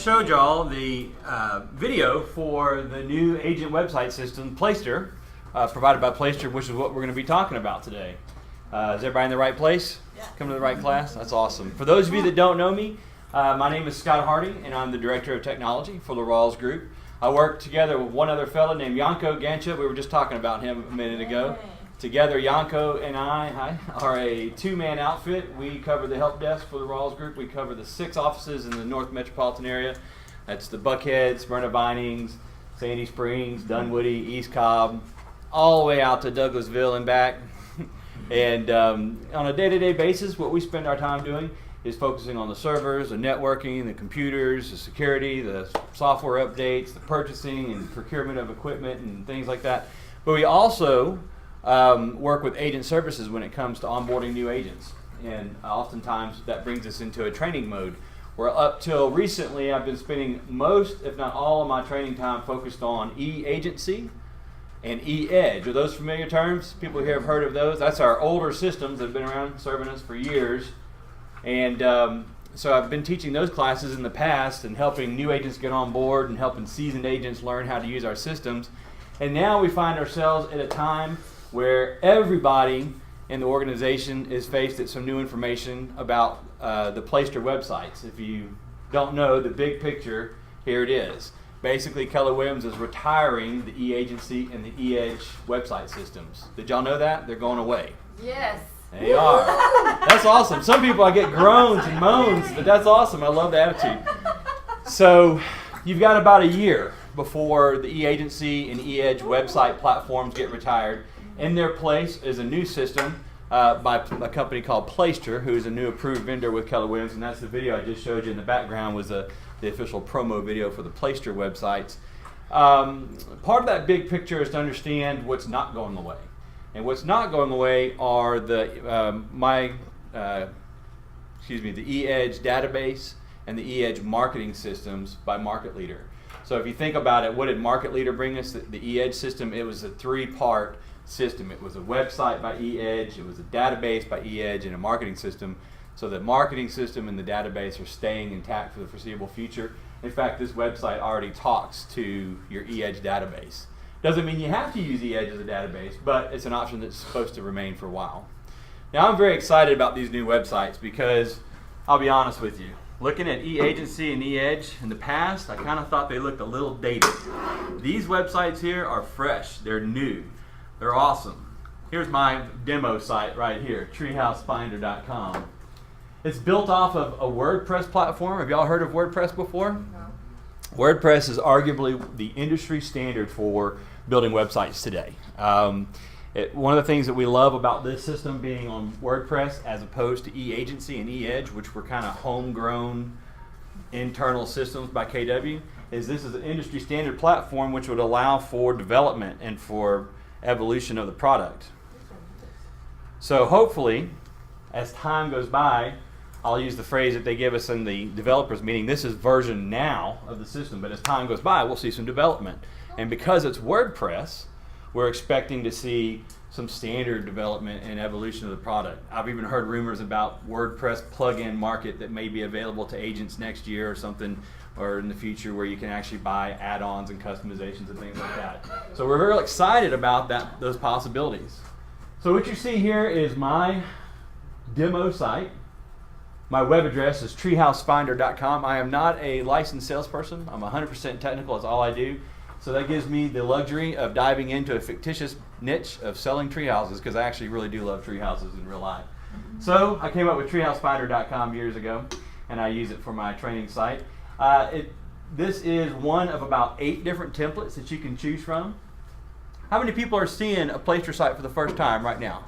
showed y'all the video for the new agent website system, Placester, provided by Placester, which is what we're going to be talking about today. Is everybody in the right place? Yeah. Coming to the right class? That's awesome. For those of you that don't know me, my name is Scott Hardy, and I'm the Director of Technology for the Rawls Group. I work together with one other fellow named Janko Gancha. We were just talking about him a minute ago. Together, Janko and I are a two-man outfit. We cover the help desk for the Rawls Group. We cover the 6 offices in the North Metropolitan area. That's the Buckhead, Smyrna Vinings, Sandy Springs, Dunwoody, East Cobb, all the way out to Douglasville and back. And on a day-to-day basis, what we spend our time doing is focusing on the servers, the networking, the computers, the security, the software updates, the purchasing and procurement of equipment and things like that. But we also work with agent services when it comes to onboarding new agents. And oftentimes that brings us into a training mode where up till recently I've been spending most, if not all, of my training time focused on e-agency and e-edge. Are those familiar terms? People here have heard of those. That's our older systems that have been around serving us for years. And so I've been teaching those classes in the past and helping new agents get on board and helping seasoned agents learn how to use our systems. And now we find ourselves at a time where everybody in the organization is faced with some new information about the Placester websites. If you don't know the big picture, here it is. Basically, Keller Williams is retiring the e-agency and the e-edge website systems. Did y'all know that? They're going away. Yes. They are. That's awesome. Some people, I get groans and moans, but that's awesome. I love the attitude. So you've got about a year before the e-agency and e-edge website platforms get retired. In their place is a new system by a company called Placester, who is a new approved vendor with Keller Williams, and that's the video I just showed you in the background was the official promo video for the Placester websites. Part of that big picture is to understand what's not going away. And what's not going away are the e-edge database and the e-edge marketing systems by Market Leader. So if you think about it, what did Market Leader bring us? The e-edge system, it was a 3-part system. It was a website by e-edge, it was a database by e-edge, and a marketing system. So the marketing system and the database are staying intact for the foreseeable future. In fact, this website already talks to your e-edge database. Doesn't mean you have to use e-edge as a database, but it's an option that's supposed to remain for a while. Now I'm very excited about these new websites because I'll be honest with you. Looking at e-agency and e-edge in the past, I kind of thought they looked a little dated. These websites here are fresh, they're new. They're awesome. Here's my demo site right here, treehousefinder.com. It's built off of a WordPress platform. Have y'all heard of WordPress before? No. WordPress is arguably the industry standard for building websites today. One of the things that we love about this system being on WordPress as opposed to e-agency and e-edge, which were kind of homegrown internal systems by KW, is this is an industry standard platform which would allow for development and for evolution of the product. So hopefully, as time goes by, I'll use the phrase that they give us in the developers meeting, this is version now of the system, but as time goes by, we'll see some development. And because it's WordPress, we're expecting to see some standard development and evolution of the product. I've even heard rumors about WordPress plugin market that may be available to agents next year or something, or in the future where you can actually buy add-ons and customizations and things like that. So we're very excited about those possibilities. So what you see here is my demo site. My web address is treehousefinder.com. I am not a licensed salesperson. I'm 100% technical, that's all I do. So that gives me the luxury of diving into a fictitious niche of selling tree houses because I actually really do love tree houses in real life. So I came up with treehousefinder.com years ago and I use it for my training site. This is one of about 8 different templates that you can choose from. How many people are seeing a Placester site for the first time right now?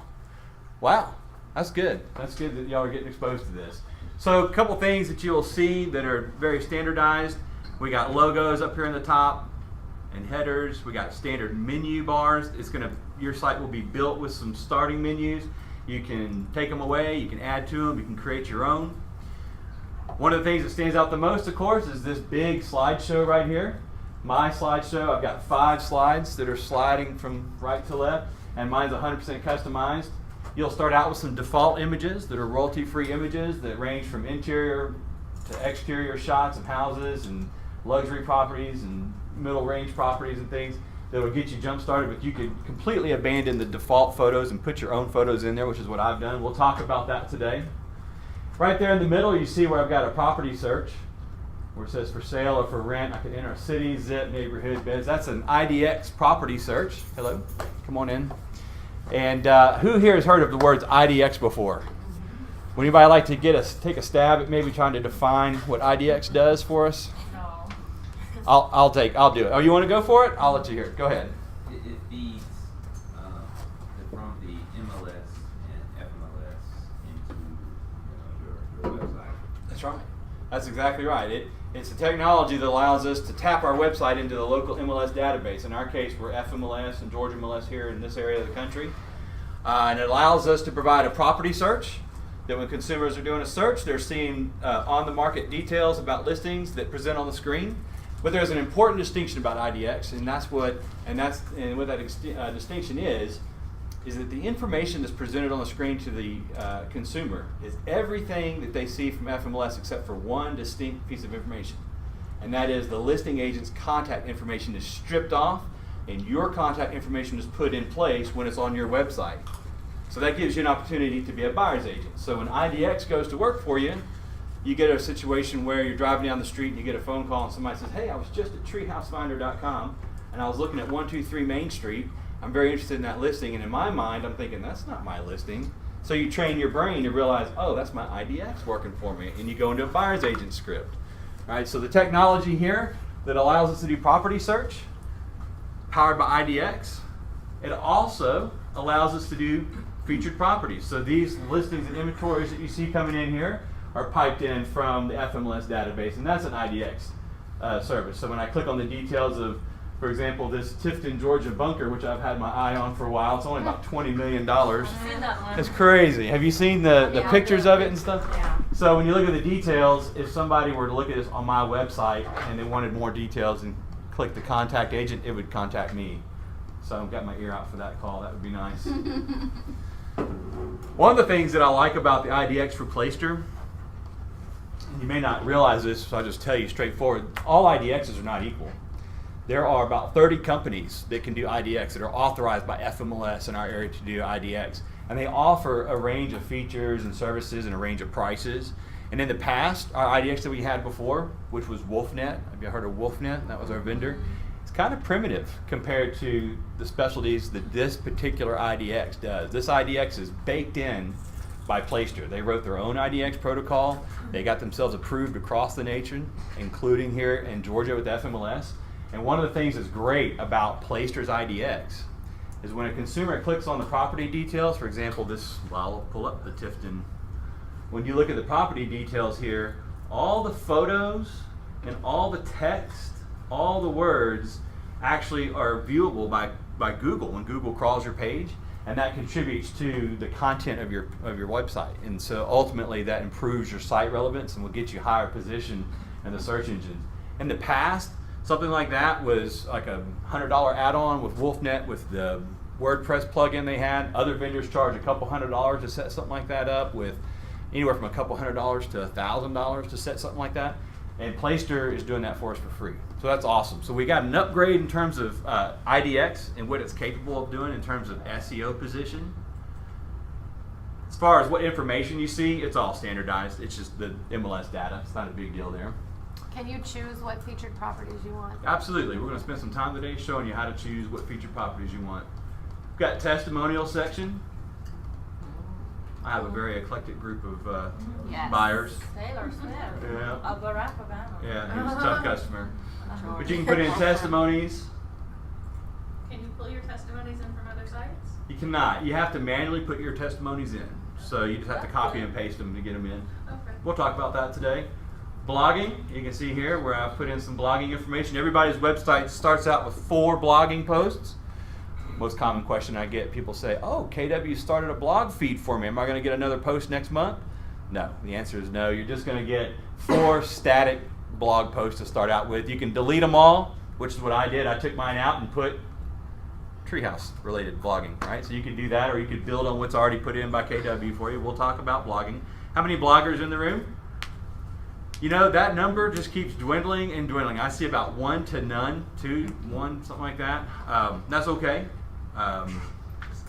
Wow, that's good. That's good that y'all are getting exposed to this. So a couple things that you'll see that are very standardized. We got logos up here in the top and headers. We got standard menu bars. Your site will be built with some starting menus. You can take them away, you can add to them, you can create your own. One of the things that stands out the most, of course, is this big slideshow right here. My slideshow, I've got 5 slides that are sliding from right to left, and mine's 100% customized. You'll start out with some default images that are royalty-free images that range from interior to exterior shots of houses and luxury properties and middle range properties and things that will get you jump started, but you can completely abandon the default photos and put your own photos in there, which is what I've done. We'll talk about that today. Right there in the middle, you see where I've got a property search where it says for sale or for rent. I can enter a city, zip, neighborhood, bids. That's an IDX property search. Hello, come on in. And who here has heard of the words IDX before? Would anybody like to take a stab at maybe trying to define what IDX does for us? No. I'll do it. Oh, you want to go for it? I'll let you hear it. Go ahead. It feeds from the MLS and FMLS into your website. That's right. That's exactly right. It's a technology that allows us to tap our website into the local MLS database. In our case, we're FMLS and Georgia MLS here in this area of the country. And it allows us to provide a property search that when consumers are doing a search, they're seeing on-the-market details about listings that present on the screen. But there's an important distinction about IDX, and what that distinction is that the information that's presented on the screen to the consumer is everything that they see from FMLS except for one distinct piece of information. And that is the listing agent's contact information is stripped off and your contact information is put in place when it's on your website. So that gives you an opportunity to be a buyer's agent. So when IDX goes to work for you, you get a situation where you're driving down the street and you get a phone call and somebody says, hey, I was just at treehousefinder.com and I was looking at 123 Main Street. I'm very interested in that listing, and in my mind, I'm thinking, that's not my listing. So you train your brain to realize, oh, that's my IDX working for me, and you go into a buyer's agent script. All right, so the technology here that allows us to do property search, powered by IDX, it also allows us to do featured properties. So these listings and inventories that you see coming in here are piped in from the FMLS database, and that's an IDX service. So when I click on the details of, for example, this Tifton, Georgia bunker, which I've had my eye on for a while, it's only about $20 million. I've seen that one. It's crazy. Have you seen the Yeah, pictures of it and stuff? Yeah. So when you look at the details, if somebody were to look at this on my website and they wanted more details and click the contact agent, it would contact me. So I've got my ear out for that call. That would be nice. One of the things that I like about the IDX for Placester, and you may not realize this, so I'll just tell you straightforward, all IDXs are not equal. There are about 30 companies that can do IDX that are authorized by FMLS in our area to do IDX. And they offer a range of features and services and a range of prices. And in the past, our IDX that we had before, which was WolfNet, have you heard of WolfNet? That was our vendor. It's kind of primitive compared to the specialties that this particular IDX does. This IDX is baked in by Placester. They wrote their own IDX protocol. They got themselves approved across the nation, including here in Georgia with FMLS. And one of the things that's great about Placester's IDX is when a consumer clicks on the property details, for example, I'll pull up the Tifton. When you look at the property details here, all the photos and all the text, all the words actually are viewable by Google when Google crawls your page, and that contributes to the content of your website. And so ultimately that improves your site relevance and will get you higher position in the search engines. In the past, something like that was like a $100 add-on with WolfNet with the WordPress plugin they had. Other vendors charge a couple $100 to set something like that up, with anywhere from a couple $100 to $1,000 to set something like that. And Placester is doing that for us for free. So that's awesome. So we got an upgrade in terms of IDX and what it's capable of doing in terms of SEO position. As far as what information you see, it's all standardized. It's just the MLS data. It's not a big deal there. Can you choose what featured properties you want? Absolutely. We're going to spend some time today showing you how to choose what featured properties you want. We've got testimonial section. I have a very eclectic group of Yes. buyers. Taylor Swift. Yeah. Barack Obama. Yeah, he was a tough customer. But you can put in testimonies. Can you pull your testimonies in from other sites? You cannot. You have to manually put your testimonies in. So you just have to copy and paste them to get them in. Okay. We'll talk about that today. Blogging, you can see here where I've put in some blogging information. Everybody's website starts out with 4 blogging posts. Most common question I get, people say, oh, KW started a blog feed for me. Am I going to get another post next month? No. The answer is no. You're just going to get 4 static blog posts to start out with. You can delete them all, which is what I did. I took mine out and put Treehouse related blogging, right? So you can do that, or you could build on what's already put in by KW for you. We'll talk about blogging. How many bloggers in the room? You know, that number just keeps dwindling and dwindling. I see about 1 to none, 2, 1, something like that. That's okay.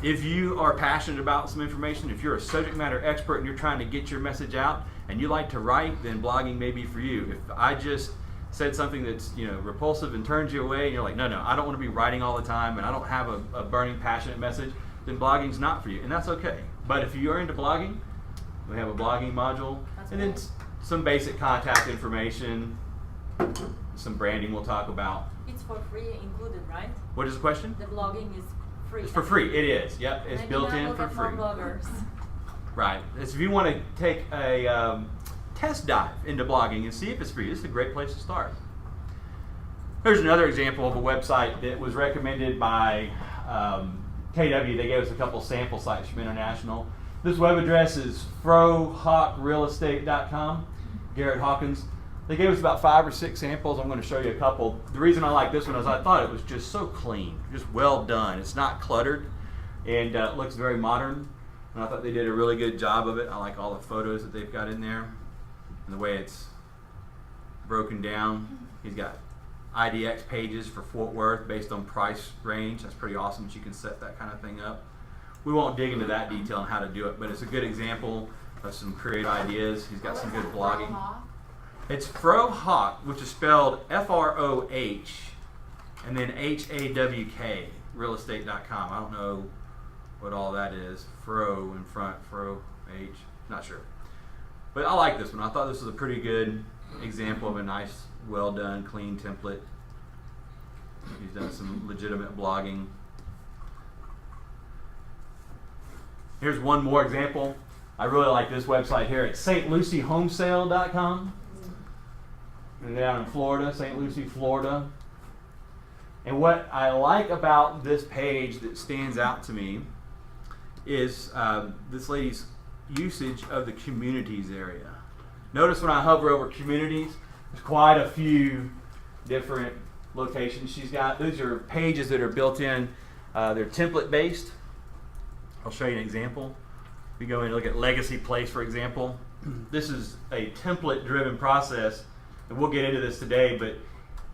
If you are passionate about some information, if you're a subject matter expert and you're trying to get your message out and you like to write, then blogging may be for you. If I just said something that's repulsive and turns you away and you're like, no, I don't want to be writing all the time and I don't have a burning, passionate message, then blogging's not for you, and that's okay. But if you are into blogging, we have a blogging module, and then some basic contact information, some branding we'll talk about. It's for free included, right? What is the question? The blogging is free. It's for free. It is. Yep. It's Maybe built now in we'll for get free. more bloggers. Right. It's if you want to take a test dive into blogging and see if it's free, this is a great place to start. Here's another example of a website that was recommended by KW. They gave us a couple sample sites from International. This web address is frohawkrealestate.com. Garrett Hawkins. They gave us about 5 or 6 samples. I'm going to show you a couple. The reason I like this one is I thought it was just so clean, just well done. It's not cluttered, and it looks very modern. And I thought they did a really good job of it. I like all the photos that they've got in there and the way it's broken down. He's got IDX pages for Fort Worth based on price range. That's pretty awesome that you can set that kind of thing up. We won't dig into that detail on how to do it, but it's a good example of some creative ideas. He's got some good blogging. It's Frohawk, which is spelled F-R-O-H and then H-A-W-K, realestate.com. I don't know what all that is. Fro in front, Fro-H, not sure. But I like this one. I thought this was a pretty good example of a nice, well done, clean template. He's done some legitimate blogging. Here's one more example. I really like this website here. It's stlucyhomesale.com. And down in Florida, St. Lucie, Florida. And what I like about this page that stands out to me is this lady's usage of the communities area. Notice when I hover over communities, there's quite a few different locations she's got. Those are pages that are built in. They're template based. I'll show you an example. We go in and look at Legacy Place, for example. This is a template driven process, and we'll get into this today, but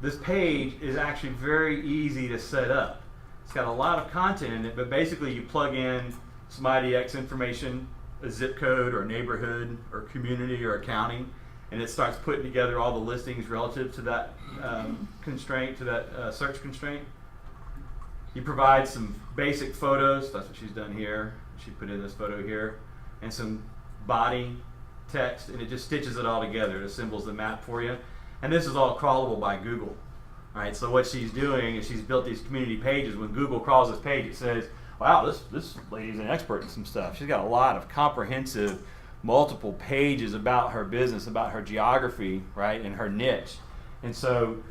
this page is actually very easy to set up. It's got a lot of content in it, but basically you plug in some IDX information, a zip code or neighborhood or community or a county, and it starts putting together all the listings relative to that constraint, to that search constraint. You provide some basic photos. That's what she's done here. She put in this photo here, and some body text, and it just stitches it all together. It assembles the map for you. And this is all crawlable by Google. All right, so what she's doing is she's built these community pages. When Google crawls this page, it says, wow, this lady's an expert in some stuff. She's got a lot of comprehensive, multiple pages about her business, about her geography, right, and her niche. And so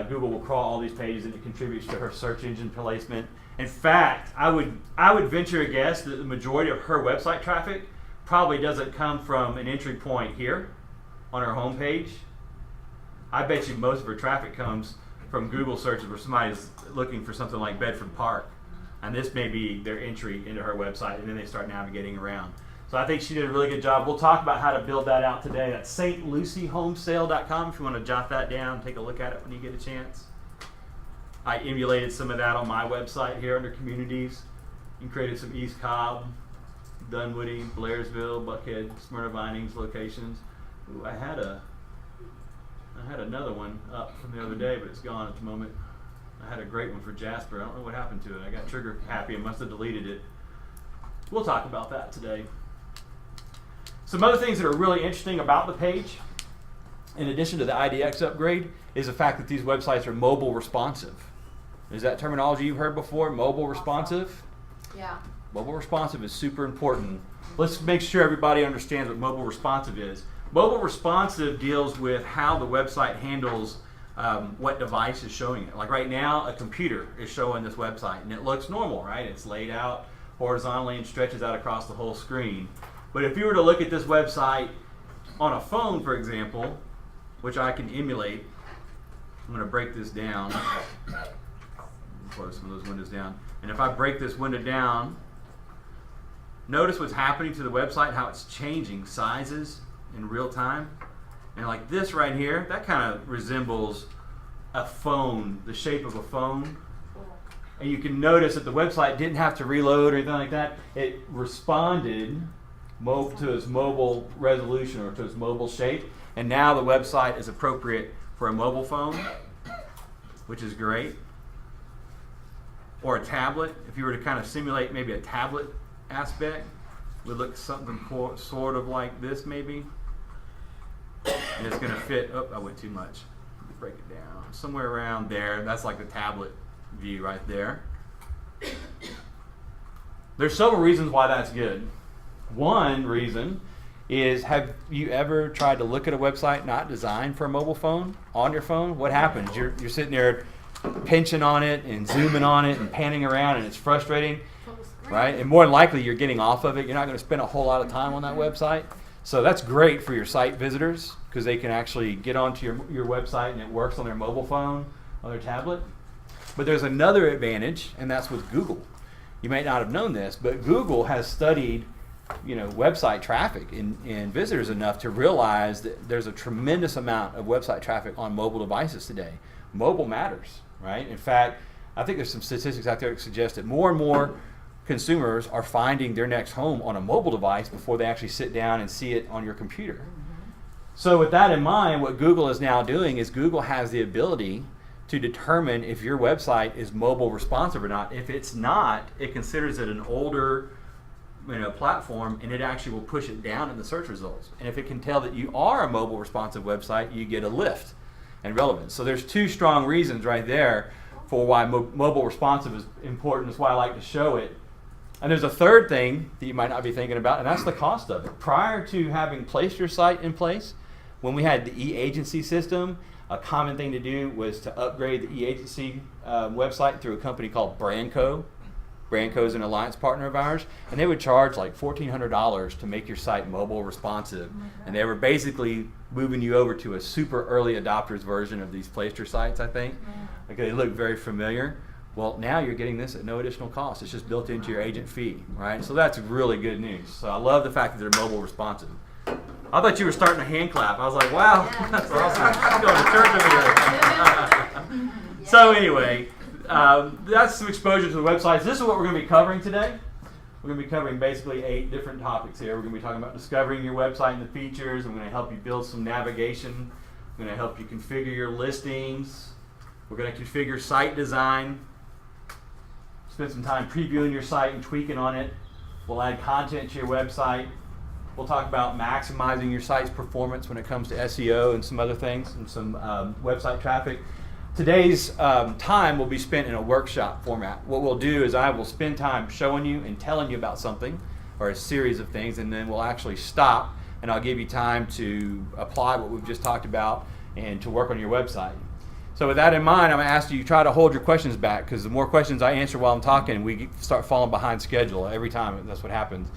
Google will crawl all these pages, and it contributes to her search engine placement. In fact, I would venture a guess that the majority of her website traffic probably doesn't come from an entry point here on her homepage. I bet you most of her traffic comes from Google searches where somebody's looking for something like Bedford Park, and this may be their entry into her website, and then they start navigating around. So I think she did a really good job. We'll talk about how to build that out today. That's stlucyhomesale.com if you want to jot that down, take a look at it when you get a chance. I emulated some of that on my website here under communities and created some East Cobb, Dunwoody, Blairsville, Buckhead, Smyrna Vinings locations. Ooh, I had another one up from the other day, but it's gone at the moment. I had a great one for Jasper. I don't know what happened to it. I got trigger happy and must have deleted it. We'll talk about that today. Some other things that are really interesting about the page, in addition to the IDX upgrade, is the fact that these websites are mobile responsive. Is that terminology you've heard before? Mobile responsive? Yeah. Mobile responsive is super important. Let's make sure everybody understands what mobile responsive is. Mobile responsive deals with how the website handles what device is showing it. Like right now, a computer is showing this website, and it looks normal, right? It's laid out horizontally and stretches out across the whole screen. But if you were to look at this website on a phone, for example, which I can emulate, I'm going to break this down. Close some of those windows down. And if I break this window down, notice what's happening to the website, how it's changing sizes in real time. And like this right here, that kind of resembles a phone, the shape of a phone. And you can notice that the website didn't have to reload or anything like that. It responded to its mobile resolution or to its mobile shape. And now the website is appropriate for a mobile phone, which is great. Or a tablet. If you were to kind of simulate maybe a tablet aspect, it would look something sort of like this maybe. And it's going to fit, oh, I went too much. Break it down. Somewhere around there. That's like the tablet view right there. There's several reasons why that's good. One reason is, have you ever tried to look at a website not designed for a mobile phone on your phone? What happens? You're sitting there pinching on it and zooming on it and panning around, and it's frustrating, right? And more than likely you're getting off of it. You're not going to spend a whole lot of time on that website. So that's great for your site visitors because they can actually get onto your website and it works on their mobile phone, on their tablet. But there's another advantage, and that's with Google. You may not have known this, but Google has studied, website traffic and visitors enough to realize that there's a tremendous amount of website traffic on mobile devices today. Mobile matters, right? In fact, I think there's some statistics out there that suggest that more and more consumers are finding their next home on a mobile device before they actually sit down and see it on your computer. So with that in mind, what Google is now doing is Google has the ability to determine if your website is mobile responsive or not. If it's not, it considers it an older platform, and it actually will push it down in the search results. And if it can tell that you are a mobile responsive website, you get a lift and relevance. So there's two strong reasons right there for why mobile responsive is important. That's why I like to show it. And there's a third thing that you might not be thinking about, and that's the cost of it. Prior to having Placester site in place, when we had the e-agency system, a common thing to do was to upgrade the e-agency website through a company called Brandco. Brandco is an alliance partner of ours, and they would charge like $1,400 to make your site mobile responsive. And they were basically moving you over to a super early adopters version of these Placester sites, I think. Like, they look very familiar. Well, now you're getting this at no additional cost. It's just built into your agent fee, right? So that's really good news. So I love the fact that they're mobile responsive. I thought you were starting a hand clap. I was like, wow, that's awesome. I'm going to church over here. So anyway, that's some exposure to the websites. This is what we're going to be covering today. We're going to be covering basically 8 different topics here. We're going to be talking about discovering your website and the features. I'm going to help you build some navigation. I'm going to help you configure your listings. We're going to configure site design. Spend some time previewing your site and tweaking on it. We'll add content to your website. We'll talk about maximizing your site's performance when it comes to SEO and some other things and some website traffic. Today's time will be spent in a workshop format. What we'll do is I will spend time showing you and telling you about something or a series of things, and then we'll actually stop and I'll give you time to apply what we've just talked about and to work on your website. So with that in mind, I'm going to ask you to try to hold your questions back, because the more questions I answer while I'm talking, we start falling behind schedule every time. That's what happens.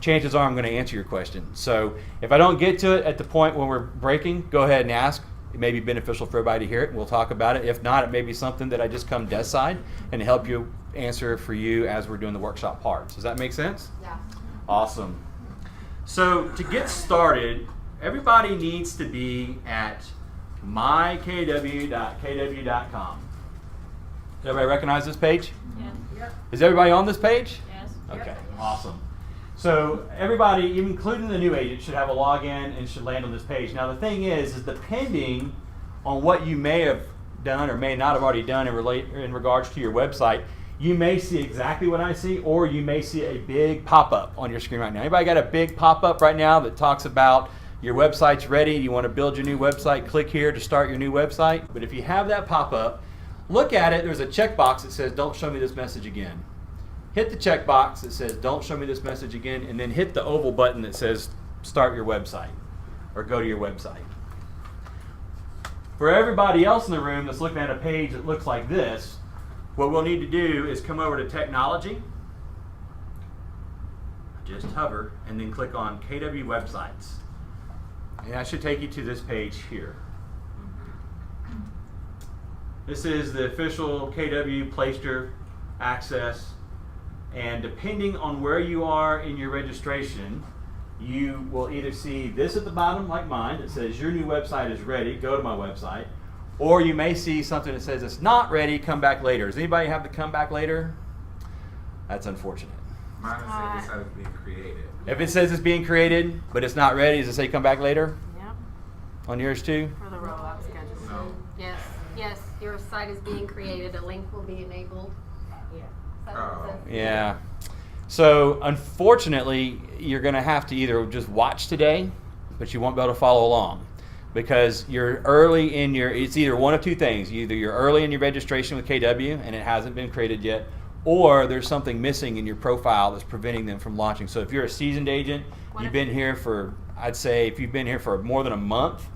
Chances are I'm going to answer your question. So if I don't get to it at the point when we're breaking, go ahead and ask. It may be beneficial for everybody to hear it, and we'll talk about it. If not, it may be something that I just come desk side and help you answer for you as we're doing the workshop parts. Does that make sense? Yeah. Awesome. So to get started, everybody needs to be at mykw.kw.com. Does everybody recognize this page? Yeah. Is everybody on this page? Yes. Okay, awesome. So everybody, including the new agent, should have a login and should land on this page. Now the thing is depending on what you may have done or may not have already done in regards to your website, you may see exactly what I see, or you may see a big pop-up on your screen right now. Anybody got a big pop-up right now that talks about your website's ready, you want to build your new website, click here to start your new website? But if you have that pop-up, look at it, there's a checkbox that says, don't show me this message again. Hit the checkbox that says, don't show me this message again, and then hit the oval button that says, start your website, or go to your website. For everybody else in the room that's looking at a page that looks like this, what we'll need to do is come over to Technology, just hover, and then click on KW Websites. And that should take you to this page here. This is the official KW Placester access, and depending on where you are in your registration, you will either see this at the bottom, like mine, that says your new website is ready, go to my website. Or you may see something that says it's not ready, come back later. Does anybody have the come back later? That's unfortunate. Mine says this is being created. If it says it's being created, but it's not ready, does it say come back later? Yep. On yours too? For the rollout schedule. No. Yes, yes, your site is being created, a link will be enabled. Yeah. Is that what it says? Yeah. So unfortunately, you're going to have to either just watch today, but you won't be able to follow along because you're early in your, it's either one of two things. Either you're early in your registration with KW and it hasn't been created yet, or there's something missing in your profile that's preventing them from launching. So if you're a seasoned agent, you've been here for, I'd say if you've been here for more than a month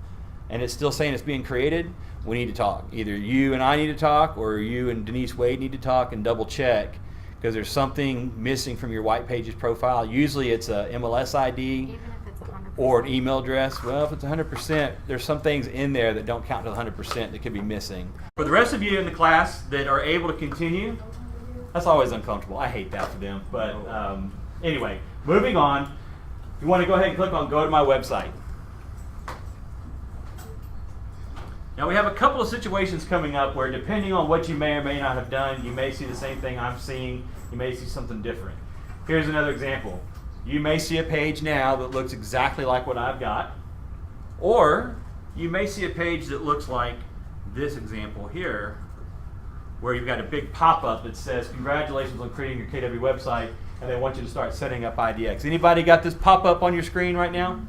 and it's still saying it's being created, we need to talk. Either you and I need to talk, or you and Denise Wade need to talk and double check, because there's something missing from your White Pages profile. Usually it's a MLS ID Even if it's 100%. or an email address. Well, if it's 100%, there's some things in there that don't count to the 100% that could be missing. For the rest of you in the class that are able to continue, that's always uncomfortable. I hate that for them. But anyway, moving on. You want to go ahead and click on go to my website. Now we have a couple of situations coming up where depending on what you may or may not have done, you may see the same thing I'm seeing, you may see something different. Here's another example. You may see a page now that looks exactly like what I've got, or you may see a page that looks like this example here, where you've got a big pop-up that says, congratulations on creating your KW website, and they want you to start setting up IDX. Anybody got this pop-up on your screen right now?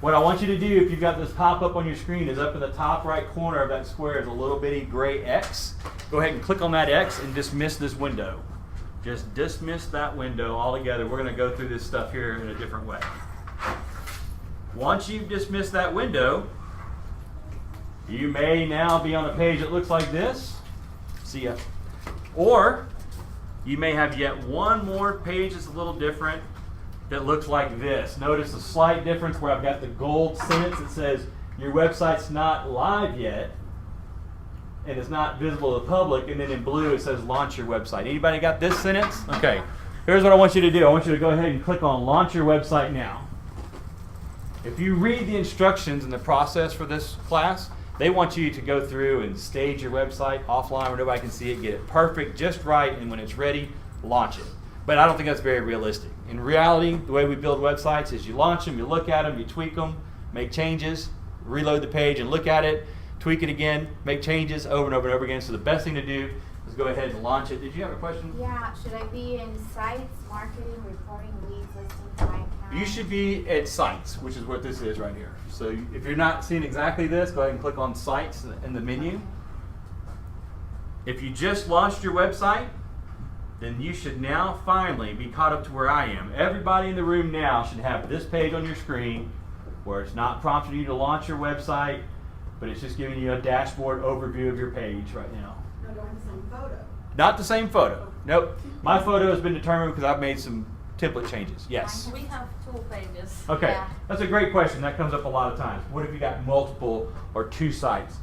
What I want you to do, if you've got this pop-up on your screen, is up in the top right corner of that square is a little bitty gray X. Go ahead and click on that X and dismiss this window. Just dismiss that window altogether. We're going to go through this stuff here in a different way. Once you've dismissed that window, you may now be on a page that looks like this. See ya. Or you may have yet one more page that's a little different, that looks like this. Notice a slight difference where I've got the gold sentence that says your website's not live yet and it's not visible to the public, and then in blue it says launch your website. Anybody got this sentence? Okay. Here's what I want you to do. I want you to go ahead and click on launch your website now. If you read the instructions and the process for this class, they want you to go through and stage your website offline where nobody can see it, get it perfect, just right, and when it's ready, launch it. But I don't think that's very realistic. In reality, the way we build websites is you launch them, you look at them, you tweak them, make changes, reload the page and look at it, tweak it again, make changes over and over and over again. So the best thing to do is go ahead and launch it. Did you have a question? Yeah, should I be in sites, marketing, reporting, leads, listings, my account? You should be at sites, which is what this is right here. So if you're not seeing exactly this, go ahead and click on sites in the menu. If you just launched your website, then you should now finally be caught up to where I am. Everybody in the room now should have this page on your screen where it's not prompting you to launch your website, but it's just giving you a dashboard overview of your page right now. No, don't have the same photo. Not the same photo. Nope. My photo has been determined because I've made some template changes. Yes. We have 2 pages. Okay, Yeah. that's a great question. That comes up a lot of times. What if you got multiple or 2 sites?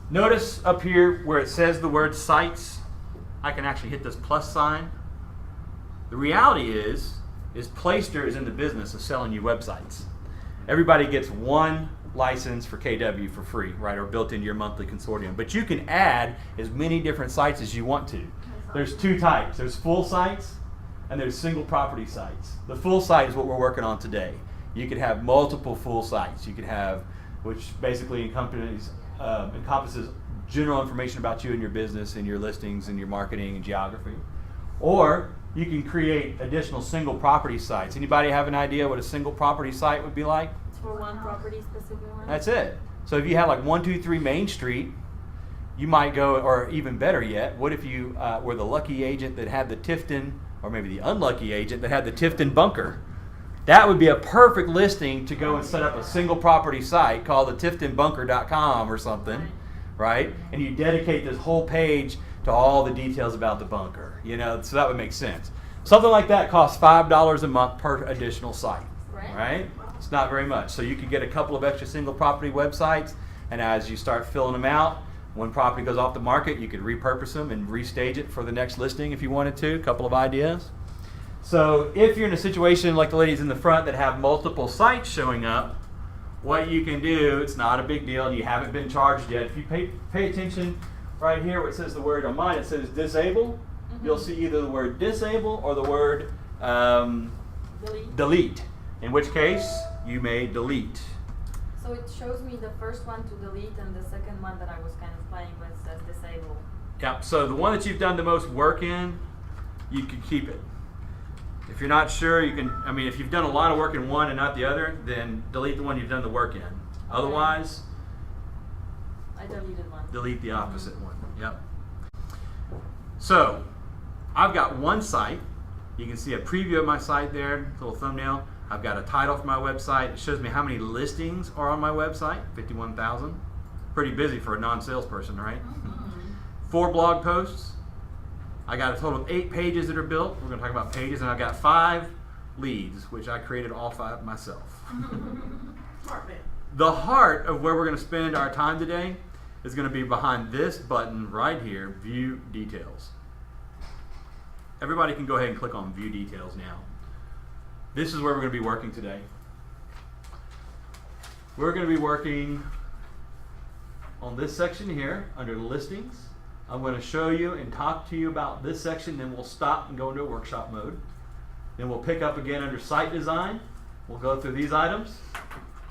Notice up here where it says the word sites, I can actually hit this plus sign. The reality is Placester is in the business of selling you websites. Everybody gets one license for KW for free, right, or built into your monthly consortium. But you can add as many different sites as you want to. There's 2 types. There's full sites and there's single property sites. The full site is what we're working on today. You could have multiple full sites. You could have, which basically encompasses general information about you and your business and your listings and your marketing and geography. Or you can create additional single property sites. Anybody have an idea what a single property site would be like? It's for one property specifically. That's it. So if you had like 123 Main Street, you might go, or even better yet, what if you were the lucky agent that had the Tifton, or maybe the unlucky agent that had the Tifton bunker? That would be a perfect listing to go and set up a single property site called the tiftonbunker.com or something, right? And you dedicate this whole page to all the details about the bunker, you know, so that would make sense. Something like that costs $5 a month per additional site, right? It's not very much. So you could get a couple of extra single property websites, and as you start filling them out, when property goes off the market, you could repurpose them and restage it for the next listing if you wanted to. A couple of ideas. So if you're in a situation like the ladies in the front that have multiple sites showing up, what you can do, it's not a big deal and you haven't been charged yet. If you pay attention right here where it says the word on mine, it says disable. You'll see either the word disable or the word delete. In which case, you may delete. So it shows me the first one to delete and the second one that I was kind of playing with says disable. Yeah, so the one that you've done the most work in, you can keep it. If you're not sure, you can, I mean, if you've done a lot of work in one and not the other, then delete the one you've done the work in. Otherwise, I deleted one. delete the opposite one. Yep. So, I've got one site. You can see a preview of my site there, little thumbnail. I've got a title for my website. It shows me how many listings are on my website, 51,000. Pretty busy for a non-salesperson, right? 4 blog posts. I got a total of 8 pages that are built. We're going to talk about pages, and I've got 5 leads, which I created all 5 myself. The heart of where we're going to spend our time today is going to be behind this button right here, View Details. Everybody can go ahead and click on View Details now. This is where we're going to be working today. We're going to be working on this section here under Listings. I'm going to show you and talk to you about this section, then we'll stop and go into a workshop mode. Then we'll pick up again under Site Design. We'll go through these items.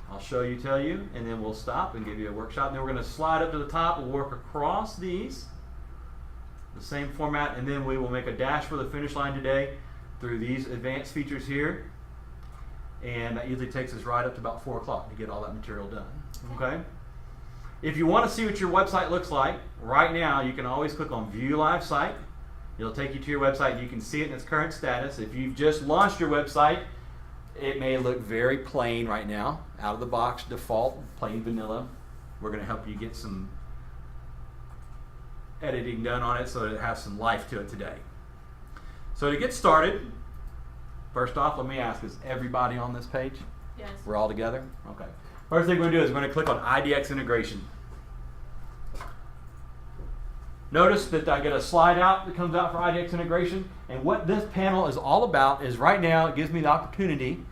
I'll show you, tell you, and then we'll stop and give you a workshop. And then we're going to slide up to the top. We'll work across these, the same format, and then we will make a dash for the finish line today through these advanced features here. And that usually takes us right up to about 4 o'clock to get all that material done. Okay? If you want to see what your website looks like, right now you can always click on View Live Site. It'll take you to your website and you can see it in its current status. If you've just launched your website, it may look very plain right now, out of the box, default, plain vanilla. We're going to help you get some editing done on it so that it has some life to it today. So to get started, first off, let me ask, is everybody on this page? Yes. We're all together? Okay. First thing we're going to do is we're going to click on IDX integration. Notice that I get a slide out that comes out for IDX integration. And what this panel is all about is right now it gives me the opportunity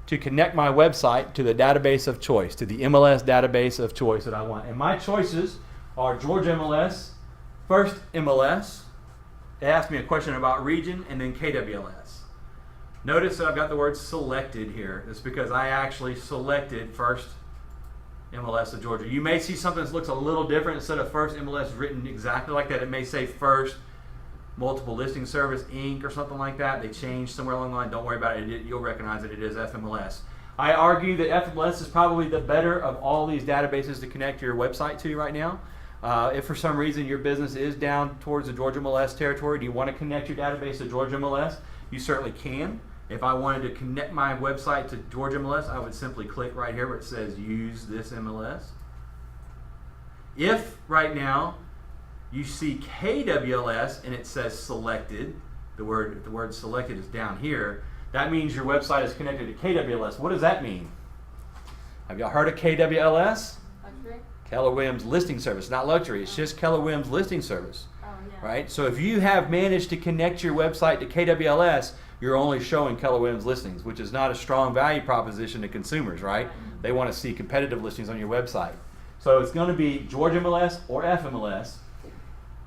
to connect my website to the database of choice, to the MLS database of choice that I want. And my choices are Georgia MLS, First MLS. It asked me a question about region, and then KWLS. Notice that I've got the word selected here. It's because I actually selected First MLS of Georgia. You may see something that looks a little different. Instead of First MLS written exactly like that, it may say First Multiple Listing Service Inc. or something like that. They changed somewhere along the line. Don't worry about it. You'll recognize that it is FMLS. I argue that FMLS is probably the better of all these databases to connect your website to right now. If for some reason your business is down towards the Georgia MLS territory, do you want to connect your database to Georgia MLS? You certainly can. If I wanted to connect my website to Georgia MLS, I would simply click right here where it says use this MLS. If right now you see KWLS and it says selected, the word selected is down here, that means your website is connected to KWLS. What does that mean? Have y'all heard of KWLS? Luxury? Keller Williams Listing Service, not luxury, it's just Keller Williams Listing Service. Oh, yeah. Right? So if you have managed to connect your website to KWLS, you're only showing Keller Williams listings, which is not a strong value proposition to consumers, right? They want to see competitive listings on your website. So it's going to be Georgia MLS or FMLS.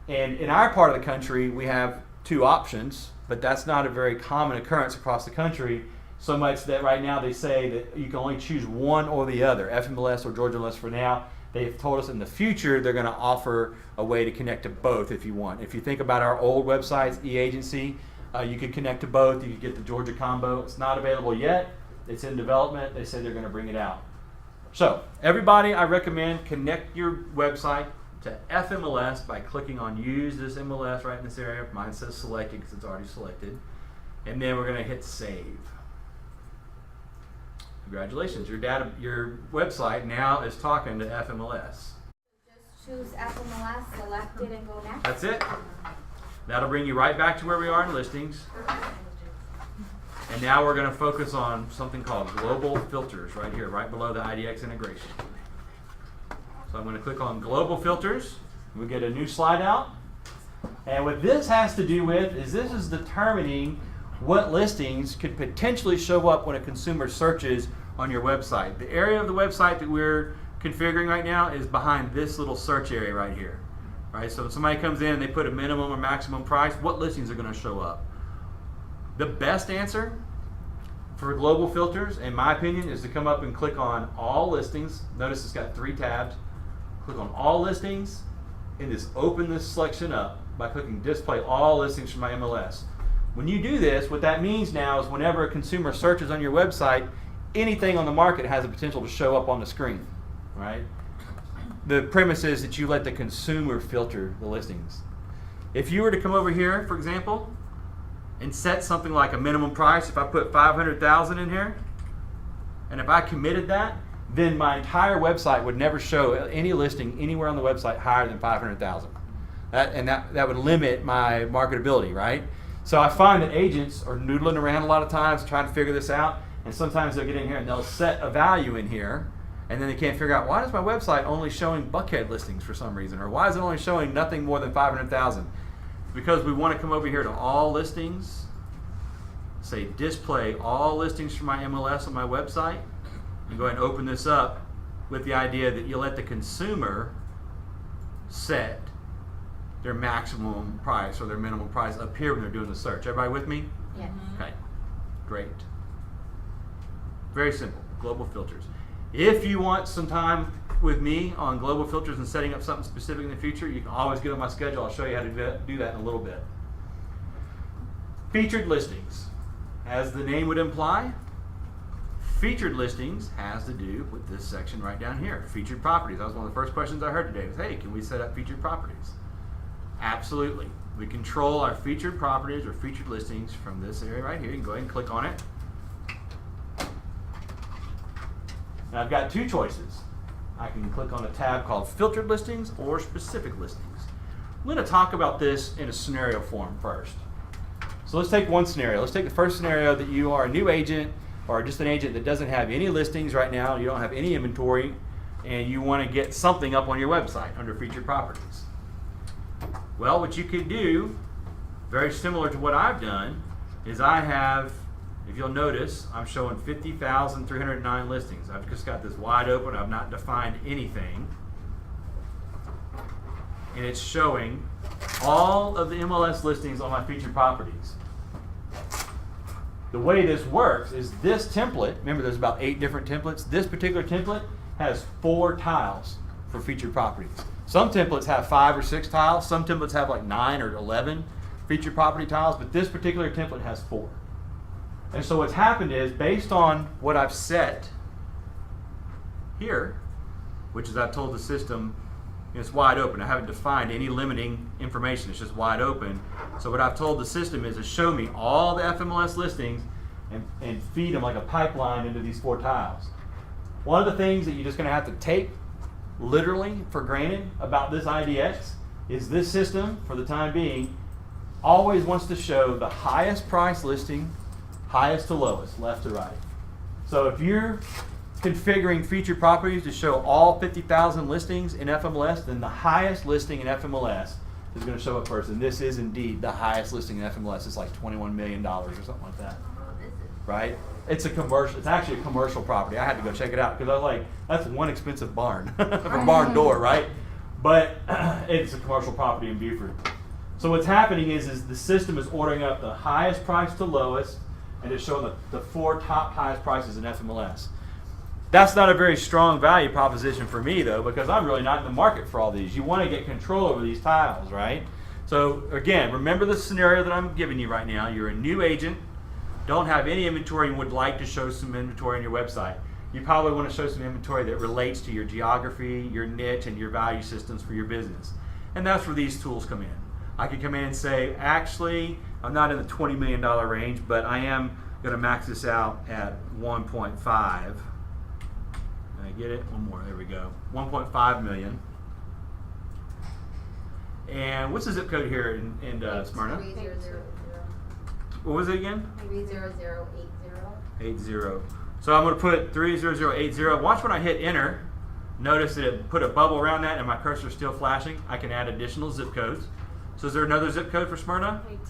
And in our part of the country, we have 2 options, but that's not a very common occurrence across the country, so much that right now they say that you can only choose one or the other, FMLS or Georgia MLS for now. They've told us in the future they're going to offer a way to connect to both if you want. If you think about our old websites, eAgency, you could connect to both. You could get the Georgia combo. It's not available yet. It's in development. They say they're going to bring it out. So everybody, I recommend connect your website to FMLS by clicking on use this MLS right in this area. Mine says selected because it's already selected. And then we're going to hit save. Congratulations, your website now is talking to FMLS. Just choose FMLS, select it, and go next. That's it. That'll bring you right back to where we are in listings. And now we're going to focus on something called global filters right here, right below the IDX integration. So I'm going to click on global filters. We get a new slide out. And what this has to do with is this is determining what listings could potentially show up when a consumer searches on your website. The area of the website that we're configuring right now is behind this little search area right here. Right? So if somebody comes in and they put a minimum or maximum price, what listings are going to show up? The best answer for global filters, in my opinion, is to come up and click on all listings. Notice it's got 3 tabs. Click on all listings and just open this selection up by clicking display all listings from my MLS. When you do this, what that means now is whenever a consumer searches on your website, anything on the market has the potential to show up on the screen, right? The premise is that you let the consumer filter the listings. If you were to come over here, for example, and set something like a minimum price, if I put 500,000 in here, and if I committed that, then my entire website would never show any listing anywhere on the website higher than 500,000. That would limit my marketability, right? So I find that agents are noodling around a lot of times trying to figure this out, and sometimes they'll get in here and they'll set a value in here, and then they can't figure out, why is my website only showing Buckhead listings for some reason, or why is it only showing nothing more than 500,000? It's because we want to come over here to all listings, say display all listings from my MLS on my website, and go ahead and open this up with the idea that you let the consumer set their maximum price or their minimum price up here when they're doing the search. Everybody with me? Yes. Okay, great. Very simple, global filters. If you want some time with me on global filters and setting up something specific in the future, you can always get on my schedule. I'll show you how to do that in a little bit. Featured listings. As the name would imply, featured listings has to do with this section right down here, featured properties. That was one of the first questions I heard today was, hey, can we set up featured properties? Absolutely. We control our featured properties or featured listings from this area right here. You can go ahead and click on it. Now I've got 2 choices. I can click on a tab called filtered listings or specific listings. I'm going to talk about this in a scenario form first. So let's take one scenario. Let's take the first scenario that you are a new agent or just an agent that doesn't have any listings right now, you don't have any inventory, and you want to get something up on your website under featured properties. Well, what you could do, very similar to what I've done, is I have, if you'll notice, I'm showing 50,309 listings. I've just got this wide open. I've not defined anything. And it's showing all of the MLS listings on my featured properties. The way this works is this template, remember there's about 8 different templates. This particular template has 4 tiles for featured properties. Some templates have 5 or 6 tiles. Some templates have like 9 or 11 featured property tiles, but this particular template has 4. And so what's happened is, based on what I've set here, which is I've told the system it's wide open. I haven't defined any limiting information. It's just wide open. So what I've told the system is to show me all the FMLS listings and feed them like a pipeline into these 4 tiles. One of the things that you're just going to have to take literally for granted about this IDX is this system, for the time being, always wants to show the highest price listing, highest to lowest, left to right. So if you're configuring featured properties to show all 50,000 listings in FMLS, then the highest listing in FMLS is going to show up first. And this is indeed the highest listing in FMLS. It's like $21 million or something like that. Right? It's a commercial. It's actually a commercial property. I had to go check it out because I was like, that's one expensive barn, a barn door, right? But it's a commercial property in Beaufort. So what's happening is the system is ordering up the highest price to lowest, and it's showing the 4 top highest prices in FMLS. That's not a very strong value proposition for me, though, because I'm really not in the market for all these. You want to get control over these tiles, right? So again, remember the scenario that I'm giving you right now. You're a new agent, don't have any inventory, and would like to show some inventory on your website. You probably want to show some inventory that relates to your geography, your niche, and your value systems for your business. And that's where these tools come in. I could come in and say, actually, I'm not in the $20 million range, but I am going to max this out at 1.5. I get it? One more. There we go. 1.5 million. And what's the zip code here in Smyrna? 30080. What was it again? 30080. 80. So I'm going to put 30080. Watch when I hit enter. Notice that it put a bubble around that and my cursor is still flashing. I can add additional zip codes. So is there another zip code for Smyrna? 82.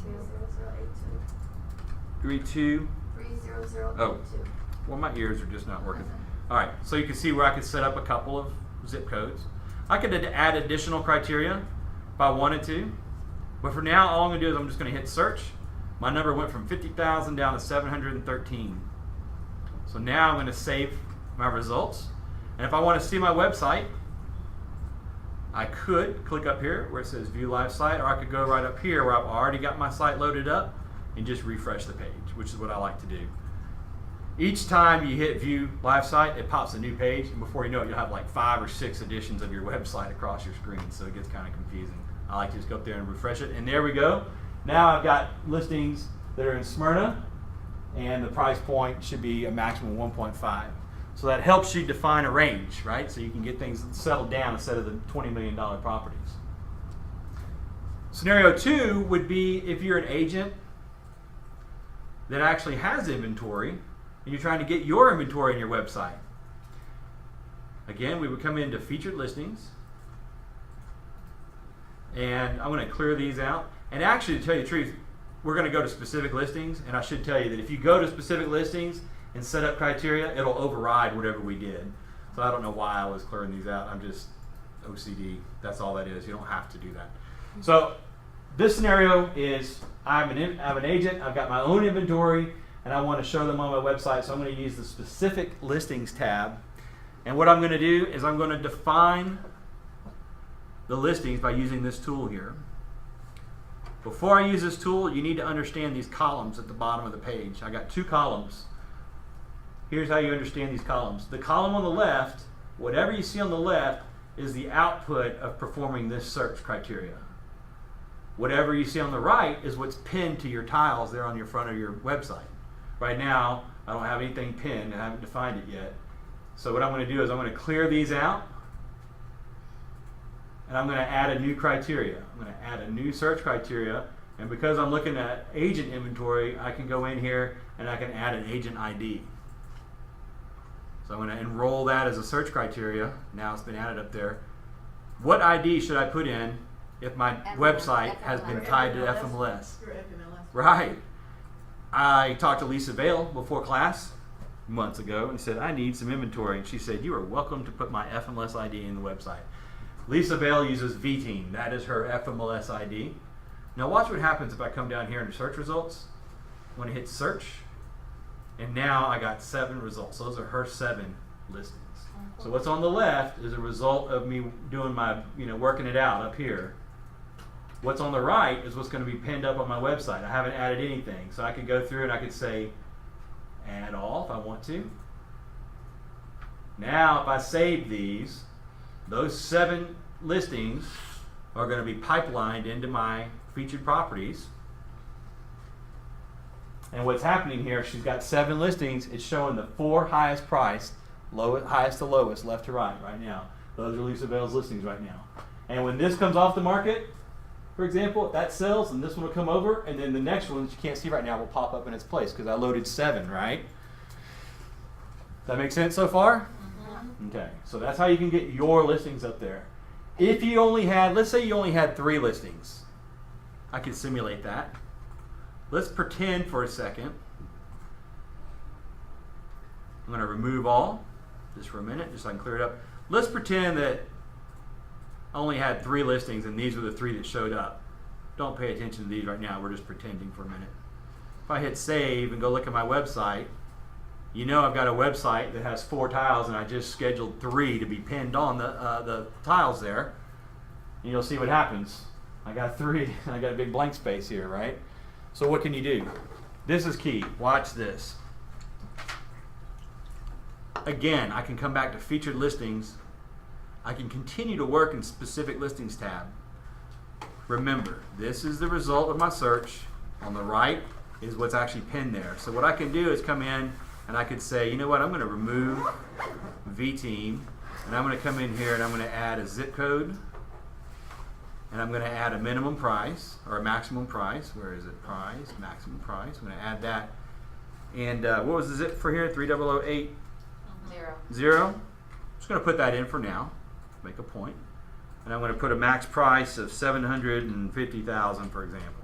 32. 30082. Oh. Well, my ears are just not working. All right, so you can see where I could set up a couple of zip codes. I could add additional criteria if I wanted to, but for now, all I'm going to do is I'm just going to hit search. My number went from 50,000 down to 713. So now I'm going to save my results, and if I want to see my website, I could click up here where it says View Live Site, or I could go right up here where I've already got my site loaded up and just refresh the page, which is what I like to do. Each time you hit View Live Site, it pops a new page, and before you know it, you'll have like 5 or 6 editions of your website across your screen, so it gets kind of confusing. I like to just go up there and refresh it, and there we go. Now I've got listings that are in Smyrna, and the price point should be a maximum of 1.5. So that helps you define a range, right? So you can get things settled down instead of the $20 million properties. Scenario 2 would be if you're an agent that actually has inventory, and you're trying to get your inventory on your website. Again, we would come into featured listings, and I'm going to clear these out. And actually, to tell you the truth, we're going to go to specific listings, and I should tell you that if you go to specific listings and set up criteria, it'll override whatever we did. So I don't know why I was clearing these out. I'm just OCD. That's all that is. You don't have to do that. So this scenario is I'm an agent. I've got my own inventory, and I want to show them on my website, so I'm going to use the specific listings tab. And what I'm going to do is I'm going to define the listings by using this tool here. Before I use this tool, you need to understand these columns at the bottom of the page. I got 2 columns. Here's how you understand these columns. The column on the left, whatever you see on the left, is the output of performing this search criteria. Whatever you see on the right is what's pinned to your tiles there on your front of your website. Right now, I don't have anything pinned. I haven't defined it yet. So what I'm going to do is I'm going to clear these out, and I'm going to add a new criteria. I'm going to add a new search criteria, and because I'm looking at agent inventory, I can go in here and I can add an agent ID. So I'm going to enroll that as a search criteria. Now it's been added up there. What ID should I put in if my website has been tied to FMLS? Your FMLS. Right. I talked to Lisa Vale before class months ago and said, I need some inventory. And she said, you are welcome to put my FMLS ID in the website. Lisa Vale uses VTeam. That is her FMLS ID. Now watch what happens if I come down here into search results. I'm going to hit search. And now I got 7 results. Those are her 7 listings. So what's on the left is a result of me doing my, working it out up here. What's on the right is what's going to be pinned up on my website. I haven't added anything. So I could go through and I could say add all if I want to. Now if I save these, those 7 listings are going to be pipelined into my featured properties. And what's happening here, she's got 7 listings. It's showing the 4 highest priced, highest to lowest, left to right now. Those are Lisa Vale's listings right now. And when this comes off the market, for example, if that sells, and this one will come over, and then the next one that you can't see right now will pop up in its place because I loaded 7, right? Does that make sense so far? Mm-hmm. Okay, so that's how you can get your listings up there. If you only had, let's say you only had 3 listings. I can simulate that. Let's pretend for a second. I'm going to remove all, just for a minute, just so I can clear it up. Let's pretend that I only had 3 listings and these were the 3 that showed up. Don't pay attention to these right now, we're just pretending for a minute. If I hit save and go look at my website, I've got a website that has 4 tiles and I just scheduled 3 to be pinned on the tiles there. And you'll see what happens. I got 3 and I got a big blank space here, right? So what can you do? This is key. Watch this. Again, I can come back to featured listings. I can continue to work in specific listings tab. Remember, this is the result of my search. On the right is what's actually pinned there. So what I can do is come in and I could say, you know what, I'm going to remove VTeam, and I'm going to come in here and I'm going to add a zip code, and I'm going to add a minimum price or a maximum price. Where is it? Price, maximum price. I'm going to add that. And what was the zip for here? 3008? 0. I'm just going to put that in for now. Make a point. And I'm going to put a max price of $750,000, for example.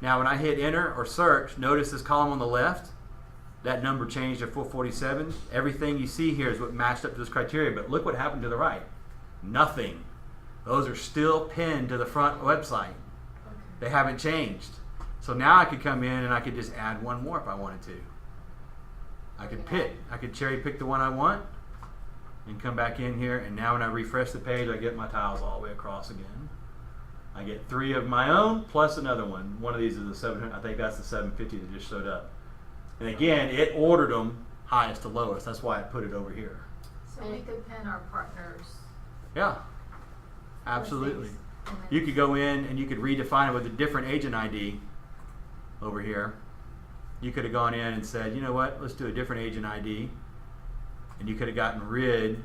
Now when I hit enter or search, notice this column on the left, that number changed to 447. Everything you see here is what matched up to this criteria, but look what happened to the right. Nothing. Those are still pinned to the front website. They haven't changed. So now I could come in and I could just add one more if I wanted to. I could cherry pick the one I want and come back in here, and now when I refresh the page, I get my tiles all the way across again. I get 3 of my own plus another one. One of these is the 700. I think that's the 750 that just showed up. And again, it ordered them highest to lowest. That's why I put it over here. So we could pin our partners. Yeah, absolutely. listings, and then- You could go in and you could redefine it with a different agent ID over here. You could have gone in and said, you know what, let's do a different agent ID. And you could have gotten rid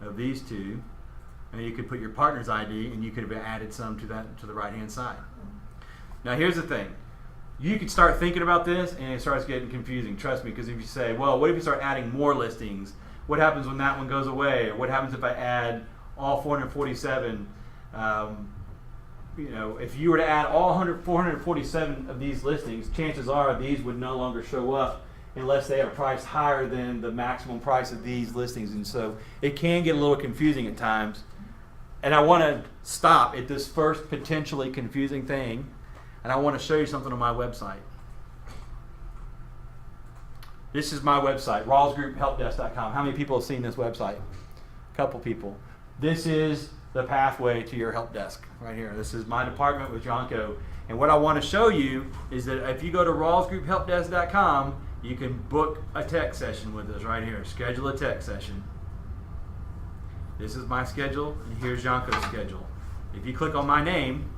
of these two. And you could put your partner's ID and you could have added some to that to the right hand side. Now here's the thing. You could start thinking about this and it starts getting confusing, trust me, because if you say, well, what if you start adding more listings? What happens when that one goes away? Or what happens if I add all 447? If you were to add all 447 of these listings, chances are these would no longer show up unless they are priced higher than the maximum price of these listings. And so it can get a little confusing at times. And I want to stop at this first potentially confusing thing, and I want to show you something on my website. This is my website, rawlsgrouphelpdesk.com. How many people have seen this website? A couple people. This is the pathway to your help desk right here. This is my department with Jonko. And what I want to show you is that if you go to rawlsgrouphelpdesk.com, you can book a tech session with us right here. Schedule a tech session. This is my schedule, and here's Jonko's schedule. If you click on my name,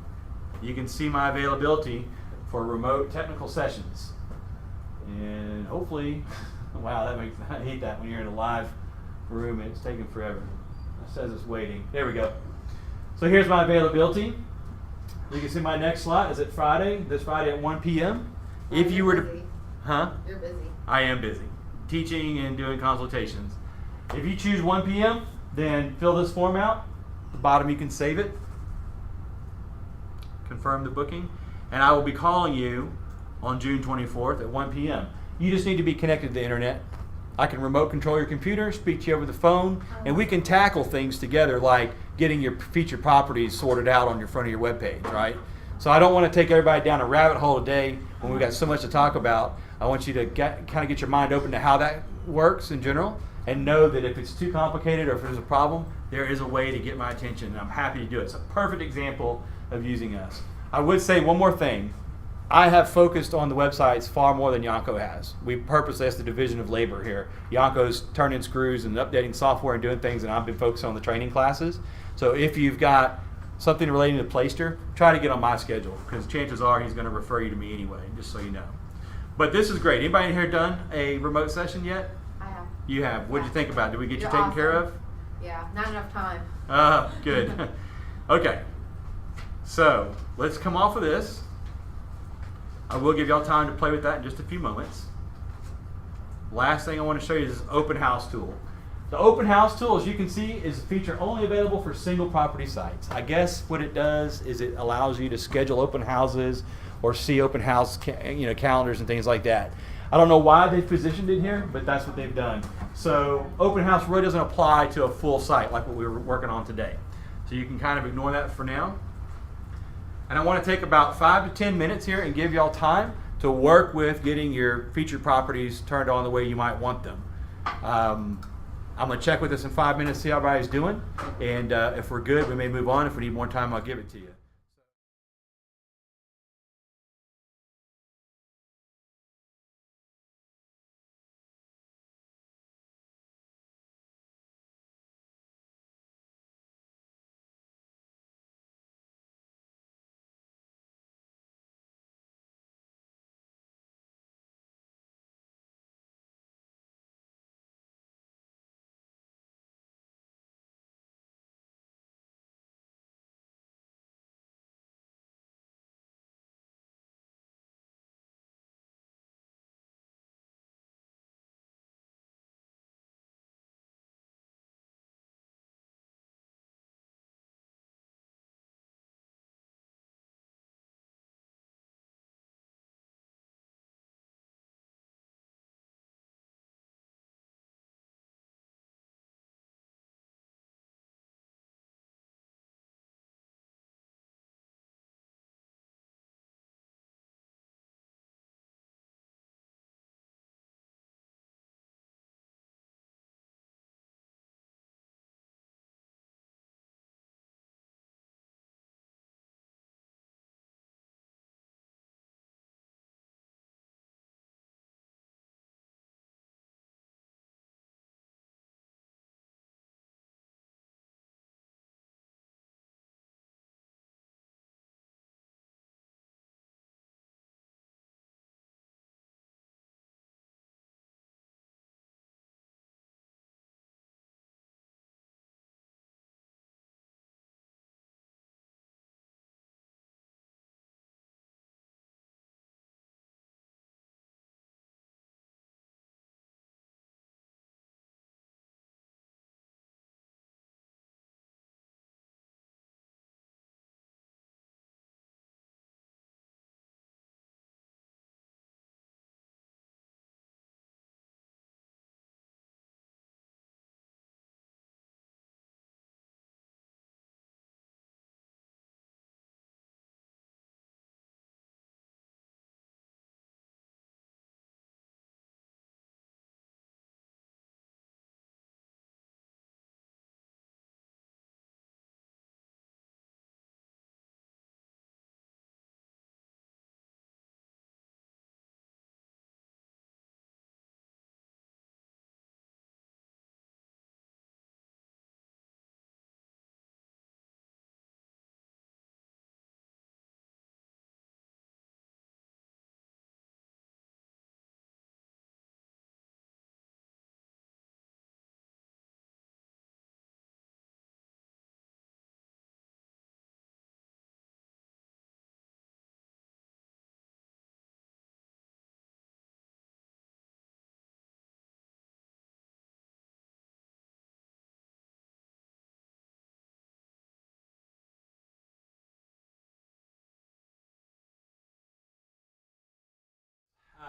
you can see my availability for remote technical sessions. And hopefully, wow, I hate that when you're in a live room and it's taking forever. It says it's waiting. There we go. So here's my availability. You can see my next slot is at this Friday at 1 p.m. If you were to, You're busy. I am busy teaching and doing consultations. If you choose 1 p.m., then fill this form out. At the bottom you can save it. Confirm the booking. And I will be calling you on June 24th at 1 p.m. You just need to be connected to the internet. I can remote control your computer, speak to you over the phone, and we can tackle things together like getting your featured properties sorted out on your front of your webpage, right? So I don't want to take everybody down a rabbit hole today when we've got so much to talk about. I want you to kind of get your mind open to how that works in general and know that if it's too complicated or if there's a problem, there is a way to get my attention, and I'm happy to do it. It's a perfect example of using us. I would say one more thing. I have focused on the websites far more than Jonko has. We purposely, that's the division of labor here. Jonko's turning screws and updating software and doing things, and I've been focused on the training classes. So if you've got something relating to Placester, try to get on my schedule, because chances are he's going to refer you to me anyway, just so you know. But this is great. Anybody in here done a remote session yet? I have. You have. What did you think about it? Did we get You're you taken care of? awesome. Yeah, not enough time. Good. Okay. So let's come off of this. I will give y'all time to play with that in just a few moments. Last thing I want to show you is this open house tool. The open house tool, as you can see, is a feature only available for single property sites. I guess what it does is it allows you to schedule open houses or see open house calendars and things like that. I don't know why they positioned it here, but that's what they've done. So open house really doesn't apply to a full site like what we were working on today. So you can kind of ignore that for now. And I want to take about 5 to 10 minutes here and give y'all time to work with getting your featured properties turned on the way you might want them. I'm going to check with us in 5 minutes, see how everybody's doing. And if we're good, we may move on. If we need more time, I'll give it to you.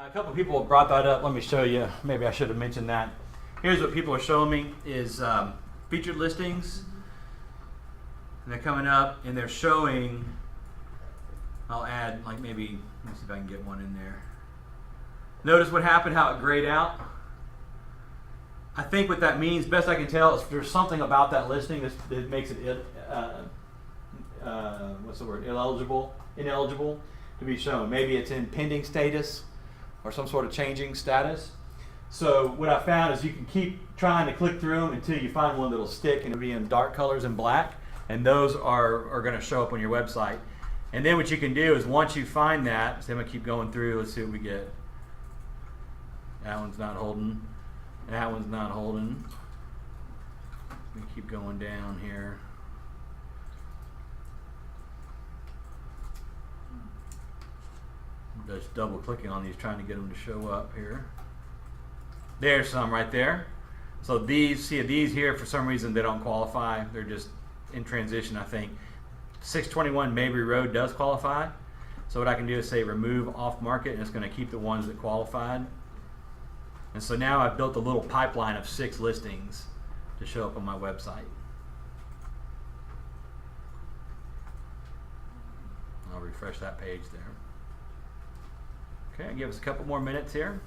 A couple of people have brought that up. Let me show you. Maybe I should have mentioned that. Here's what people are showing me is featured listings. And they're coming up and they're showing, I'll add like maybe, let me see if I can get one in there. Notice what happened, how it grayed out. I think what that means, best I can tell, is there's something about that listing that makes it ineligible to be shown. Maybe it's in pending status or some sort of changing status. So what I found is you can keep trying to click through them until you find one that'll stick, and it'll be in dark colors and black, and those are going to show up on your website. And then what you can do is once you find that, so I'm going to keep going through, let's see what we get. That one's not holding. That one's not holding. We keep going down here. Just double clicking on these, trying to get them to show up here. There's some right there. So these here, for some reason they don't qualify. They're just in transition, I think. 621 Mabry Road does qualify. So what I can do is say remove off market, and it's going to keep the ones that qualified. And so now I've built a little pipeline of 6 listings to show up on my website. I'll refresh that page there. Okay, give us a couple more minutes here.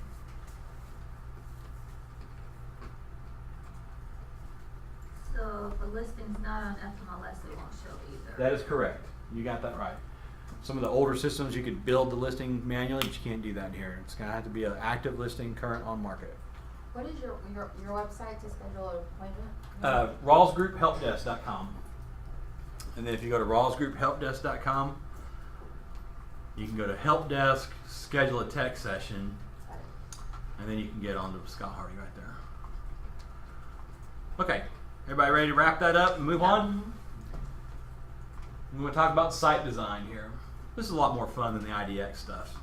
So if a listing's not on FMLS, it won't show either. That is correct. You got that right. Some of the older systems you could build the listing manually, but you can't do that here. It's going to have to be an active listing, current on market. What is your website to schedule an appointment? rawlsgrouphelpdesk.com. And then if you go to rawlsgrouphelpdesk.com, you can go to help desk, schedule a tech session, and then you can get on to Scott Hardy right there. Okay, everybody ready to wrap that up and move on? We're going to talk about site design here. This is a lot more fun than the IDX stuff.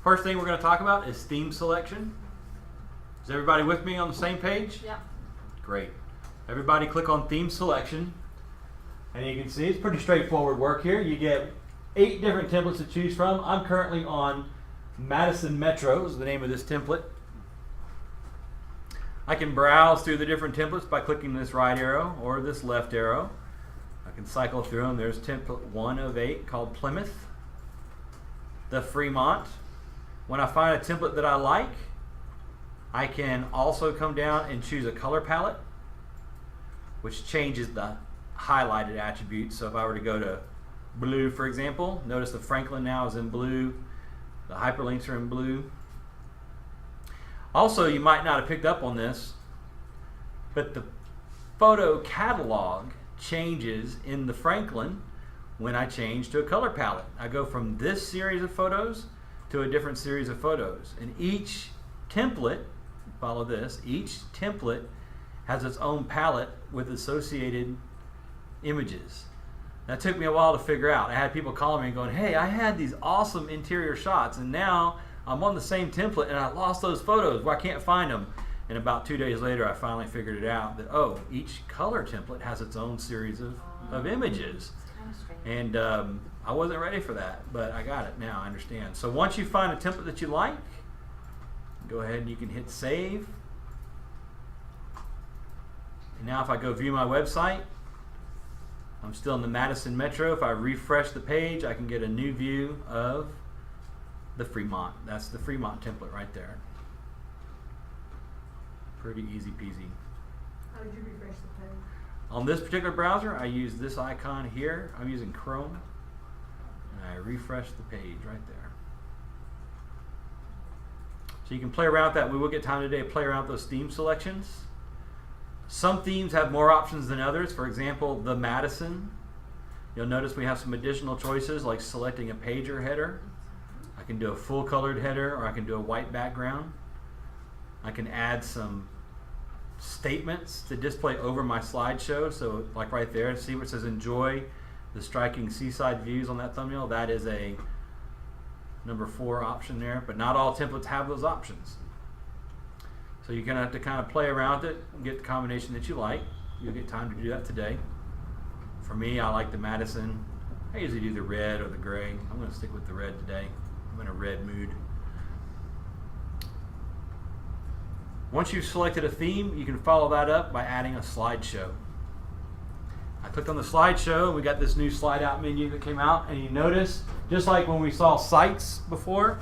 First thing we're going to talk about is theme selection. Is everybody with me on the same page? Yeah. Great. Everybody click on theme selection. And you can see it's pretty straightforward work here. You get 8 different templates to choose from. I'm currently on Madison Metro is the name of this template. I can browse through the different templates by clicking this right arrow or this left arrow. I can cycle through them. There's template 1 of 8 called Plymouth. The Fremont. When I find a template that I like, I can also come down and choose a color palette, which changes the highlighted attributes. So if I were to go to blue, for example, notice the Franklin now is in blue. The hyperlinks are in blue. Also, you might not have picked up on this, but the photo catalog changes in the Franklin when I change to a color palette. I go from this series of photos to a different series of photos. And each template, follow this, each template has its own palette with associated images. That took me a while to figure out. I had people calling me and going, hey, I had these awesome interior shots and now I'm on the same template and I lost those photos. Well, I can't find them. And about 2 days later, I finally figured it out that, oh, each color template has its own series of images. And I wasn't ready for that, but I got it now. I understand. So once you find a template that you like, go ahead and you can hit save. And now if I go view my website, I'm still in the Madison Metro. If I refresh the page, I can get a new view of the Fremont. That's the Fremont template right there. Pretty easy peasy. How did you refresh the page? On this particular browser, I use this icon here. I'm using Chrome. And I refresh the page right there. So you can play around with that. We will get time today to play around with those theme selections. Some themes have more options than others. For example, the Madison. You'll notice we have some additional choices like selecting a pager header. I can do a full colored header or I can do a white background. I can add some statements to display over my slideshow. So like right there, see where it says enjoy the striking seaside views on that thumbnail? That is a number 4 option there, but not all templates have those options. So you're gonna have to kind of play around with it and get the combination that you like. You'll get time to do that today. For me, I like the Madison. I usually do the red or the gray. I'm gonna stick with the red today. I'm in a red mood. Once you've selected a theme, you can follow that up by adding a slideshow. I clicked on the slideshow, and we got this new slide out menu that came out, and you notice, just like when we saw sites before,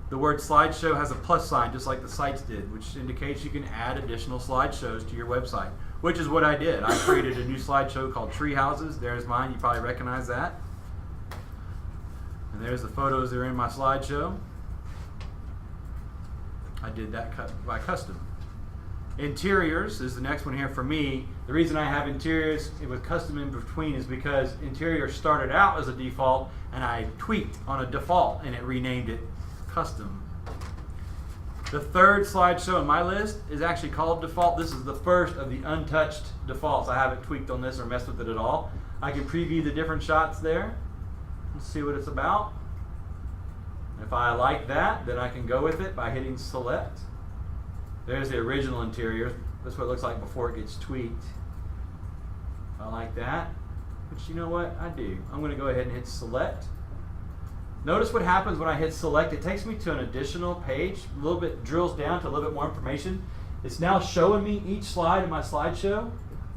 the word slideshow has a plus sign, just like the sites did, which indicates you can add additional slideshows to your website, which is what I did. I created a new slideshow called Tree Houses. There's mine. You probably recognize that. And there's the photos that are in my slideshow. I did that by custom. Interiors is the next one here for me. The reason I have interiors with custom in between is because interior started out as a default, and I tweaked on a default, and it renamed it custom. The third slideshow on my list is actually called default. This is the first of the untouched defaults. I haven't tweaked on this or messed with it at all. I can preview the different shots there. Let's see what it's about. If I like that, then I can go with it by hitting select. There's the original interior. That's what it looks like before it gets tweaked. I like that. But you know what? I do. I'm going to go ahead and hit select. Notice what happens when I hit select. It takes me to an additional page. A little bit drills down to a little bit more information. It's now showing me each slide in my slideshow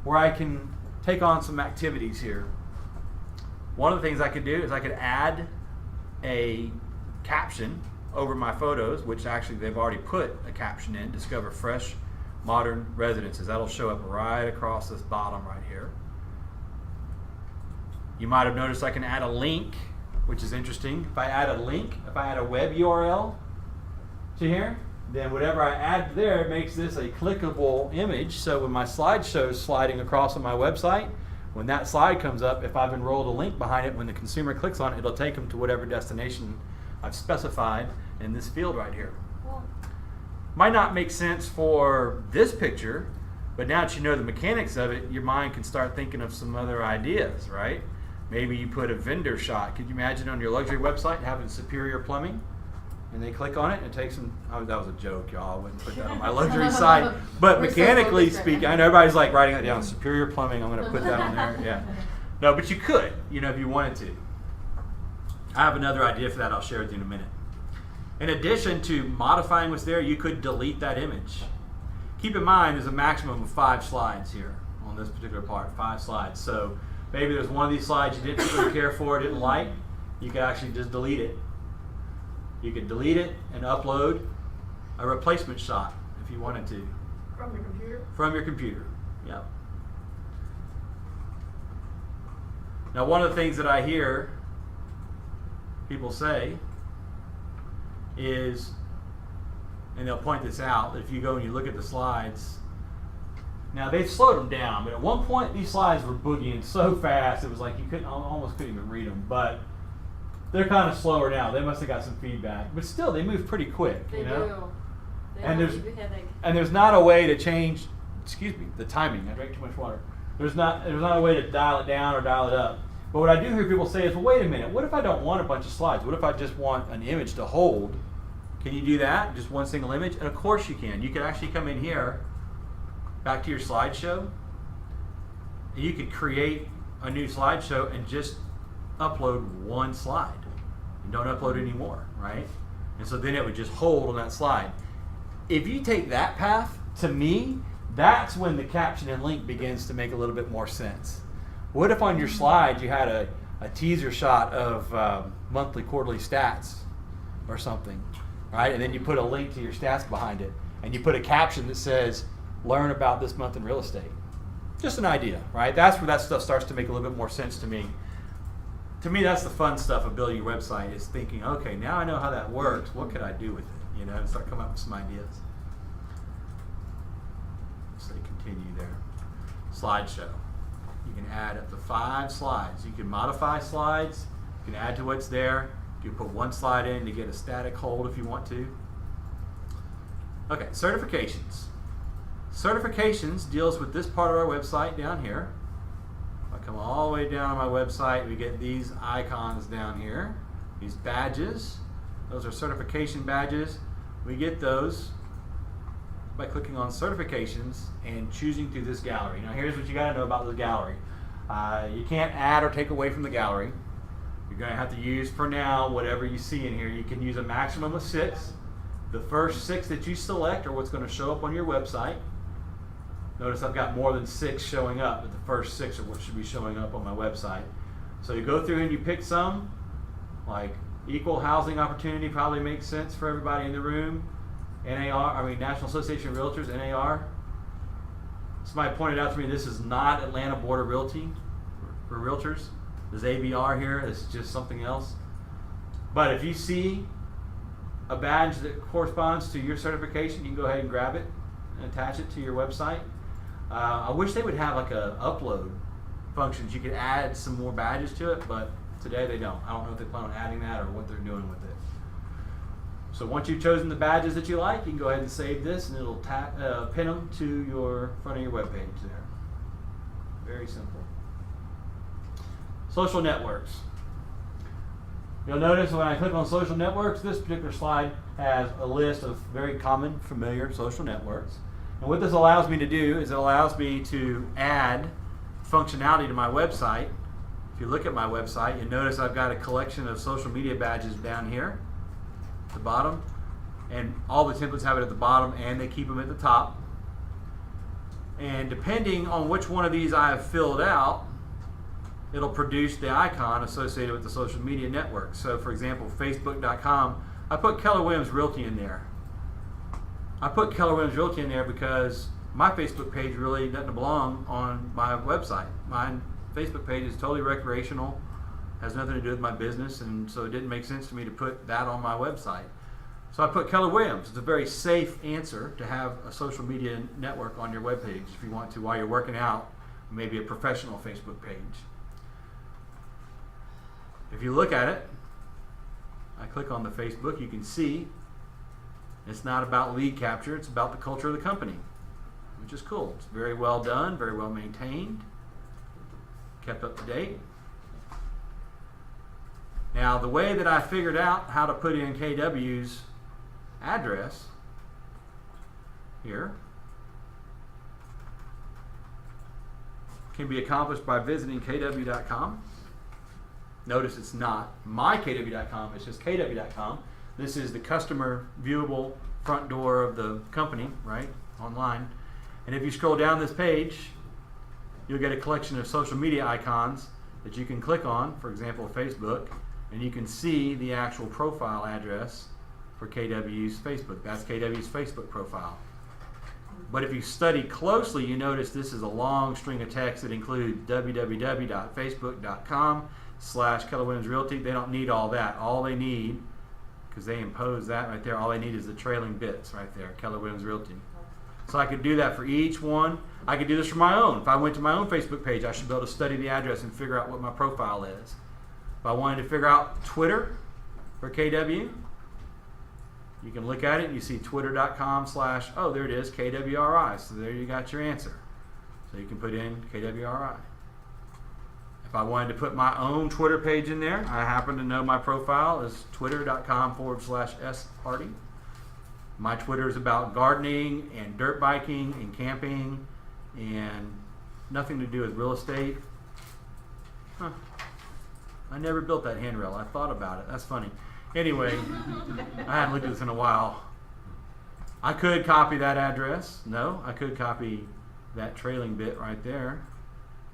where I can take on some activities here. One of the things I could do is I could add a caption over my photos, which actually they've already put a caption in, discover fresh modern residences. That'll show up right across this bottom right here. You might have noticed I can add a link, which is interesting. If I add a link, if I add a web URL to here, then whatever I add there makes this a clickable image. So when my slideshow is sliding across on my website, when that slide comes up, if I've enrolled a link behind it, when the consumer clicks on it, it'll take them to whatever destination I've specified in this field right here. Cool. Might not make sense for this picture, but now that you know the mechanics of it, your mind can start thinking of some other ideas, right? Maybe you put a vendor shot. Could you imagine on your luxury website having Superior Plumbing? And they click on it and it takes them, oh, that was a joke, y'all. I wouldn't put that on my luxury site. But We're so mechanically focused right speaking, now. I know everybody's like writing that down, Superior Plumbing, I'm going to put that on there. Yeah. No, but you could, if you wanted to. I have another idea for that I'll share with you in a minute. In addition to modifying what's there, you could delete that image. Keep in mind there's a maximum of 5 slides here on this particular part, 5 slides. So maybe there's one of these slides you didn't really care for, didn't like, you could actually just delete it. You could delete it and upload a replacement shot if you wanted to. From your computer? From your computer, yep. Now one of the things that I hear people say is, and they'll point this out, that if you go and you look at the slides, now they've slowed them down, but at one point these slides were boogieing so fast it was like you almost couldn't even read them, but they're kind of slower now. They must have got some feedback, but still they move pretty quick. They do. They And don't there's- give you headache. And there's not a way to change, the timing. I drank too much water. There's not a way to dial it down or dial it up. But what I do hear people say is, well, wait a minute, what if I don't want a bunch of slides? What if I just want an image to hold? Can you do that? Just one single image? And of course you can. You could actually come in here, back to your slideshow, and you could create a new slideshow and just upload one slide. And don't upload any more, right? And so then it would just hold on that slide. If you take that path, to me, that's when the caption and link begins to make a little bit more sense. What if on your slide you had a teaser shot of monthly, quarterly stats or something, right? And then you put a link to your stats behind it, and you put a caption that says, learn about this month in real estate. Just an idea, right? That's where that stuff starts to make a little bit more sense to me. To me, that's the fun stuff of building your website, is thinking, okay, now I know how that works. What could I do with it? And start coming up with some ideas. Say continue there. Slideshow. You can add up to 5 slides. You can modify slides. You can add to what's there. You can put one slide in to get a static hold if you want to. Okay, certifications. Certifications deals with this part of our website down here. If I come all the way down on my website, we get these icons down here, these badges. Those are certification badges. We get those by clicking on certifications and choosing through this gallery. Now here's what you got to know about the gallery. You can't add or take away from the gallery. You're going to have to use, for now, whatever you see in here. You can use a maximum of 6. The first 6 that you select are what's going to show up on your website. Notice I've got more than 6 showing up, but the first 6 are what should be showing up on my website. So you go through and you pick some, like equal housing opportunity probably makes sense for everybody in the room. National Association of Realtors, NAR. Somebody pointed out to me this is not Atlanta Board of Realty for realtors. There's ABR here. This is just something else. But if you see a badge that corresponds to your certification, you can go ahead and grab it and attach it to your website. I wish they would have like a upload functions. You could add some more badges to it, but today they don't. I don't know if they plan on adding that or what they're doing with it. So once you've chosen the badges that you like, you can go ahead and save this, and it'll pin them to your front of your web page there. Very simple. Social networks. You'll notice when I click on social networks, this particular slide has a list of very common, familiar social networks. And what this allows me to do is it allows me to add functionality to my website. If you look at my website, you notice I've got a collection of social media badges down here at the bottom. And all the templates have it at the bottom, and they keep them at the top. And depending on which one of these I have filled out, it'll produce the icon associated with the social media network. So for example, Facebook.com, I put Keller Williams Realty in there. I put Keller Williams Realty in there because my Facebook page really doesn't belong on my website. My Facebook page is totally recreational, has nothing to do with my business, and so it didn't make sense to me to put that on my website. So I put Keller Williams. It's a very safe answer to have a social media network on your webpage if you want to, while you're working out, maybe a professional Facebook page. If you look at it, I click on the Facebook, you can see it's not about lead capture, it's about the culture of the company, which is cool. It's very well done, very well maintained, kept up to date. Now, the way that I figured out how to put in KW's address here can be accomplished by visiting kw.com. Notice it's not mykw.com, it's just kw.com. This is the customer viewable front door of the company, right, online. And if you scroll down this page, you'll get a collection of social media icons that you can click on, for example, Facebook, and you can see the actual profile address for KW's Facebook. That's KW's Facebook profile. But if you study closely, you notice this is a long string of text that includes www.facebook.com/Keller Williams Realty. They don't need all that. All they need, because they impose that right there, all they need is the trailing bits right there, Keller Williams Realty. So I could do that for each one. I could do this for my own. If I went to my own Facebook page, I should be able to study the address and figure out what my profile is. If I wanted to figure out Twitter for KW, you can look at it and you see twitter.com/ oh, there it is, KWRI. So there you got your answer. So you can put in KWRI. If I wanted to put my own Twitter page in there, I happen to know my profile is twitter.com/shardy. My Twitter is about gardening and dirt biking and camping and nothing to do with real estate. Huh. I never built that handrail. I thought about it. That's funny. Anyway, I haven't looked at this in a while. I could copy that address. No, I could copy that trailing bit right there.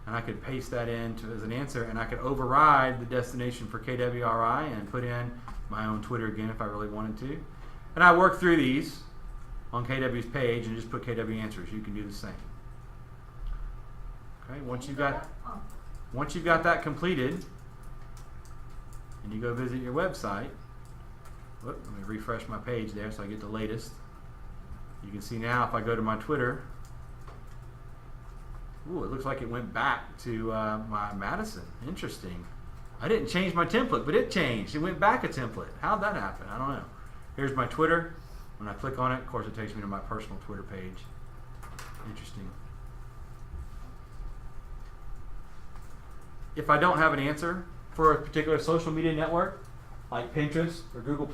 And I could paste that in as an answer, and I could override the destination for KWRI and put in my own Twitter again if I really wanted to. And I work through these on KW's page and just put KW answers. You can do the same. Okay, once you've got that completed, and you go visit your website, let me refresh my page there so I get the latest. You can see now if I go to my Twitter, ooh, it looks like it went back to my Madison. Interesting. I didn't change my template, but it changed. It went back a template. How'd that happen? I don't know. Here's my Twitter. When I click on it, of course, it takes me to my personal Twitter page. Interesting. If I don't have an answer for a particular social media network, like Pinterest or Google+,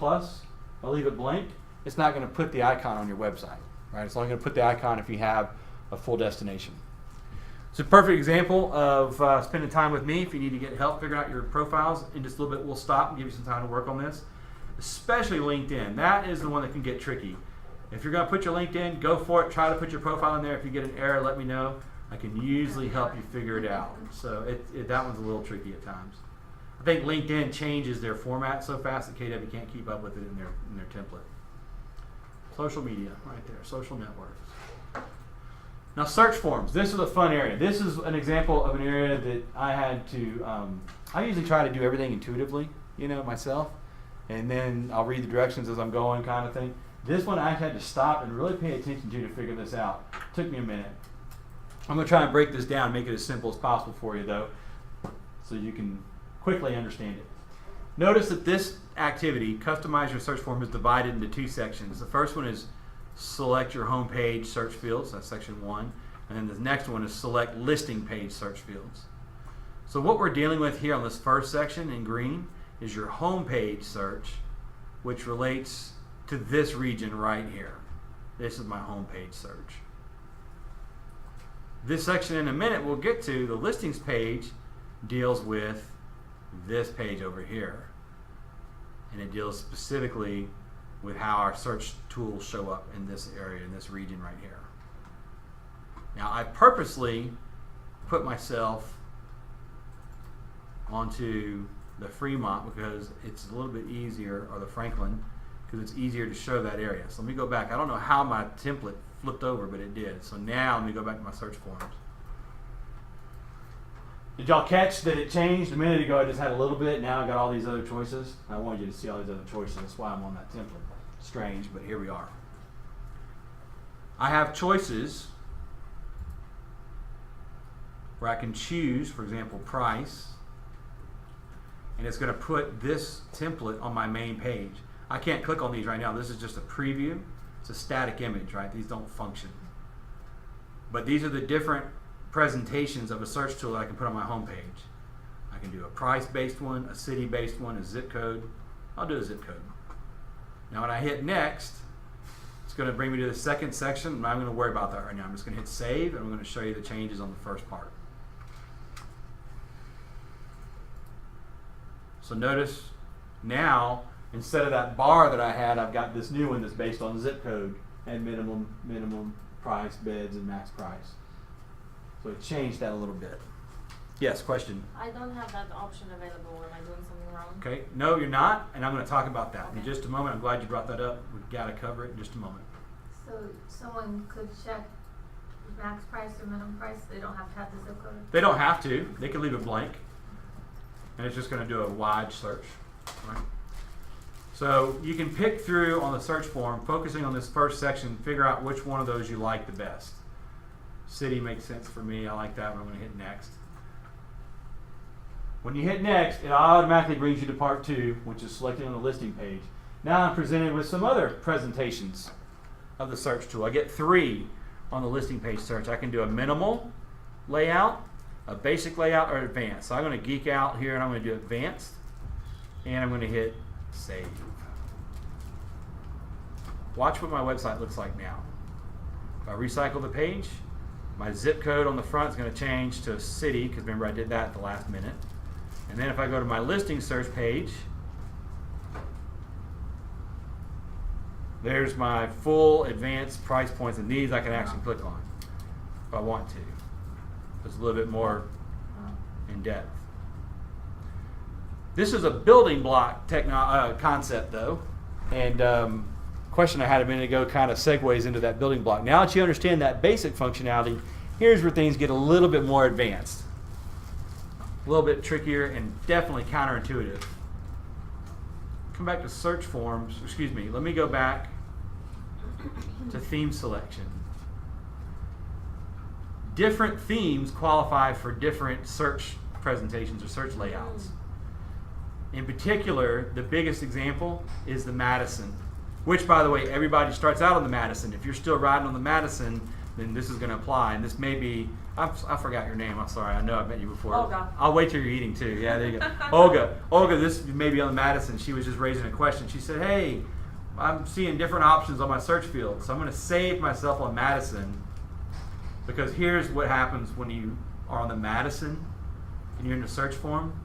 I'll leave it blank. It's not going to put the icon on your website, right? It's only going to put the icon if you have a full destination. It's a perfect example of spending time with me. If you need to get help figuring out your profiles, in just a little bit we'll stop and give you some time to work on this. especially LinkedIn. That is the one that can get tricky. If you're going to put your LinkedIn, go for it. Try to put your profile in there. If you get an error, let me know. I can usually help you figure it out. So that one's a little tricky at times. I think LinkedIn changes their format so fast that KW can't keep up with it in their template. Social media, right there, social networks. Now search forms. This is a fun area. This is an example of an area that I had to, I usually try to do everything intuitively, myself. And then I'll read the directions as I'm going kind of thing. This one I had to stop and really pay attention to figure this out. It took me a minute. I'm going to try and break this down, make it as simple as possible for you though, so you can quickly understand it. Notice that this activity, customize your search form, is divided into two sections. The first one is select your home page search fields, that's section 1. And then the next one is select listing page search fields. So what we're dealing with here on this first section in green is your home page search, which relates to this region right here. This is my home page search. This section in a minute we'll get to, the listings page, deals with this page over here. And it deals specifically with how our search tools show up in this area, in this region right here. Now I purposely put myself onto the Fremont because it's a little bit easier, or the Franklin, because it's easier to show that area. So let me go back. I don't know how my template flipped over, but it did. So now let me go back to my search forms. Did y'all catch that it changed? A minute ago I just had a little bit, now I got all these other choices. I wanted you to see all these other choices, that's why I'm on that template. Strange, but here we are. I have choices where I can choose, for example, price, and it's going to put this template on my main page. I can't click on these right now. This is just a preview. It's a static image, right? These don't function. But these are the different presentations of a search tool that I can put on my home page. I can do a price-based one, a city-based one, a zip code. I'll do a zip code. Now when I hit next, it's going to bring me to the second section, and I'm going to worry about that right now. I'm just going to hit save, and I'm going to show you the changes on the first part. So notice now, instead of that bar that I had, I've got this new one that's based on zip code and minimum price, beds, and max price. So it changed that a little bit. Yes, question? I don't have that option available. Am I doing something wrong? Okay, no, you're not, and I'm going to talk about that in Okay. just a moment. I'm glad you brought that up. We've got to cover it in just a moment. So someone could check max price or minimum price, they don't have to have the zip code? They don't have to. They can leave it blank, and it's just going to do a wide search. Right? So you can pick through on the search form, focusing on this first section, figure out which one of those you like the best. City makes sense for me. I like that one. I'm going to hit next. When you hit next, it automatically brings you to part 2, which is selecting on the listing page. Now I'm presented with some other presentations of the search tool. I get 3 on the listing page search. I can do a minimal layout, a basic layout, or advanced. So I'm going to geek out here, and I'm going to do advanced, and I'm going to hit save. Watch what my website looks like now. If I recycle the page, my zip code on the front is going to change to city, because remember I did that at the last minute. And then if I go to my listing search page, there's my full advanced price points, and these I can actually click on if I want to. It's a little bit more in depth. This is a building block concept though, and question I had a minute ago kind of segues into that building block. Now that you understand that basic functionality, here's where things get a little bit more advanced. A little bit trickier and definitely counterintuitive. Come back to search forms, excuse me, let me go back to theme selection. Different themes qualify for different search presentations or search layouts. In particular, the biggest example is the Madison, which, by the way, everybody starts out on the Madison. If you're still riding on the Madison, then this is going to apply. And this may be, I forgot your name. I'm sorry. I know I've met you before. Olga. I'll wait till you're eating too. Yeah, there you go. Olga, this may be on the Madison. She was just raising a question. She said, hey, I'm seeing different options on my search field. So I'm going to save myself on Madison, because here's what happens when you are on the Madison and you're in the search form.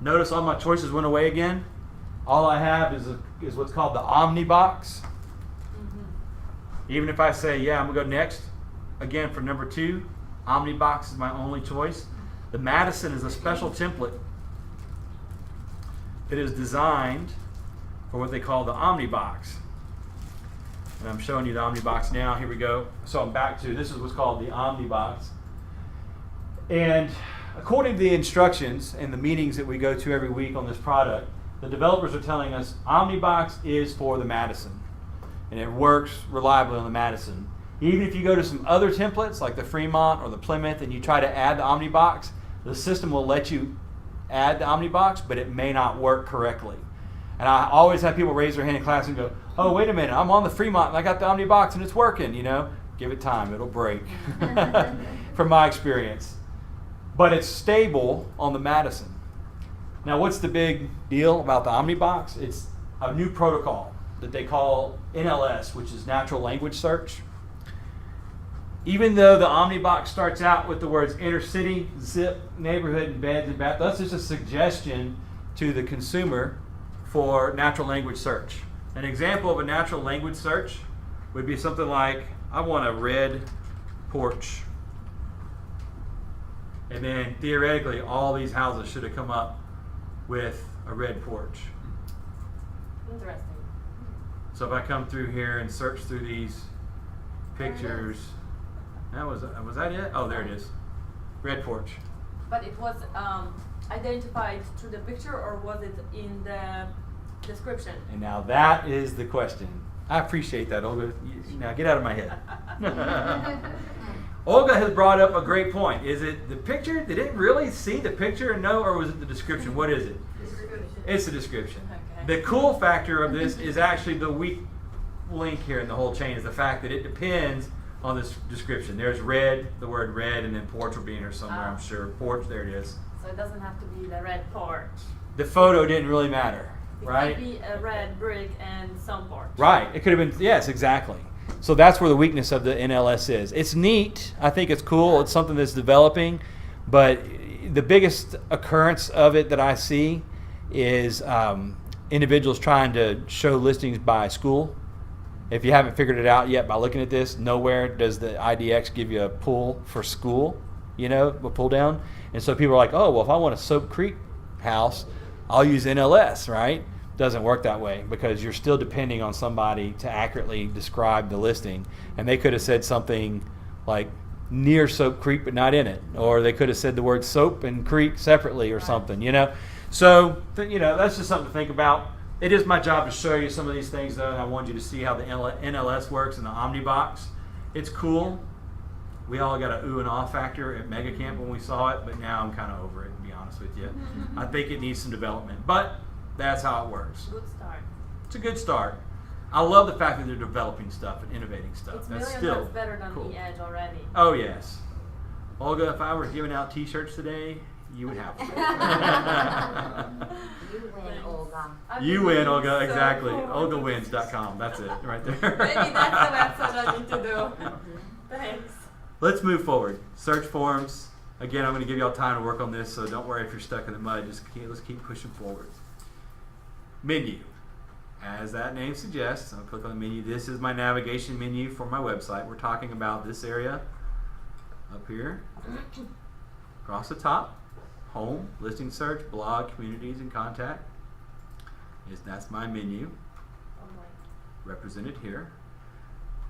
Notice all my choices went away again. all I have is what's called the Omnibox. Even if I say, yeah, I'm going to go next, again, for number 2, Omnibox is my only choice. The Madison is a special template that is designed for what they call the Omnibox. And I'm showing you the Omnibox now. Here we go. So I'm back to, this is what's called the Omnibox. And according to the instructions and the meetings that we go to every week on this product, the developers are telling us Omnibox is for the Madison. And it works reliably on the Madison. Even if you go to some other templates like the Fremont or the Plymouth and you try to add the Omnibox, the system will let you add the Omnibox, but it may not work correctly. And I always have people raise their hand in class and go, oh, wait a minute, I'm on the Fremont and I got the Omnibox and it's working, you know. Give it time, it'll break, from my experience. But it's stable on the Madison. Now, what's the big deal about the Omnibox? It's a new protocol that they call NLS, which is natural language search. Even though the Omnibox starts out with the words inner city, zip, neighborhood, and beds and bath, that's just a suggestion to the consumer for natural language search. An example of a natural language search would be something like, I want a red porch. And then theoretically, all these houses should have come up with a red porch. Interesting. So if I come through here and search through these pictures, that was that it? Oh, there it is. Red porch. But it was identified through the picture, or was it in the description? And now that is the question. I appreciate that, Olga. Now get out of my head. Olga has brought up a great point. Is it the picture? Did it really see the picture and know, or was it the description? What is it? It's the description. Okay. The cool factor of this is actually the weak link here in the whole chain is the fact that it depends on this description. There's red, the word red, and then porch will be in here somewhere, I'm sure. Porch, there it is. So it doesn't have to be the red porch. The photo didn't really matter, right? It could be a red brick and some porch. Right. It could have been, yes, exactly. So that's where the weakness of the NLS is. It's neat. I think it's cool. It's something that's developing. But the biggest occurrence of it that I see is individuals trying to show listings by school. If you haven't figured it out yet by looking at this, nowhere does the IDX give you a pull for school, you know, a pull down. And so people are like, oh, well, if I want a Soap Creek house, I'll use NLS, right? Doesn't work that way because you're still depending on somebody to accurately describe the listing. And they could have said something like near Soap Creek but not in it. Or they could have said the word soap and creek separately or something, you know. So, you know, that's just something to think about. It is my job to show you some of these things, though, and I wanted you to see how the NLS works in the Omnibox. It's cool. We all got an ooh and ah factor at Mega Camp when we saw it, but now I'm kind of over it, to be honest with you. I think it needs some development, but that's how it works. Good start. It's a good start. I love the fact that they're developing stuff and innovating stuff. It's That's million still times better than cool. the Edge already. Oh, yes. Olga, if I were giving out T-shirts today, you would have them. You win, Olga. You win, Olga, So exactly. cool. OlgaWins.com. That's it, right there. Maybe that's the website I need to do. Thanks. Let's move forward. Search forms. Again, I'm going to give y'all time to work on this, so don't worry if you're stuck in the mud. Let's keep pushing forward. Menu. As that name suggests, I'll click on the menu. This is my navigation menu for my website. We're talking about this area up here. Across the top. Home, listing search, blog, communities, and contact. That's my menu. Represented here.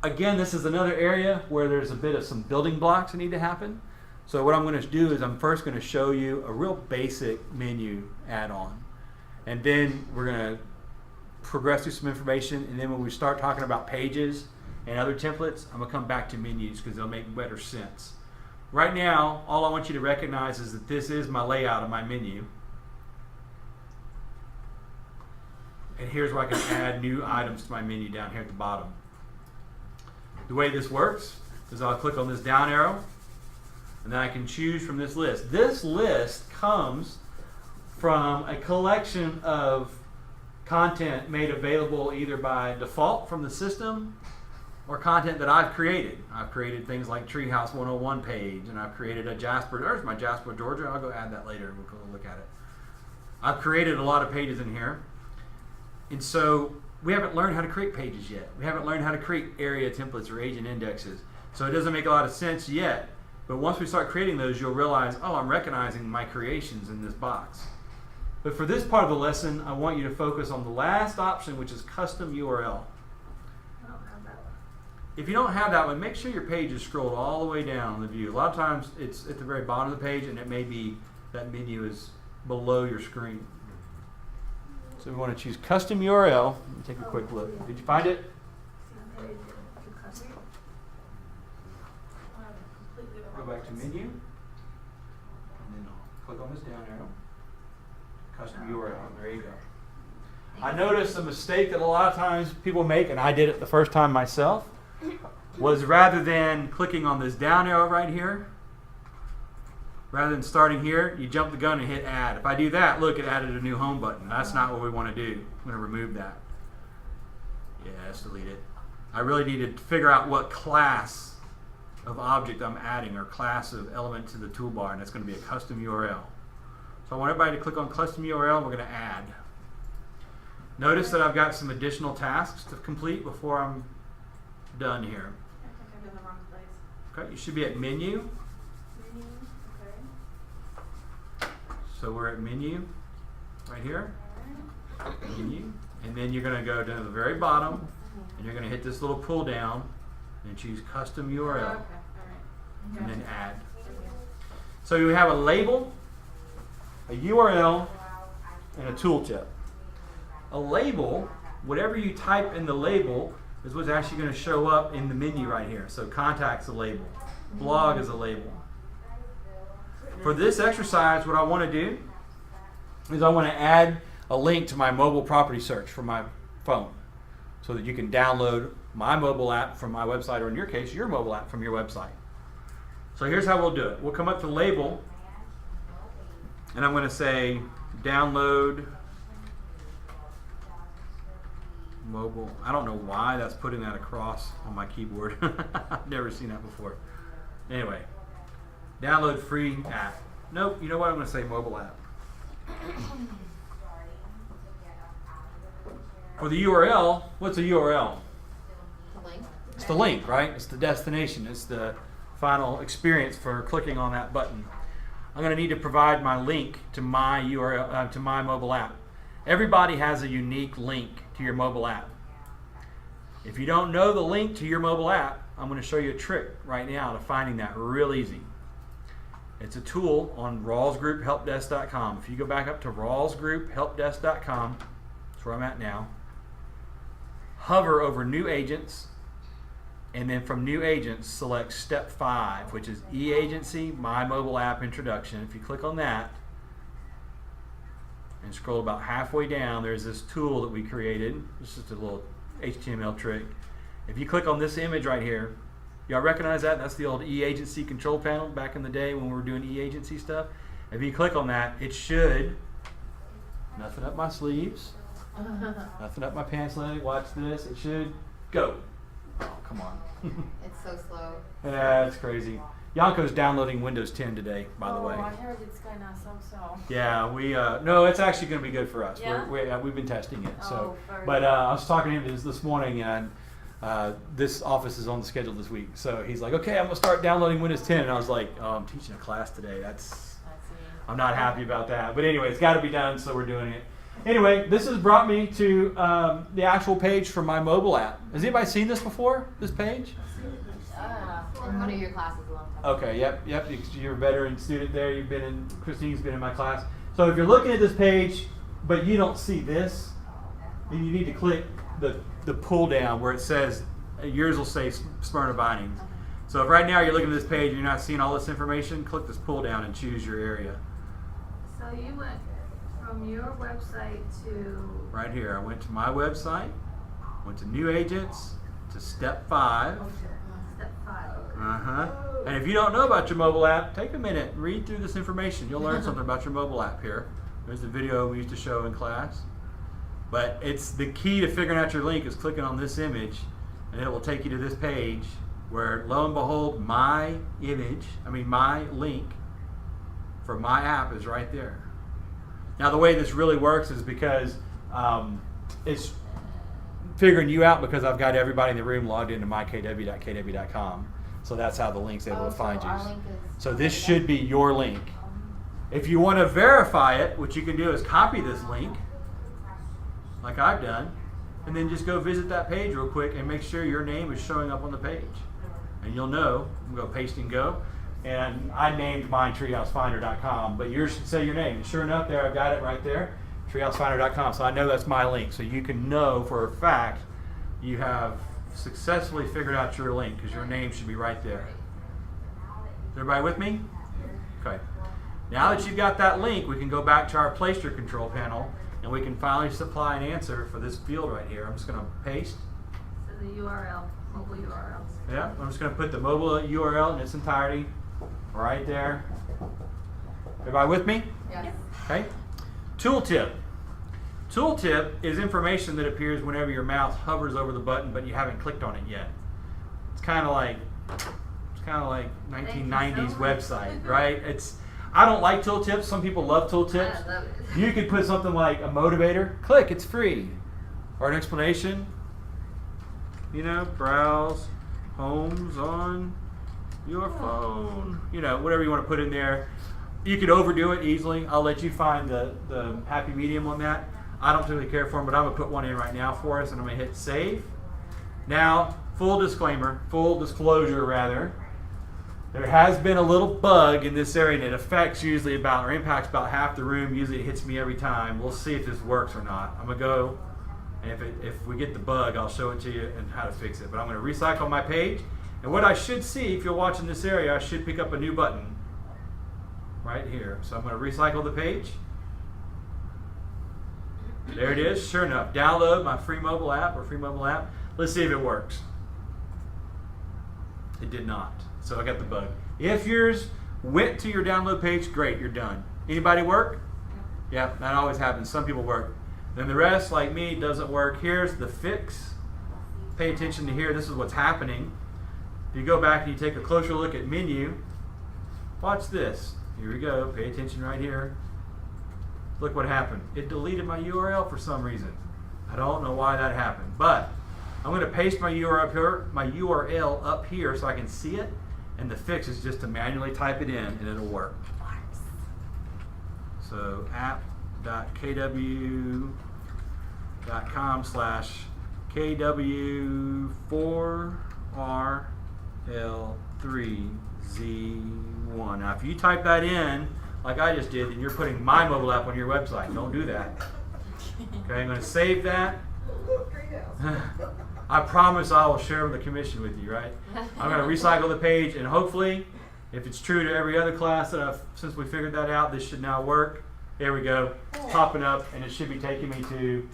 Again, this is another area where there's a bit of some building blocks that need to happen. So what I'm going to do is I'm first going to show you a real basic menu add-on. And then we're going to progress through some information. And then when we start talking about pages and other templates, I'm going to come back to menus because they'll make better sense. Right now, all I want you to recognize is that this is my layout of my menu. And here's where I can add new items to my menu down here at the bottom. The way this works is I'll click on this down arrow, and then I can choose from this list. This list comes from a collection of content made available either by default from the system or content that I've created. I've created things like Treehouse 101 page, and I've created a Jasper. There's my Jasper, Georgia. I'll go add that later. We'll go look at it. I've created a lot of pages in here. And so we haven't learned how to create pages yet. We haven't learned how to create area templates or agent indexes. So it doesn't make a lot of sense yet. But once we start creating those, you'll realize, oh, I'm recognizing my creations in this box. But for this part of the lesson, I want you to focus on the last option, which is custom URL. I don't have that one. If you don't have that one, make sure your page is scrolled all the way down in the view. A lot of times it's at the very bottom of the page, and it may be that menu is below your screen. So we want to choose custom URL. Let me take a quick look. Did you find it? Go back to menu, and then I'll click on this down arrow. Custom URL. There you go. I noticed a mistake that a lot of times people make, and I did it the first time myself, was rather than clicking on this down arrow right here, rather than starting here, you jump the gun and hit add. If I do that, look, it added a new home button. That's not what we want to do. I'm going to remove that. Yeah, let's delete it. I really need to figure out what class of object I'm adding or class of element to the toolbar, and that's going to be a custom URL. So I want everybody to click on custom URL, and we're going to add. Notice that I've got some additional tasks to complete before I'm done here. I think I'm in the wrong place. Okay, you should be at menu. Menu, okay. So we're at menu right here. Menu. And then you're going to go down to the very bottom, and you're going to hit this little pull down and choose custom URL, Okay, alright. and then add. So you have a label, a URL, and a tooltip. A label, whatever you type in the label, is what's actually going to show up in the menu right here. So contact's a label, blog is a label. For this exercise, what I want to do is I want to add a link to my mobile property search for my phone, so that you can download my mobile app from my website, or in your case, your mobile app from your website. So here's how we'll do it. We'll come up to label, and I'm going to say download mobile. I don't know why that's putting that across on my keyboard. I've never seen that before. Anyway, download free app. Nope, you know what? I'm going to say mobile app. For the URL, what's a URL? The link. It's the link, right? It's the destination. It's the final experience for clicking on that button. I'm going to need to provide my link to my URL, to my mobile app. Everybody has a unique link to your mobile app. If you don't know the link to your mobile app, I'm going to show you a trick right now to finding that real easy. It's a tool on rawlsgrouphelpdesk.com. If you go back up to rawlsgrouphelpdesk.com, that's where I'm at now, hover over New Agents, and then from New Agents, select Step 5, which is E-Agency, My Mobile App Introduction. If you click on that and scroll about halfway down, there's this tool that we created. It's just a little HTML trick. If you click on this image right here, y'all recognize that? That's the old E-Agency control panel back in the day when we were doing E-Agency stuff. If you click on that, it should, nothing up my sleeves, nothing up my pants leg, watch this, it should go. Oh, come on. It's so slow. Yeah, it's crazy. Yanko's downloading Windows 10 today, by the way. Oh, I heard it's kind of so-so. Yeah, we no, it's actually going to be good for us. Yeah? We've been testing it. So, Oh, very but good. I was talking to him this morning, and this office is on the schedule this week. So he's like, "Okay, I'm going to start downloading Windows 10," and I was like, "Oh, I'm teaching a class today. I'm not happy about that." But anyway, it's got to be done, so we're doing it. Anyway, this has brought me to the actual page for my mobile app. Has anybody seen this before? This page? In one of your classes a long time ago. Okay, yep. You're a veteran student there. Christine's been in my class. So if you're looking at this page, but you don't see this, then you need to click the pull down where it says, yours will say Smyrna Bindings. So if right now you're looking at this page and you're not seeing all this information, click this pull down and choose your area. So you went from your website to Right here, I went to my website, went to New Agents, to Step 5. Step 5. Okay. Uh-huh. And if you don't know about your mobile app, take a minute, read through this information. You'll learn something about your mobile app here. There's the video we used to show in class. But it's the key to figuring out your link is clicking on this image, and it will take you to this page where, lo and behold, my link for my app is right there. Now, the way this really works is because it's figuring you out because I've got everybody in the room logged into mykw.kw.com. So that's how the link's able to find so you. our link is. So this should be your link. If you want to verify it, what you can do is copy this link, like I've done, and then just go visit that page real quick and make sure your name is showing up on the page. And you'll know. Go paste and go. And I named mine treehousefinder.com, but yours should say your name. And sure enough, there I've got it right there, treehousefinder.com. So I know that's my link. So you can know for a fact you have successfully figured out your link because your name should be right there. Is everybody with me? Okay. Now that you've got that link, we can go back to our Placester control panel and we can finally supply an answer for this field right here. I'm just going to paste. So the URL, mobile URL. Yeah, I'm just going to put the mobile URL in its entirety right there. Everybody with me? Yes. Okay. Tooltip. Tooltip is information that appears whenever your mouse hovers over the button, but you haven't clicked on it yet. It's kind of like 1990s website, right? I don't like tooltips. Some people love tooltips. I love it. You could put something like a motivator. Click, it's free. Or an explanation. You know, browse homes on your phone. You know, whatever you want to put in there. You could overdo it easily. I'll let you find the happy medium on that. I don't really care for them, but I'm going to put one in right now for us, and I'm going to hit save. Now, full disclosure rather. There has been a little bug in this area, and it affects usually about, or impacts about half the room. Usually it hits me every time. We'll see if this works or not. I'm going to go, and if we get the bug, I'll show it to you and how to fix it. But I'm going to recycle my page, and what I should see, if you're watching this area, I should pick up a new button right here. So I'm going to recycle the page. There it is. Sure enough, download my free mobile app. Let's see if it works. It did not. So I got the bug. If yours went to your download page, great, you're done. Anybody work? Yeah, that always happens. Some people work. Then the rest, like me, doesn't work. Here's the fix. Pay attention to here. This is what's happening. If you go back and you take a closer look at menu, watch this. Here we go. Pay attention right here. Look what happened. It deleted my URL for some reason. I don't know why that happened, but I'm going to paste my URL up here so I can see it, and the fix is just to manually type it in and it'll work. So app.kw4rl3z1. Now if you type that in like I just did, then you're putting my mobile app on your website. Don't do that. Okay, I'm going to save that. I promise I will share the commission with you, right? I'm going to recycle the page, and hopefully, if it's true to every other class that since we figured that out, this should now work. There we go. It's popping up, and it should be taking me to,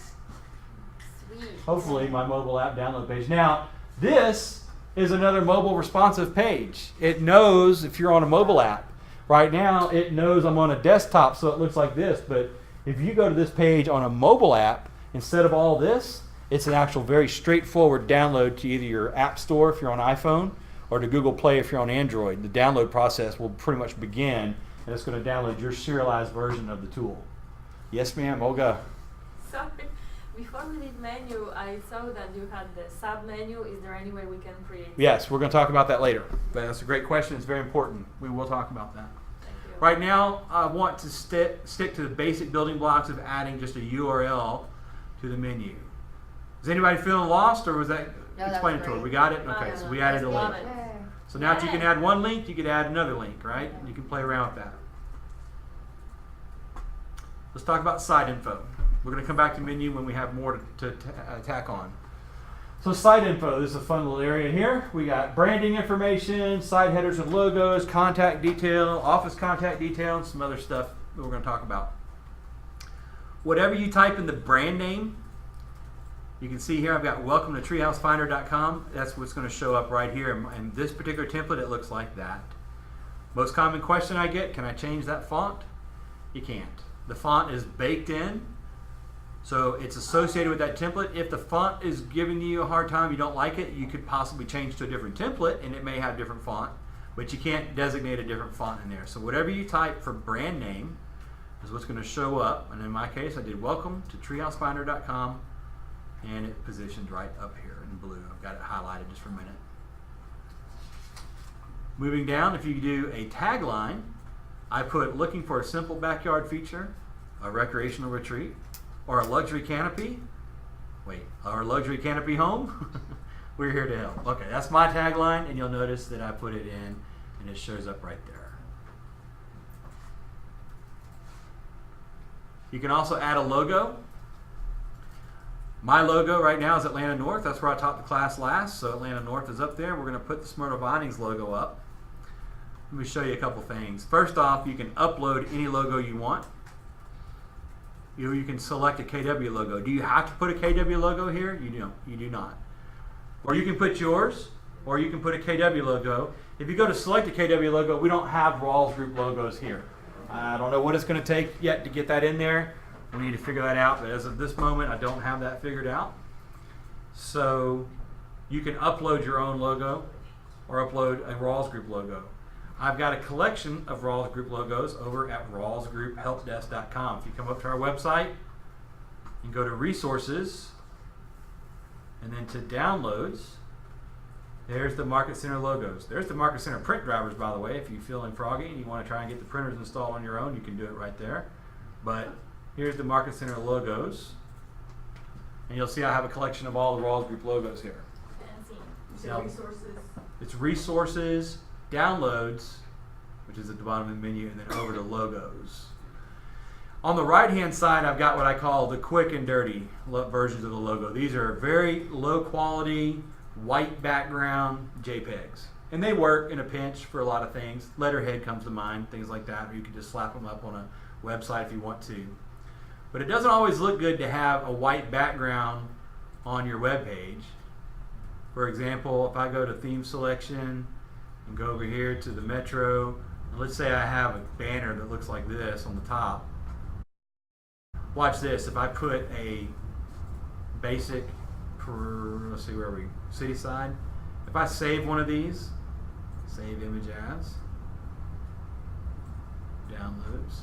hopefully, my mobile app download page. Now, this is another mobile responsive page. It knows if you're on a mobile app. Right now, it knows I'm on a desktop, so it looks like this, but if you go to this page on a mobile app, instead of all this, it's an actual very straightforward download to either your App Store if you're on iPhone or to Google Play if you're on Android. The download process will pretty much begin, and it's going to download your serialized version of the tool. Yes, ma'am, Olga. Sorry, before we did menu, I saw that you had the sub menu. Is there any way we can create? Yes, we're going to talk about that later. That's a great question. It's very important. We will talk about that. Thank you. Right now, I want to stick to the basic building blocks of adding just a URL to the menu. Is anybody feeling lost, or was that explained to her? We got it? Okay, so we added a link. So now that you can add one link, you can add another link, right? You can play around with that. Let's talk about site info. We're going to come back to menu when we have more to tack on. So site info, this is a fun little area here. We got branding information, site headers and logos, contact detail, office contact detail, and some other stuff that we're going to talk about. Whatever you type in the brand name, you can see here I've got welcome to treehousefinder.com. That's what's going to show up right here. In this particular template, it looks like that. Most common question I get, can I change that font? You can't. The font is baked in, so it's associated with that template. If the font is giving you a hard time, you don't like it, you could possibly change to a different template, and it may have a different font, but you can't designate a different font in there. So whatever you type for brand name is what's going to show up. And in my case, I did welcome to treehousefinder.com and it positioned right up here in blue. I've got it highlighted just for a minute. Moving down, if you do a tagline, I put looking for a simple backyard feature, a recreational retreat, or a luxury canopy. Wait, or a luxury canopy home? We're here to help. Okay, that's my tagline, and you'll notice that I put it in, and it shows up right there. You can also add a logo. My logo right now is Atlanta North. That's where I taught the class last, so Atlanta North is up there. We're going to put the Smyrna Vinings logo up. Let me show you a couple things. First off, you can upload any logo you want. You can select a KW logo. Do you have to put a KW logo here? You do not. Or you can put yours, or you can put a KW logo. If you go to select a KW logo, we don't have Rawls Group logos here. I don't know what it's going to take yet to get that in there. We need to figure that out, but as of this moment, I don't have that figured out. So you can upload your own logo or upload a Rawls Group logo. I've got a collection of Rawls Group logos over at rawlsgrouphelpdesk.com. If you come up to our website and go to Resources and then to Downloads, there's the Market Center logos. There's the Market Center print drivers, by the way. If you're feeling froggy and you want to try and get the printers installed on your own, you can do it right there. But here's the Market Center logos. And you'll see I have a collection of all the Rawls Group logos here. Fancy. You said Now, resources. It's Resources, Downloads, which is at the bottom of the menu, and then over to Logos. On the right-hand side, I've got what I call the quick and dirty versions of the logo. These are very low-quality, white background JPEGs. And they work in a pinch for a lot of things. Letterhead comes to mind, things like that. Or you can just slap them up on a website if you want to. But it doesn't always look good to have a white background on your web page. For example, if I go to theme selection and go over here to the Metro, and let's say I have a banner that looks like this on the top. Watch this. If I put a basic, let's see where we, city side. If I save one of these, save image as, downloads,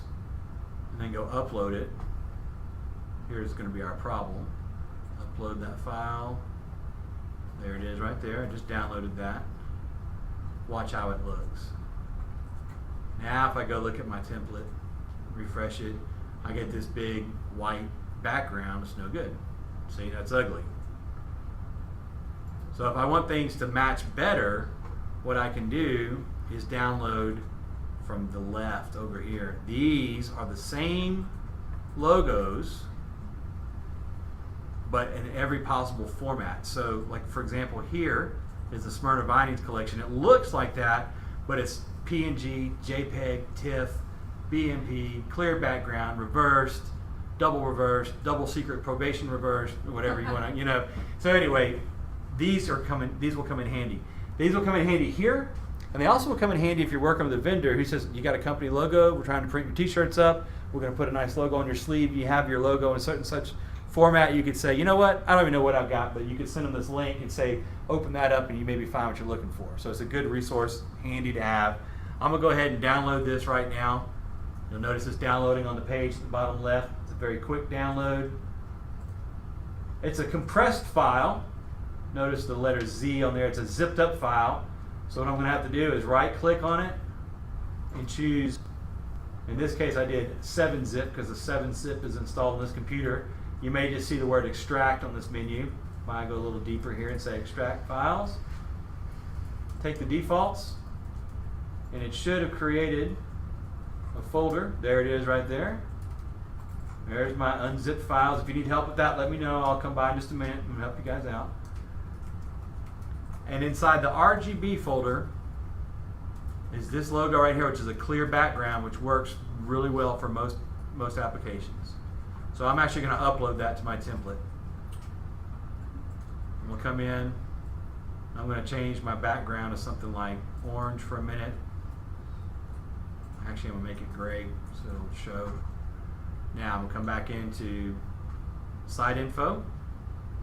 and then go upload it, here's going to be our problem. Upload that file. There it is right there. I just downloaded that. Watch how it looks. Now if I go look at my template, refresh it, I get this big white background. It's no good. See, that's ugly. So if I want things to match better, what I can do is download from the left over here. These are the same logos, but in every possible format. So like for example, here is the Smyrna Vinings collection. It looks like that, but it's PNG, JPEG, TIFF, BMP, clear background, reversed, double secret probation reversed, whatever you want to, So anyway, these will come in handy. These will come in handy here, and they also will come in handy if you're working with a vendor who says, you got a company logo, we're trying to print your t-shirts up, we're going to put a nice logo on your sleeve, you have your logo in a certain such format. You could say, you know what, I don't even know what I've got, but you could send them this link and say, open that up and you maybe find what you're looking for. So it's a good resource, handy to have. I'm going to go ahead and download this right now. You'll notice it's downloading on the page at the bottom left. It's a very quick download. It's a compressed file. Notice the letter Z on there. It's a zipped up file. So what I'm going to have to do is right click on it and choose, in this case I did 7-zip because the 7-zip is installed on this computer. You may just see the word extract on this menu. If I go a little deeper here and say extract files, take the defaults, and it should have created a folder. There it is right there. There's my unzipped files. If you need help with that, let me know. I'll come by in just a minute and help you guys out. And inside the RGB folder is this logo right here, which is a clear background, which works really well for most applications. So I'm actually going to upload that to my template. And we'll come in. I'm going to change my background to something like orange for a minute. Actually, I'm going to make it gray so it'll show. Now I'm going to come back into site info.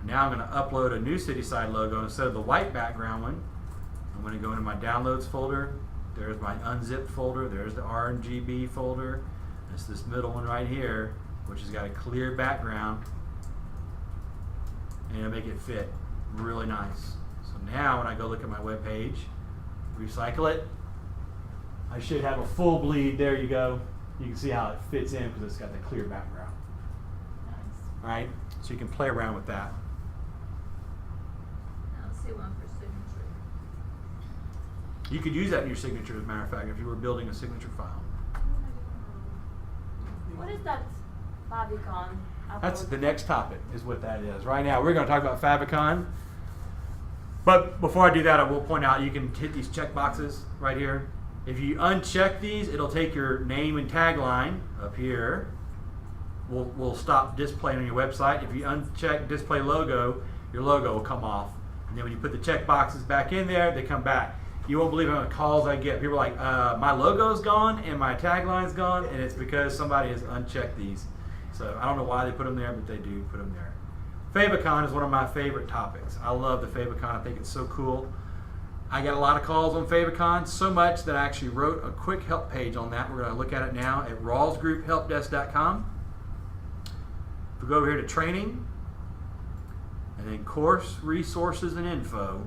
Now I'm going to upload a new city side logo. Instead of the white background one, I'm going to go into my downloads folder. There's my unzipped folder. There's the RGB folder. It's this middle one right here, which has got a clear background. and it'll make it fit really nice. So now when I go look at my web page, recycle it, I should have a full bleed. There you go. You can see how it fits in because it's got the clear background. Nice. All right, so you can play around with that. I don't see one for signature. You could use that in your signature, as a matter of fact, if you were building a signature file. What is that favicon? That's the next topic, is what that is. Right now, we're going to talk about favicon. But before I do that, I will point out you can hit these check boxes right here. If you uncheck these, it'll take your name and tagline up here. Will stop displaying on your website. If you uncheck display logo, your logo will come off. And then when you put the check boxes back in there, they come back. You won't believe how many calls I get. People are like, my logo's gone and my tagline's gone, and it's because somebody has unchecked these. So I don't know why they put them there, but they do put them there. Favicon is one of my favorite topics. I love the favicon. I think it's so cool. I get a lot of calls on favicon, so much that I actually wrote a quick help page on that. We're going to look at it now at rawlsgrouphelpdesk.com. If we go over here to training, and then course, resources, and info,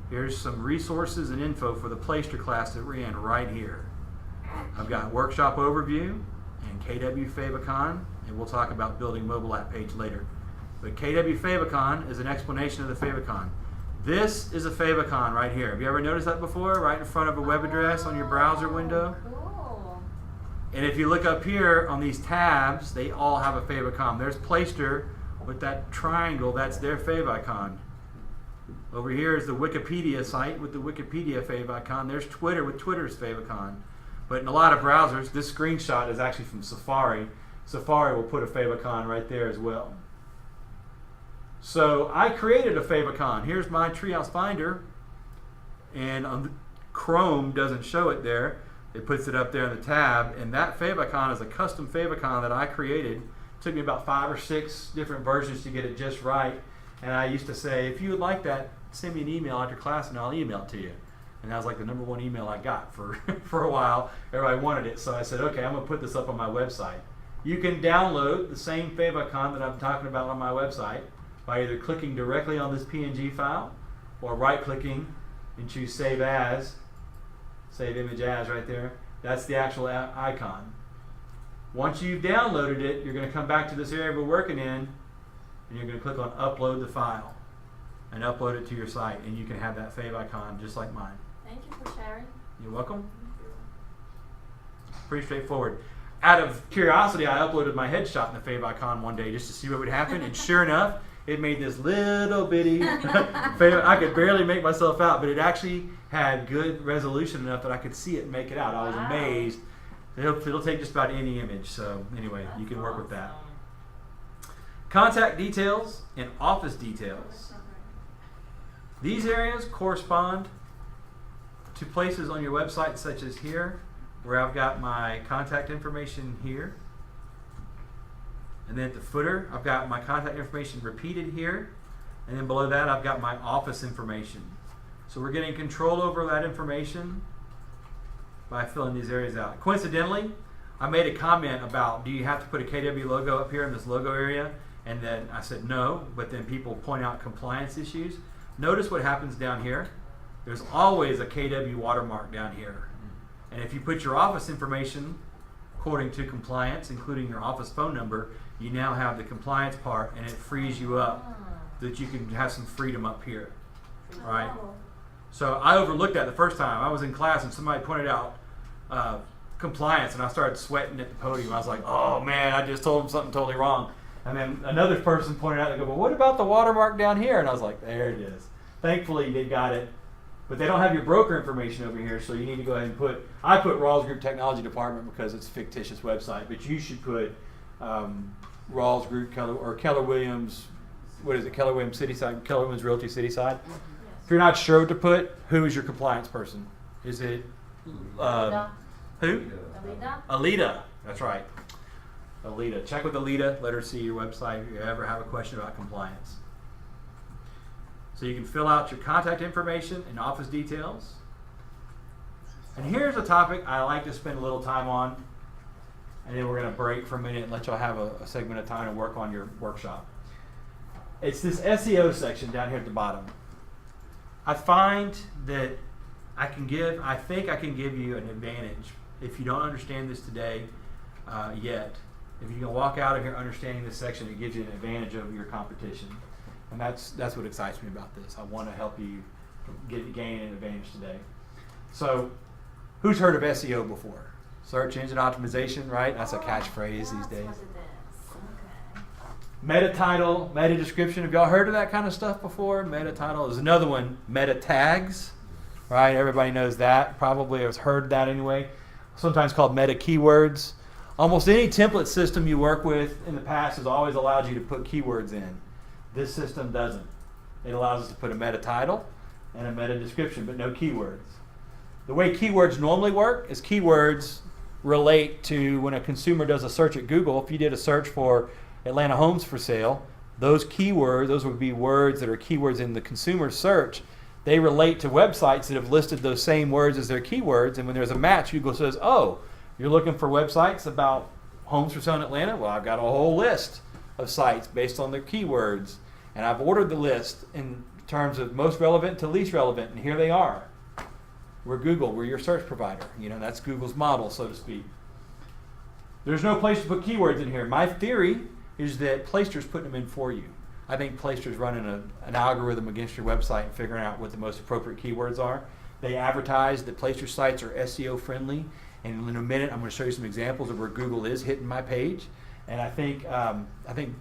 here's some resources and info for the Placester class that we're in right here. I've got workshop overview and KW Favicon, and we'll talk about building mobile app page later. But KW Favicon is an explanation of the favicon. This is a favicon right here. Have you ever noticed that before? Right in front of a web address on your browser window? Cool. And if you look up here on these tabs, they all have a favicon. There's Placester with that triangle. That's their favicon. Over here is the Wikipedia site with the Wikipedia favicon. There's Twitter with Twitter's favicon. But in a lot of browsers, this screenshot is actually from Safari. Safari will put a favicon right there as well. So I created a favicon. Here's my Treehouse Finder, and on Chrome doesn't show it there. It puts it up there in the tab, and that favicon is a custom favicon that I created. It took me about 5 or 6 different versions to get it just right. And I used to say, if you would like that, send me an email after class and I'll email it to you. And that was like the #1 email I got for a while. Everybody wanted it, so I said, okay, I'm going to put this up on my website. You can download the same favicon that I'm talking about on my website by either clicking directly on this PNG file or right-clicking and choose Save As, Save Image As right there. That's the actual icon. Once you've downloaded it, you're going to come back to this area we're working in, and you're going to click on Upload the File and upload it to your site, and you can have that favicon just like mine. Thank you for sharing. You're welcome. Pretty straightforward. Out of curiosity, I uploaded my headshot in the favicon one day just to see what would happen, and sure enough, it made this little bitty I could barely make myself out, but it actually had good resolution enough that I could see it and make it out. I was amazed. It'll take just about any image, so anyway, you can work with that. Contact details and office details. These areas correspond to places on your website such as here, where I've got my contact information here. And then at the footer, I've got my contact information repeated here. And then below that, I've got my office information. So we're getting control over that information by filling these areas out. Coincidentally, I made a comment about, do you have to put a KW logo up here in this logo area? And then I said no, but then people point out compliance issues. Notice what happens down here. There's always a KW watermark down here. And if you put your office information according to compliance, including your office phone number, you now have the compliance part, and it frees you up so that you can have some freedom up here. Right? So I overlooked that the first time. I was in class and somebody pointed out compliance, and I started sweating at the podium. I was like, oh man, I just told them something totally wrong. And then another person pointed out, they go, well, what about the watermark down here? And I was like, there it is. Thankfully, they got it. But they don't have your broker information over here, so you need to go ahead and put, I put Rawls Group Technology Department because it's a fictitious website, but you should put Rawls Group or Keller Williams, what is it, Keller Williams Cityside, Keller Williams Realty Cityside. If you're not sure what to put, who is your compliance person? Is it, who? Alida? Alida, that's right. Alida. Check with Alida, let her see your website if you ever have a question about compliance. So you can fill out your contact information and office details. And here's a topic I like to spend a little time on, and then we're going to break for a minute and let y'all have a segment of time to work on your workshop. it's this SEO section down here at the bottom. I find that I think I can give you an advantage if you don't understand this today yet. If you can walk out of here understanding this section, it gives you an advantage over your competition. And that's what excites me about this. I want to help you gain an advantage today. So, who's heard of SEO before? Search engine optimization, right? That's a catchphrase these days. Meta title, meta description. Have y'all heard of that kind of stuff before? Meta title. There's another one, meta tags, right? Everybody knows that. Probably has heard that anyway. Sometimes called meta keywords. Almost any template system you work with in the past has always allowed you to put keywords in. This system doesn't. It allows us to put a meta title and a meta description, but no keywords. The way keywords normally work is keywords relate to when a consumer does a search at Google. If you did a search for Atlanta homes for sale, those keywords, those would be words that are keywords in the consumer search. They relate to websites that have listed those same words as their keywords, and when there's a match, Google says, oh, you're looking for websites about homes for sale in Atlanta? Well, I've got a whole list of sites based on their keywords, and I've ordered the list in terms of most relevant to least relevant, and here they are. We're Google, we're your search provider. That's Google's model, so to speak. There's no place to put keywords in here. My theory is that Placester's putting them in for you. I think Placester's running an algorithm against your website and figuring out what the most appropriate keywords are. They advertise that Placer sites are SEO friendly, and in a minute I'm going to show you some examples of where Google is hitting my page. And I think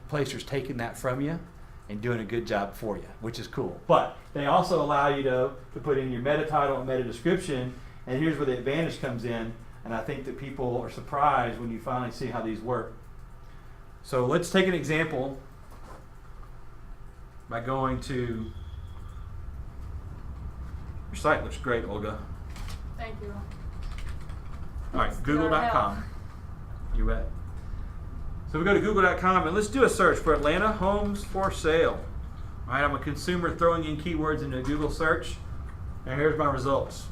Placer's taking that from you and doing a good job for you, which is cool. But they also allow you to put in your meta title and meta description, and here's where the advantage comes in, and I think that people are surprised when you finally see how these work. So let's take an example by going to, your site looks great, Olga. Thank you. All right, Your google.com. help. You bet. So we go to google.com and let's do a search for Atlanta homes for sale. All right, I'm a consumer throwing in keywords into a Google search, and here's my results.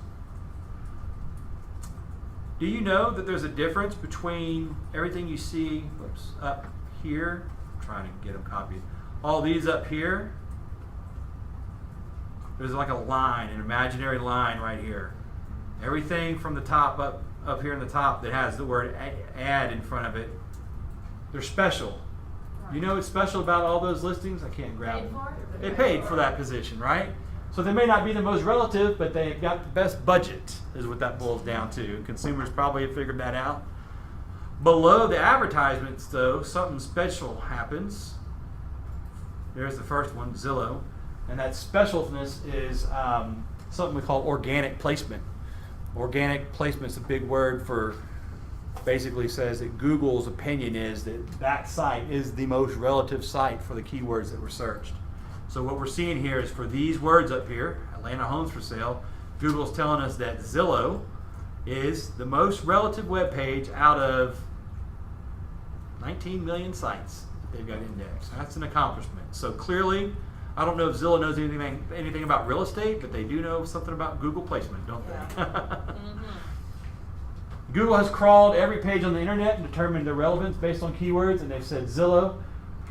Do you know that there's a difference between everything you see up here? I'm trying to get them copied. All these up here. There's like a line, an imaginary line right here. Everything from the top up here in the top that has the word ad in front of it, they're special. You know what's special about all those listings? I can't grab Paid them. for? They paid for that position, right? So they may not be the most relative, but they've got the best budget, is what that boils down to. Consumers probably have figured that out. Below the advertisements, though, something special happens. There's the first one, Zillow. And that specialness is something we call organic placement. Organic placement is a big word for, basically says that Google's opinion is that that site is the most relative site for the keywords that were searched. So what we're seeing here is for these words up here, Atlanta homes for sale, Google's telling us that Zillow is the most relative web page out of 19 million sites that they've got indexed. That's an accomplishment. So clearly, I don't know if Zillow knows anything about real estate, but they do know something about Google placement, don't they? Google has crawled every page on the internet and determined their relevance based on keywords, and they've said Zillow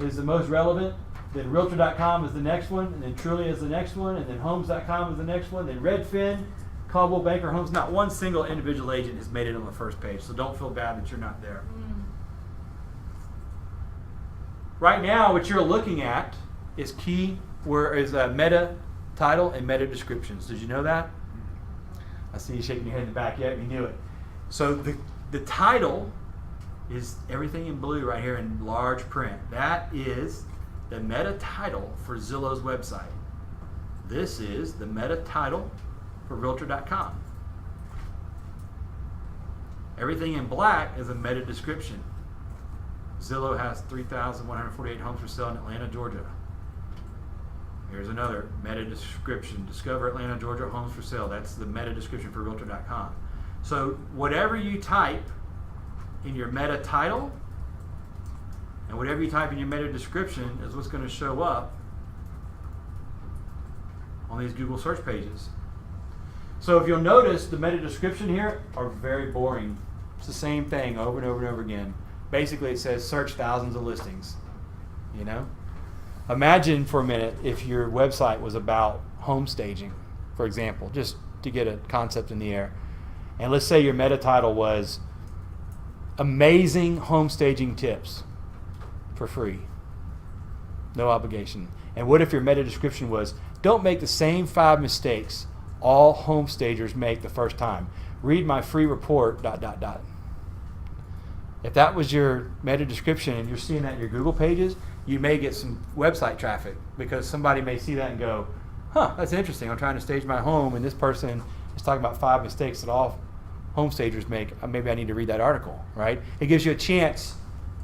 is the most relevant, then Realtor.com is the next one, and then Trulia is the next one, and then Homes.com is the next one, then Redfin, Caldwell Banker Homes. Not one single individual agent has made it on the first page, so don't feel bad that you're not there. Right now, what you're looking at is meta title and meta descriptions. Did you know that? I see you shaking your head in the back. Yeah, you knew it. So the title is everything in blue right here in large print. That is the meta title for Zillow's website. This is the meta title for Realtor.com. Everything in black is a meta description. Zillow has 3,148 homes for sale in Atlanta, Georgia. Here's another meta description. Discover Atlanta, Georgia homes for sale. That's the meta description for Realtor.com. So whatever you type in your meta title and whatever you type in your meta description is what's going to show up on these Google search pages. So if you'll notice, the meta description here are very boring. It's the same thing over and over and over again. Basically, it says search thousands of listings, you know? Imagine for a minute if your website was about home staging, for example, just to get a concept in the air. And let's say your meta title was amazing home staging tips for free. No obligation. And what if your meta description was, don't make the same 5 mistakes all home stagers make the first time. Read my free report, ... If that was your meta description and you're seeing that in your Google pages, you may get some website traffic because somebody may see that and go, huh, that's interesting. I'm trying to stage my home and this person is talking about 5 mistakes that all home stagers make. Maybe I need to read that article, right? It gives you a chance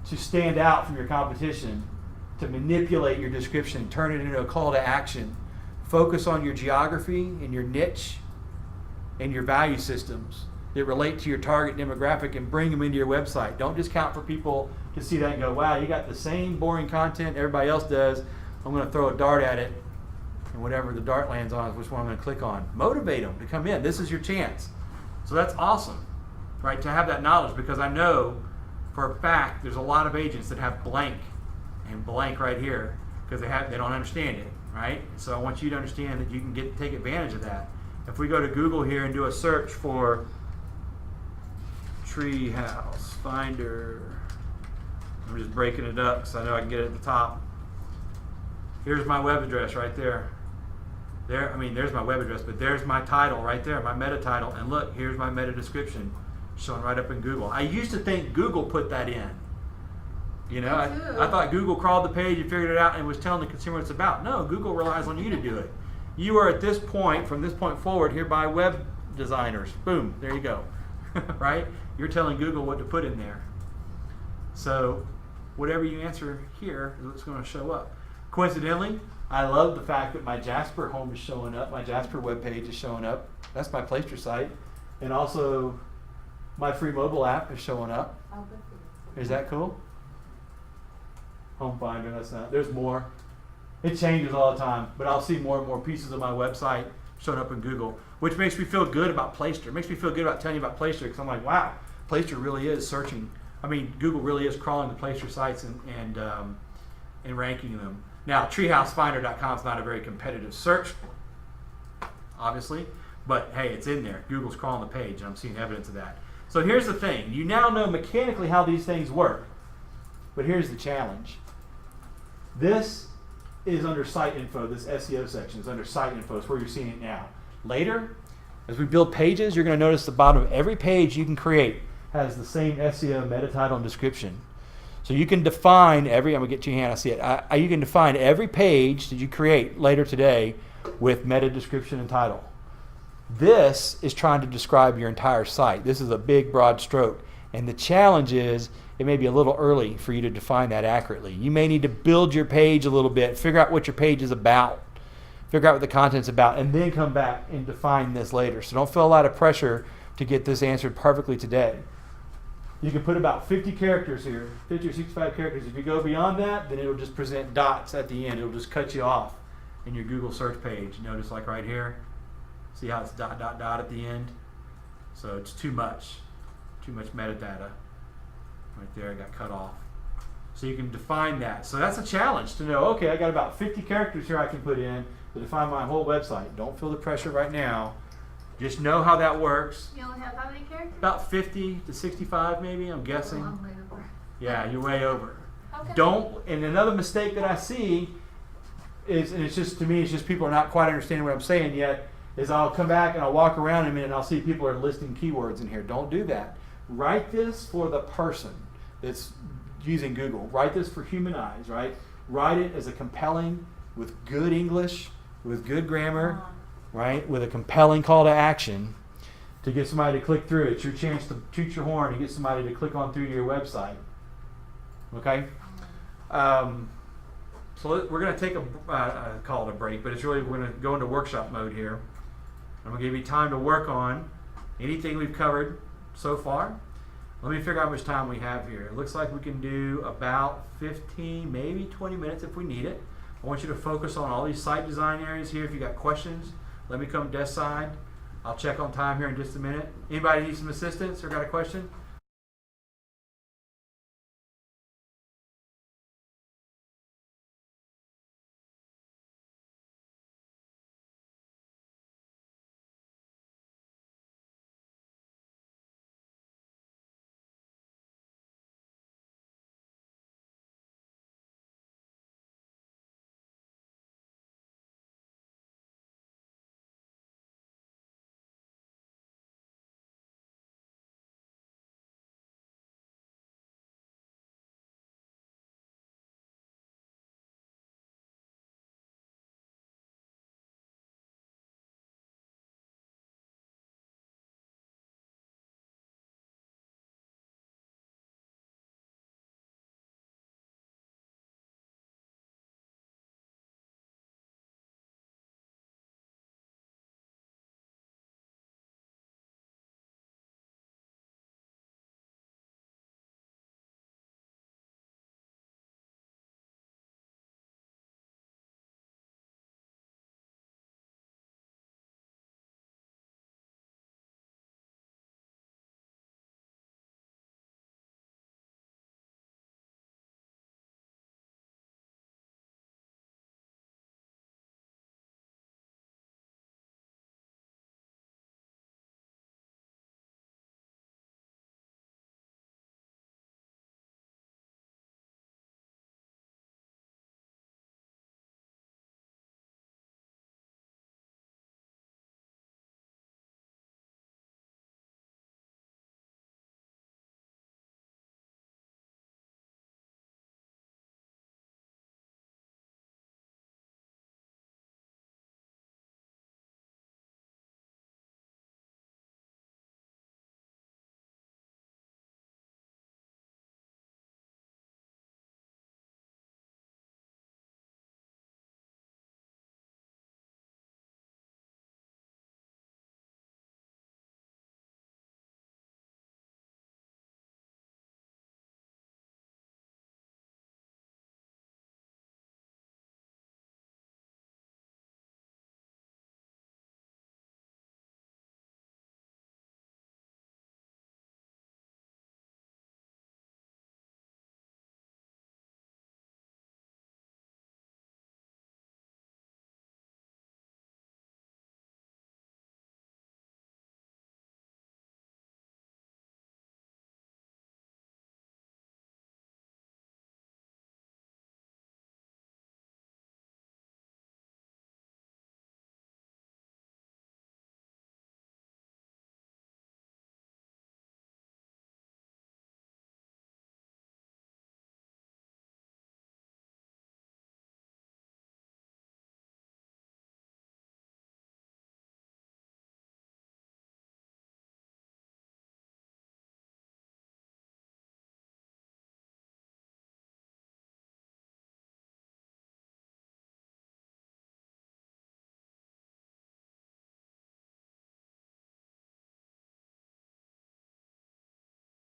to stand out from your competition, to manipulate your description, turn it into a call to action. Focus on your geography and your niche and your value systems that relate to your target demographic and bring them into your website. Don't just count for people to see that and go, wow, you got the same boring content everybody else does. I'm going to throw a dart at it, and whatever the dart lands on is which one I'm going to click on. Motivate them to come in. This is your chance. So that's awesome, right, to have that knowledge, because I know for a fact there's a lot of agents that have blank and blank right here because they don't understand it, right? So I want you to understand that you can take advantage of that. If we go to Google here and do a search for Treehouse Finder, I'm just breaking it up because I know I can get it at the top. Here's my web address right there. There's my web address, but there's my title right there, my meta title. And look, here's my meta description showing right up in Google. I used to think Google put that in. You know, I thought Google crawled the page and figured it out and was telling the consumer what it's about. No, Google relies on you to do it. You are at this point, from this point forward, hereby web designers. Boom, there you go. Right? You're telling Google what to put in there. So whatever you answer here is what's going to show up. Coincidentally, I love the fact that my Jasper home is showing up. My Jasper webpage is showing up. That's my Placester site. And also my free mobile app is showing up. Oh, good for you. Is that cool? Home Finder, that's not. There's more. It changes all the time, but I'll see more and more pieces of my website showing up in Google, which makes me feel good about Placester. It makes me feel good about telling you about Placester because I'm like, wow, Placester really is searching. Google really is crawling the Placester sites and ranking them. Now, treehousefinder.com is not a very competitive search, obviously, but hey, it's in there. Google's crawling the page, and I'm seeing evidence of that. So here's the thing. You now know mechanically how these things work, but here's the challenge. This is under site info. This SEO section is under site info. It's where you're seeing it now. Later, as we build pages, you're going to notice the bottom of every page you can create has the same SEO meta title and description. So you can define I'm going to get to your hand, I see it. You can define every page that you create later today with meta description and title. This is trying to describe your entire site. This is a big, broad stroke. And the challenge is it may be a little early for you to define that accurately. You may need to build your page a little bit, figure out what your page is about, figure out what the content's about, and then come back and define this later. So don't feel a lot of pressure to get this answered perfectly today. You can put about 50 characters here, 50 or 65 characters. If you go beyond that, then it'll just present dots at the end. It'll just cut you off in your Google search page. Notice like right here, see how it's ... at the end? So it's too much metadata. Right there, I got cut off. So you can define that. So that's a challenge to know, okay, I got about 50 characters here I can put in to define my whole website. Don't feel the pressure right now. Just know how that works. You only have how many characters? About 50 to 65 maybe, I'm guessing. Oh, I'm way over. Yeah, you're way over. Okay. And another mistake that I see is, and it's just, to me, it's just people are not quite understanding what I'm saying yet, is I'll come back and I'll walk around in a minute and I'll see people are listing keywords in here. Don't do that. Write this for the person that's using Google. Write this for human eyes, right? Write it as a compelling, with good English, with good grammar, right? With a compelling call to action to get somebody to click through. It's your chance to toot your horn and get somebody to click on through to your website. Okay? So we're going to take call it a break, but it's really, we're going to go into workshop mode here. I'm going to give you time to work on anything we've covered so far. Let me figure out how much time we have here. It looks like we can do about 15, maybe 20 minutes if we need it. I want you to focus on all these site design areas here. If you got questions, let me come desk side. I'll check on time here in just a minute. Anybody need some assistance or got a question?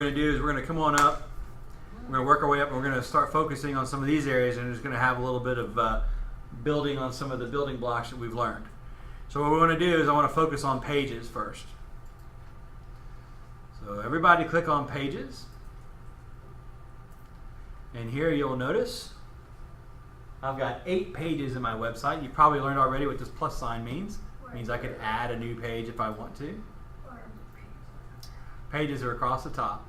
going to do is we're going to come on up. We're going to work our way up, and we're going to start focusing on some of these areas, and just going to have a little bit of building on some of the building blocks that we've learned. So what we want to do is I want to focus on pages first. So everybody click on pages. And here you'll notice I've got 8 pages in my website. You probably learned already what this plus sign means. It means I could add a new page if I want to. Pages are across the top.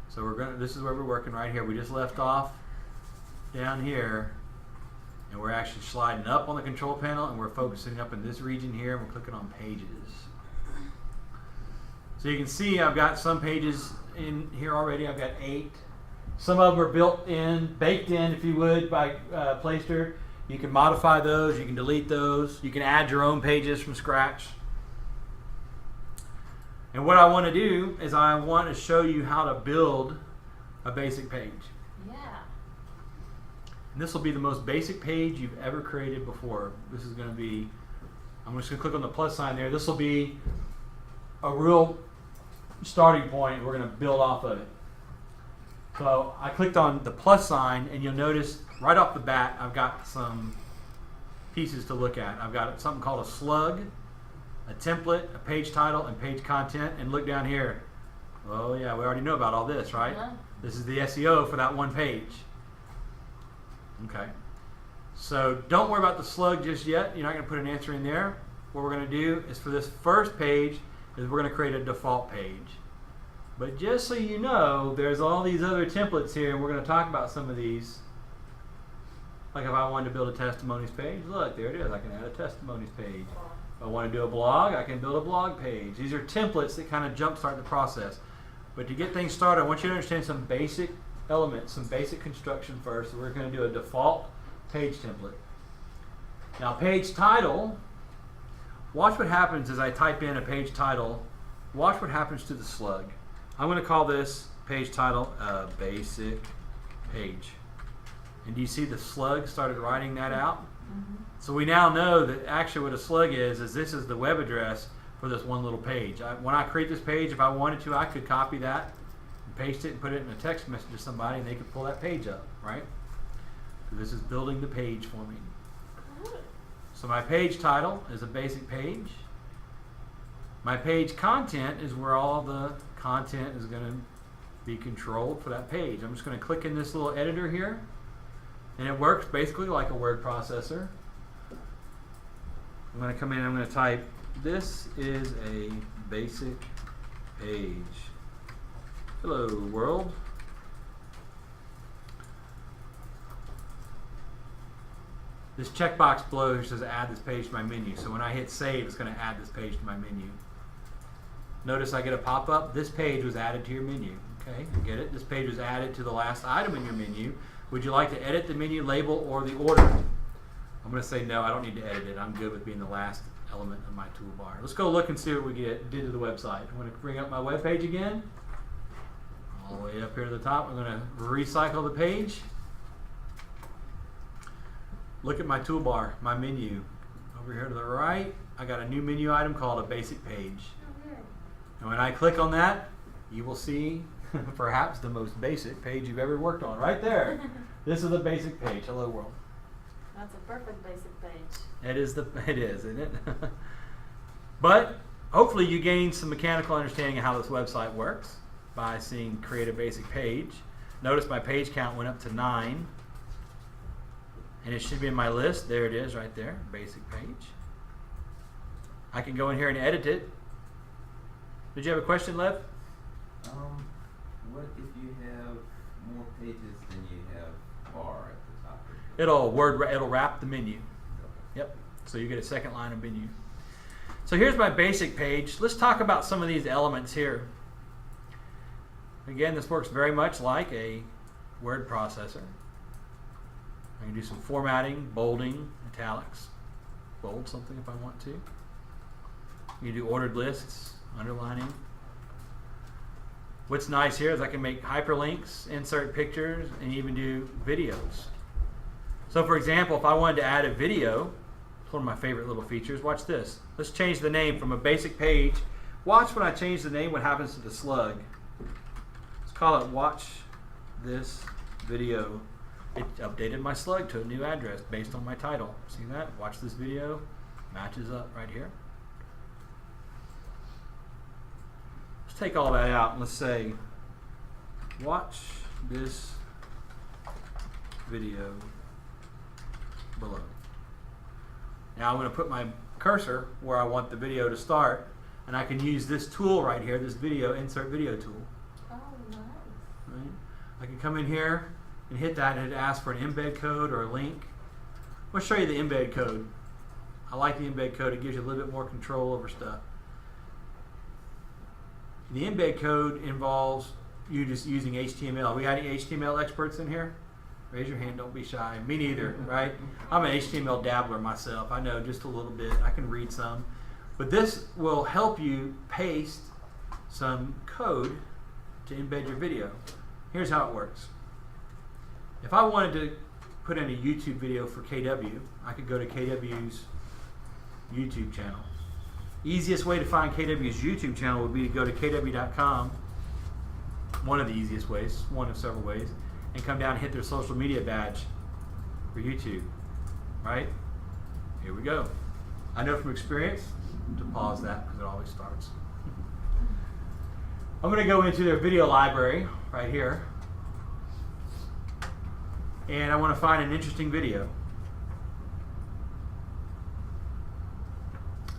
So this is where we're working right here. We just left off down here, and we're actually sliding up on the control panel, and we're focusing up in this region here, and we're clicking on pages. So you can see I've got some pages in here already. I've got 8. Some of them are baked in, if you would, by Placester. You can modify those. You can delete those. You can add your own pages from scratch. And what I want to do is I want to show you how to build a basic page. Yeah. And this will be the most basic page you've ever created before. This is going to be, I'm just going to click on the plus sign there. This will be a real starting point. We're going to build off of it. So I clicked on the plus sign, and you'll notice right off the bat I've got some pieces to look at. I've got something called a slug, a template, a page title, and page content. And look down here. Oh yeah, we already know about all this, right? Yeah. This is the SEO for that one page. Okay. So don't worry about the slug just yet. You're not going to put an answer in there. What we're going to do is for this first page is we're going to create a default page. But just so you know, there's all these other templates here, and we're going to talk about some of these. Like if I wanted to build a testimonies page, look, there it is. I can add a testimonies page. If I want to do a blog, I can build a blog page. These are templates that kind of jumpstart the process. But to get things started, I want you to understand some basic elements, some basic construction first. So we're going to do a default page template. Now, page title, watch what happens as I type in a page title. Watch what happens to the slug. I'm going to call this page title a basic page. And do you see the slug started writing that out? Mm-hmm. So we now know that actually what a slug is this is the web address for this one little page. When I create this page, if I wanted to, I could copy that and paste it and put it in a text message to somebody, and they could pull that page up, right? So this is building the page for me. So my page title is a basic page. My page content is where all the content is going to be controlled for that page. I'm just going to click in this little editor here, and it works basically like a word processor. I'm going to come in and I'm going to type, this is a basic page. Hello world. This checkbox below says add this page to my menu. So when I hit save, it's going to add this page to my menu. Notice I get a pop-up. This page was added to your menu. Okay, you get it? This page was added to the last item in your menu. Would you like to edit the menu label or the order? I'm going to say no, I don't need to edit it. I'm good with being the last element of my toolbar. Let's go look and see what we did to the website. I'm going to bring up my web page again. All the way up here to the top. I'm going to recycle the page. Look at my toolbar, my menu. Over here to the right, I got a new menu item called a basic page. And when I click on that, you will see perhaps the most basic page you've ever worked on. Right there. This is a basic page. Hello world. That's a perfect basic page. It is, isn't it? But hopefully you gained some mechanical understanding of how this website works by seeing create a basic page. Notice my page count went up to 9. And it should be in my list. There it is right there, basic page. I can go in here and edit it. Did you have a question, Lev? What if you have more pages than you have bar at the top? It'll wrap the menu. Yep. So you get a second line of menu. So here's my basic page. Let's talk about some of these elements here. Again, this works very much like a word processor. I can do some formatting, bolding, italics, bold something if I want to. You do ordered lists, underlining. What's nice here is I can make hyperlinks, insert pictures, and even do videos. So for example, if I wanted to add a video, it's one of my favorite little features. Watch this. Let's change the name from a basic page. Watch when I change the name what happens to the slug. call it watch this video. It updated my slug to a new address based on my title. See that? Watch this video. Matches up right here. Let's take all that out and let's say watch this video below. Now I'm going to put my cursor where I want the video to start, and I can use this tool right here, this video insert video tool. Oh, nice. Right? I can come in here and hit that, and it asks for an embed code or a link. I'll show you the embed code. I like the embed code. It gives you a little bit more control over stuff. The embed code involves you just using HTML. We got any HTML experts in here? Raise your hand, don't be shy. Me neither, right? I'm an HTML dabbler myself. I know just a little bit. I can read some. But this will help you paste some code to embed your video. Here's how it works. If I wanted to put in a YouTube video for KW, I could go to KW's YouTube channel. Easiest way to find KW's YouTube channel would be to go to kw.com. One of the easiest ways, one of several ways, and come down and hit their social media badge for YouTube, right? Here we go. I know from experience to pause that because it always starts. I'm going to go into their video library right here, and I want to find an interesting video.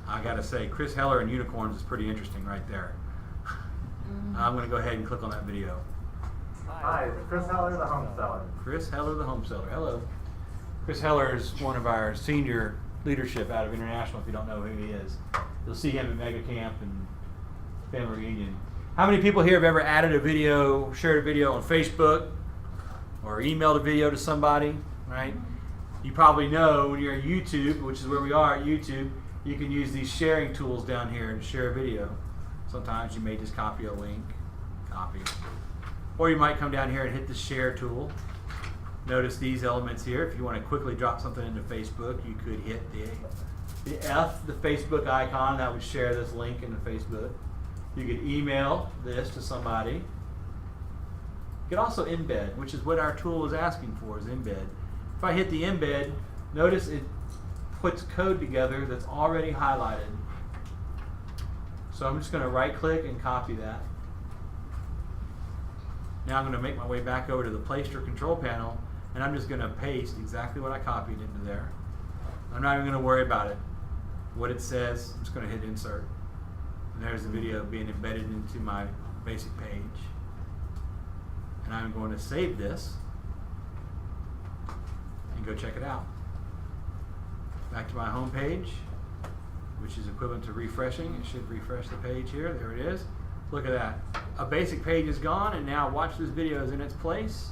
I got to say, Chris Heller and unicorns is pretty interesting right there. I'm going to go ahead and click on that video. Hi, Chris Heller, the home seller. Chris Heller, the home seller. Hello. Chris Heller is one of our senior leadership out of International, if you don't know who he is. You'll see him at Mega Camp and Family Reunion. How many people here have ever added a video, shared a video on Facebook, or emailed a video to somebody, right? You probably know when you're at YouTube, which is where we are at YouTube, you can use these sharing tools down here and share a video. Sometimes you may just copy a link, copy. Or you might come down here and hit the share tool. Notice these elements here. If you want to quickly drop something into Facebook, you could hit the F, the Facebook icon, that would share this link into Facebook. You could email this to somebody. You could also embed, which is what our tool is asking for, is embed. If I hit the embed, notice it puts code together that's already highlighted. So I'm just going to right click and copy that. Now I'm going to make my way back over to the Placester control panel, and I'm just going to paste exactly what I copied into there. I'm not even going to worry about it. What it says, I'm just going to hit insert. And there's the video being embedded into my basic page. And I'm going to save this and go check it out. Back to my home page, which is equivalent to refreshing. It should refresh the page here. There it is. Look at that. A basic page is gone, and now watch this video is in its place.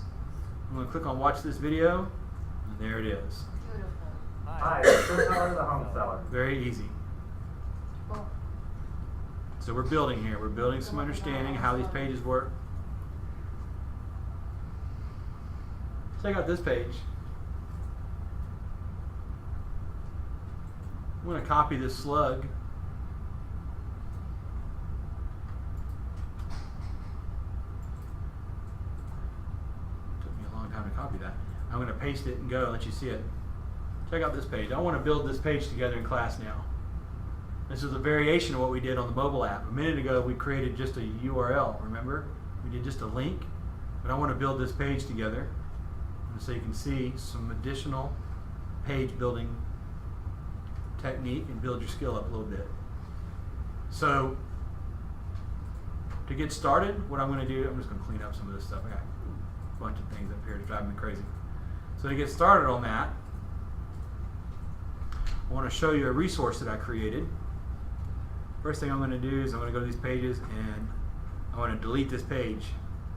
I'm going to click on watch this video, and there it is. Beautiful. Hi, Chris Heller, the home seller. Very easy. Cool. So we're building here. We're building some understanding how these pages work. Check out this page. I'm going to copy this slug. Took me a long time to copy that. I'm going to paste it and go and let you see it. Check out this page. I want to build this page together in class now. This is a variation of what we did on the mobile app. A minute ago we created just a URL, remember? We did just a link. But I want to build this page together so you can see some additional page building technique and build your skill up a little bit. So to get started, what I'm going to do, I'm just going to clean up some of this stuff. I got a bunch of things up here to drive me crazy. So to get started on that, I want to show you a resource that I created. First thing I'm going to do is I'm going to go to these pages and I want to delete this page.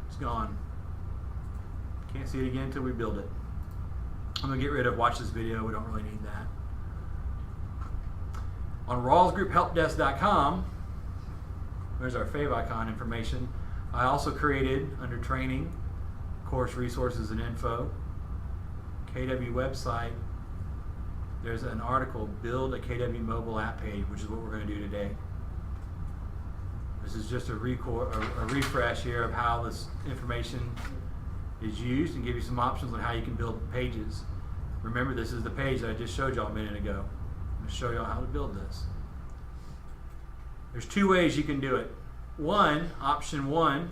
It's gone. Can't see it again until we build it. I'm going to get rid of watch this video. We don't really need that. On rawlsgrouphelpdesk.com, there's our fave icon information. I also created under training, course resources and info, KW website. There's an article, build a KW mobile app page, which is what we're going to do today. This is just a refresh here of how this information is used and give you some options on how you can build pages. Remember, this is the page that I just showed y'all a minute ago. I'm going to show y'all how to build this. There's two ways you can do it. Option one,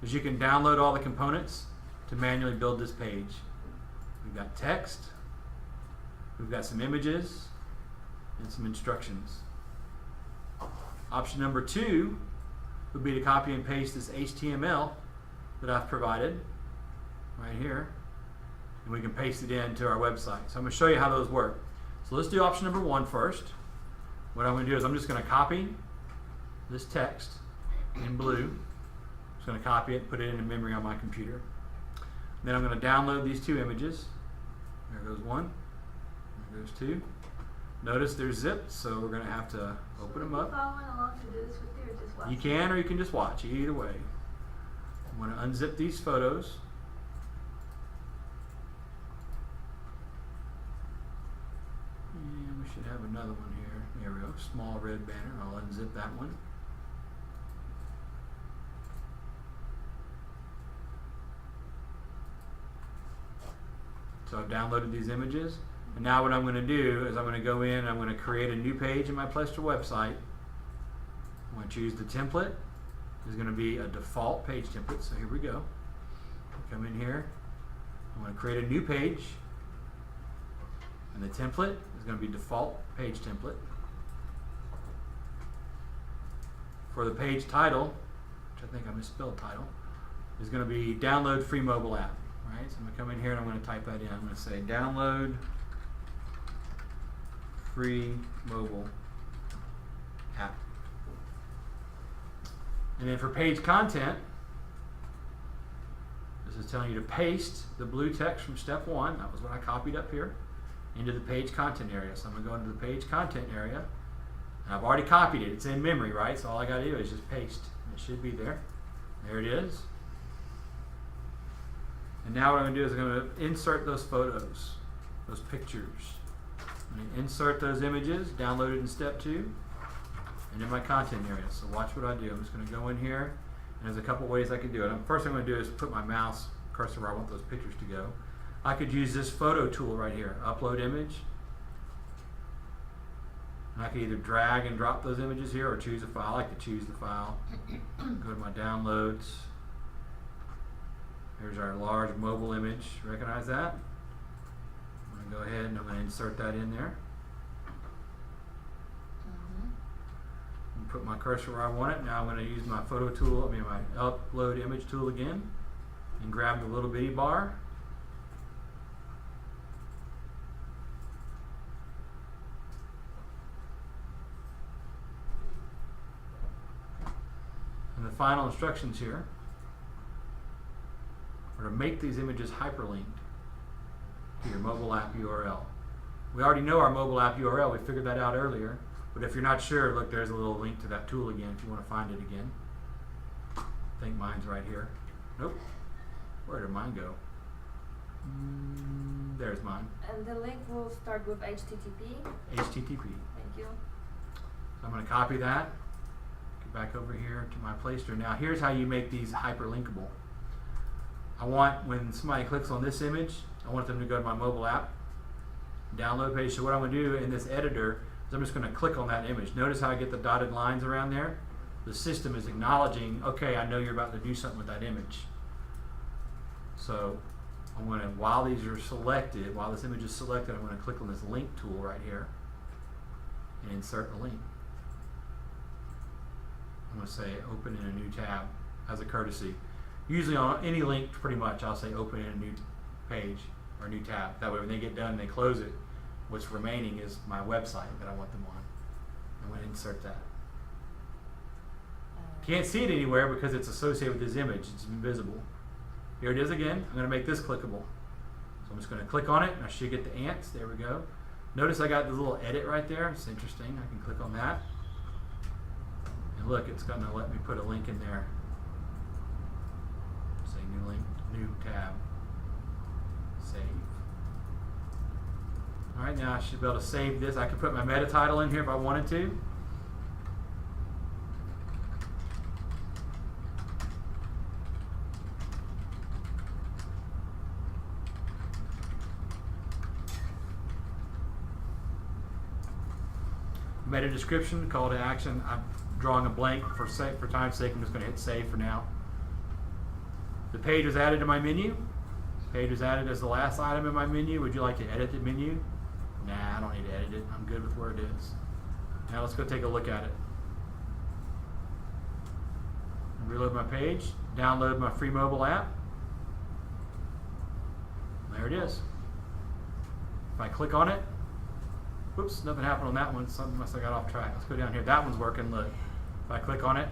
is you can download all the components to manually build this page. We've got text, we've got some images, and some instructions. Option number two would be to copy and paste this HTML that I've provided right here, and we can paste it into our website. So I'm going to show you how those work. So let's do option number one first. What I'm going to do is I'm just going to copy this text in blue. I'm just going to copy it and put it into memory on my computer. Then I'm going to download these two images. There goes one. There goes two. Notice they're zipped, so we're going to have to open them up. Following along to do this with you, or just watch? You can, or you can just watch. Either way. I'm going to unzip these photos. And we should have another one here. There we go. Small red banner. I'll unzip that one. So I've downloaded these images. And now what I'm going to do is I'm going to go in and I'm going to create a new page in my Placester website. I'm going to choose the template. It's going to be a default page template. So here we go. Come in here. I'm going to create a new page. And the template is going to be default page template. For the page title, which I think I misspelled title, is going to be download free mobile app. Right? So I'm going to come in here and I'm going to type that in. I'm going to say download free mobile app. And then for page content, this is telling you to paste the blue text from step one. That was what I copied up here into the page content area. So I'm going to go into the page content area. And I've already copied it. It's in memory, right? So all I got to do is just paste. It should be there. There it is. And now what I'm going to do is I'm going to insert those photos, those pictures. I'm going to insert those images, download it in step two, and in my content area. So watch what I do. I'm just going to go in here, and there's a couple ways I can do it. First thing I'm going to do is put my mouse cursor where I want those pictures to go. I could use this photo tool right here, upload image. And I could either drag and drop those images here or choose a file. I like to choose the file. Go to my downloads. Here's our large mobile image. Recognize that? I'm going to go ahead and I'm going to insert that in there. And put my cursor where I want it. Now I'm going to use my photo tool, my upload image tool again, and grab the little bitty bar. And the final instructions here are to make these images hyperlinked to your mobile app URL. We already know our mobile app URL. We figured that out earlier. But if you're not sure, look, there's a little link to that tool again if you want to find it again. I think mine's right here. Nope. Where did mine go? There's mine. And the link will start with HTTP. HTTP. Thank you. So I'm going to copy that. Get back over here to my Placester. Now here's how you make these hyperlinkable. I want, when somebody clicks on this image, I want them to go to my mobile app, download page. So what I'm going to do in this editor is I'm just going to click on that image. Notice how I get the dotted lines around there? The system is acknowledging, okay, I know you're about to do something with that image. So I'm going to, while these are selected, while this image is selected, I'm going to click on this link tool right here and insert the link. I'm going to say open in a new tab as a courtesy. Usually on any link, pretty much, I'll say open in a new page or a new tab. That way when they get done and they close it, what's remaining is my website that I want them on. I'm going to insert that. Can't see it anywhere because it's associated with this image. It's invisible. Here it is again. I'm going to make this clickable. So I'm just going to click on it and I should get the ants. There we go. Notice I got this little edit right there. It's interesting. I can click on that. And look, it's going to let me put a link in there. Say new link, new tab. Save. Alright, now I should be able to save this. I can put my meta title in here if I wanted to. meta description, call to action. I'm drawing a blank for time's sake. I'm just going to hit save for now. The page was added to my menu. Page was added as the last item in my menu. Would you like to edit the menu? Nah, I don't need to edit it. I'm good with where it is. Now let's go take a look at it. Reload my page. Download my free mobile app. There it is. If I click on it, whoops, nothing happened on that one. Something must have got off track. Let's go down here. That one's working. Look. If I click on it,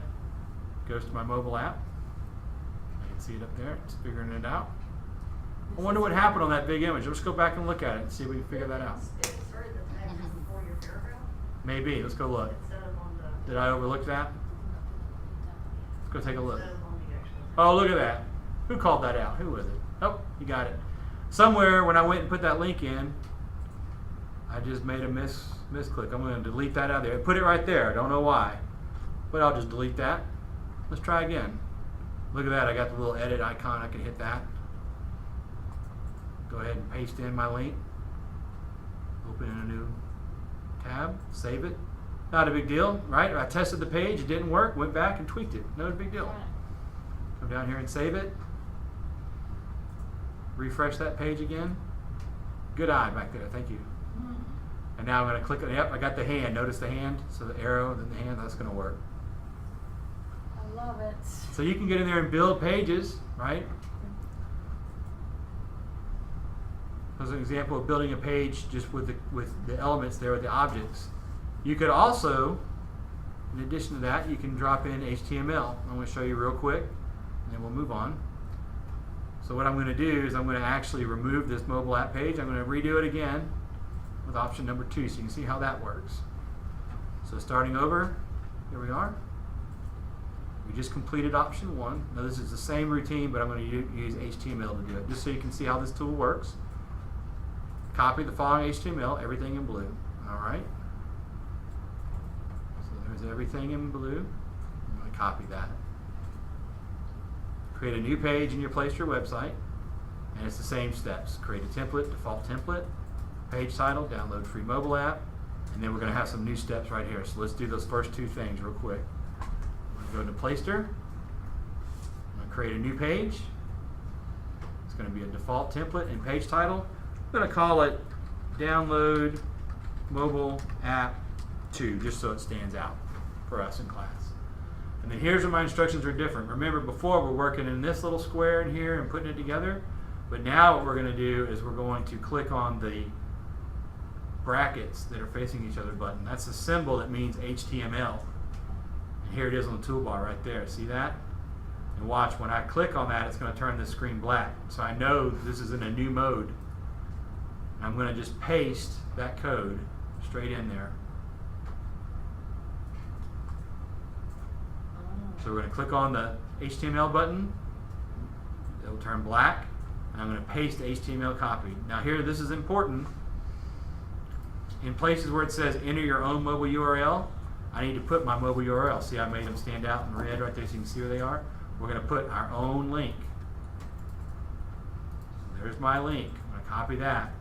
it goes to my mobile app. I can see it up there. It's figuring it out. I wonder what happened on that big image. Let's go back and look at it and see if we can figure that out. It inserted the text before your paragraph Maybe. Let's go look. instead of on the. Did I overlook that? Let's go take a look. Instead of on the actual. Oh, look at that. Who called that out? Who was it? Oh, you got it. Somewhere when I went and put that link in, I just made a misclick. I'm going to delete that out there. Put it right there. I don't know why, but I'll just delete that. Let's try again. Look at that. I got the little edit icon. I can hit that. Go ahead and paste in my link. Open in a new tab. Save it. Not a big deal, right? I tested the page. It didn't work. Went back and tweaked it. No big deal. Come down here and save it. Refresh that page again. Good eye back there. Thank you. And now I'm going to click on, yep, I got the hand. Notice the hand? So the arrow, then the hand, that's going to work. I love it. So you can get in there and build pages, right? As an example of building a page just with the elements there, with the objects. You could also, in addition to that, you can drop in HTML. I'm going to show you real quick, and then we'll move on. So what I'm going to do is I'm going to actually remove this mobile app page. I'm going to redo it again with option number 2 so you can see how that works. So starting over, here we are. We just completed option 1. Now this is the same routine, but I'm going to use HTML to do it, just so you can see how this tool works. Copy the following HTML, everything in blue. All right. So there's everything in blue. I'm going to copy that. Create a new page in your Placester website, and it's the same steps. Create a template, default template, page title, download free mobile app, and then we're going to have some new steps right here. So let's do those first 2 things real quick. I'm going to go to Placester. I'm going to create a new page. It's going to be a default template and page title. I'm going to call it Download Mobile App 2, just so it stands out for us in class. And then here's where my instructions are different. Remember, before we're working in this little square in here and putting it together, but now what we're going to do is we're going to click on the brackets that are facing each other button. That's the symbol that means HTML. And here it is on the toolbar right there. See that? And watch, when I click on that, it's going to turn this screen black. So I know this is in a new mode. And I'm going to just paste that code straight in there. So we're going to click on the HTML button. It'll turn black. And I'm going to paste the HTML copy. Now here, this is important. In places where it says enter your own mobile URL, I need to put my mobile URL. See, I made them stand out in red right there so you can see where they are. We're going to put our own link. There's my link. I'm going to copy that.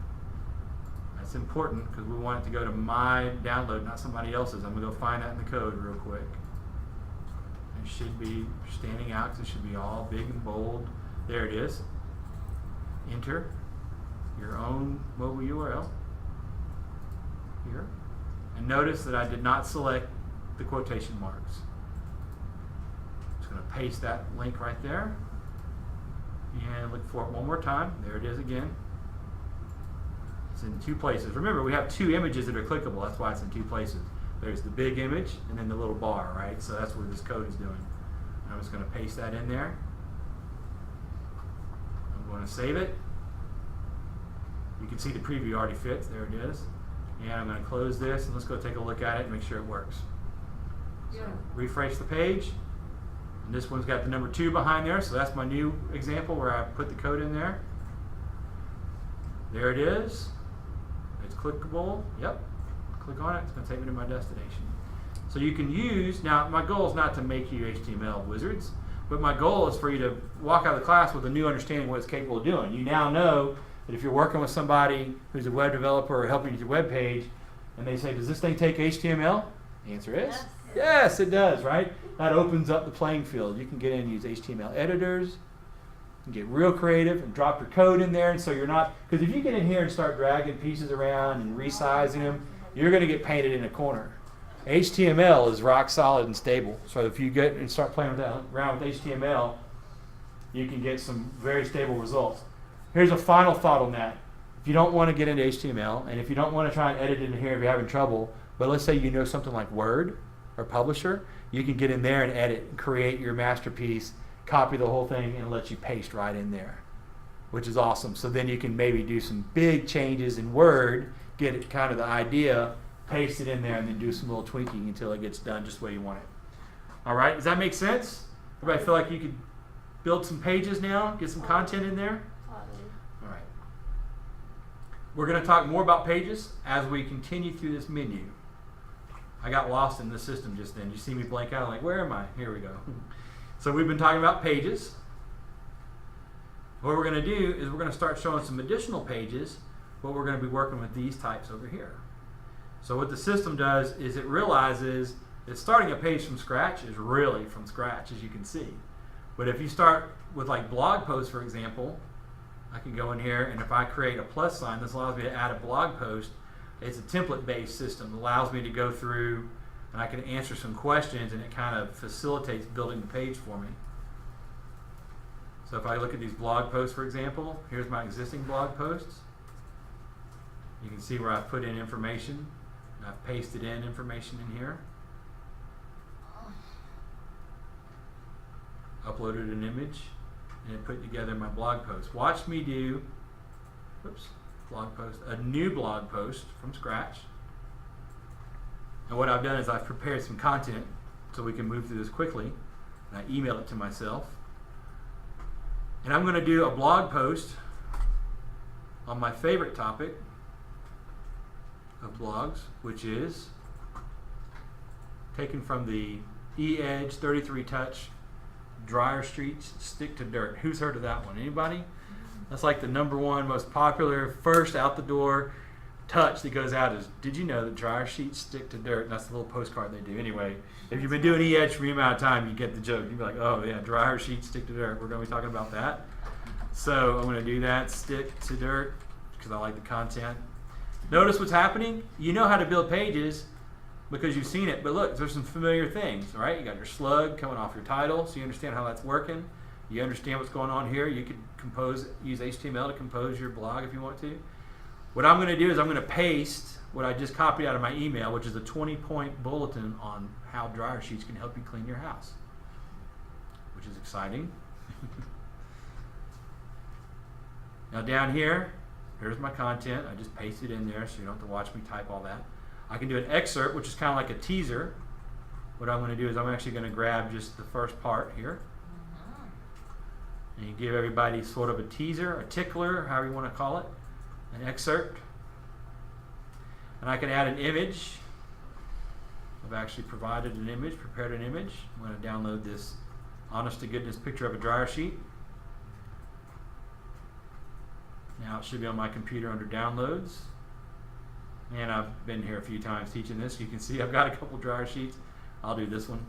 That's important because we want it to go to my download, not somebody else's. I'm going to go find that in the code real quick. It should be standing out because it should be all big and bold. There it is. Enter your own mobile URL here. And notice that I did not select the quotation marks. I'm just going to paste that link right there. And look for it one more time. There it is again. It's in 2 places. Remember, we have 2 images that are clickable. That's why it's in 2 places. There's the big image and then the little bar, right? So that's what this code is doing. And I'm just going to paste that in there. I'm going to save it. You can see the preview already fits. There it is. And I'm going to close this and let's go take a look at it and make sure it works. So refresh the page. And this one's got the number 2 behind there. So that's my new example where I put the code in there. There it is. It's clickable. Yep. Click on it, it's going to take me to my destination. So you can use, now my goal is not to make you HTML wizards, but my goal is for you to walk out of the class with a new understanding of what it's capable of doing. You now know that if you're working with somebody who's a web developer or helping you with your web page, and they say, does this thing take HTML? The answer is Yes. yes, it does, right? That opens up the playing field. You can get in and use HTML editors, and get real creative and drop your code in there, and so you're not, because if you get in here and start dragging pieces around and resizing them, you're going to get painted in a corner. HTML is rock solid and stable. So if you get and start playing around with HTML, you can get some very stable results. Here's a final thought on that. If you don't want to get into HTML, and if you don't want to try and edit in here if you're having trouble, but let's say you know something like Word or Publisher, you can get in there and edit and create your masterpiece, copy the whole thing, and let you paste right in there, which is awesome. So then you can maybe do some big changes in Word, get it kind of the idea, paste it in there, and then do some little tweaking until it gets done just the way you want it. All right, does that make sense? Everybody feel like you could build some pages now, get some content in there? All right. We're going to talk more about pages as we continue through this menu. I got lost in the system just then. You see me blank out, I'm like, where am I? Here we go. So we've been talking about pages. What we're going to do is we're going to start showing some additional pages, but we're going to be working with these types over here. So what the system does is it realizes that starting a page from scratch is really from scratch, as you can see. But if you start with like blog posts, for example, I can go in here, and if I create a plus sign, this allows me to add a blog post. It's a template-based system. It allows me to go through, and I can answer some questions, and it kind of facilitates building the page for me. So if I look at these blog posts, for example, here's my existing blog posts. You can see where I've put in information, and I've pasted in information in here. Uploaded an image, and it put together my blog post. Watch me do, blog post, a new blog post from scratch. And what I've done is I've prepared some content so we can move through this quickly, and I email it to myself. And I'm going to do a blog post on my favorite topic of blogs, which is taken from the E-Edge 33 Touch Dryer Sheets Stick to Dirt. Who's heard of that one? Anybody? That's like the #1 most popular, first out the door touch that goes out is, did you know that dryer sheets stick to dirt? And that's the little postcard they do. Anyway, if you've been doing E-Edge for any amount of time, you get the joke. You'd be like, oh yeah, dryer sheets stick to dirt. We're going to be talking about that. So I'm going to do that, stick to dirt, because I like the content. Notice what's happening. You know how to build pages because you've seen it, but look, there's some familiar things, right? You got your slug coming off your title, so you understand how that's working. You understand what's going on here. You could use HTML to compose your blog if you want to. What I'm going to do is I'm going to paste what I just copied out of my email, which is a 20-point bulletin on how dryer sheets can help you clean your house, which is exciting. Now down here, here's my content. I just pasted it in there so you don't have to watch me type all that. I can do an excerpt, which is kind of like a teaser. What I'm going to do is I'm actually going to grab just the first part here. And you give everybody sort of a teaser, a tickler, however you want to call it, an excerpt. And I can add an image. I've actually provided an image, prepared an image. I'm going to download this honest-to-goodness picture of a dryer sheet. Now it should be on my computer under downloads. And I've been here a few times teaching this. You can see I've got a couple dryer sheets. I'll do this one.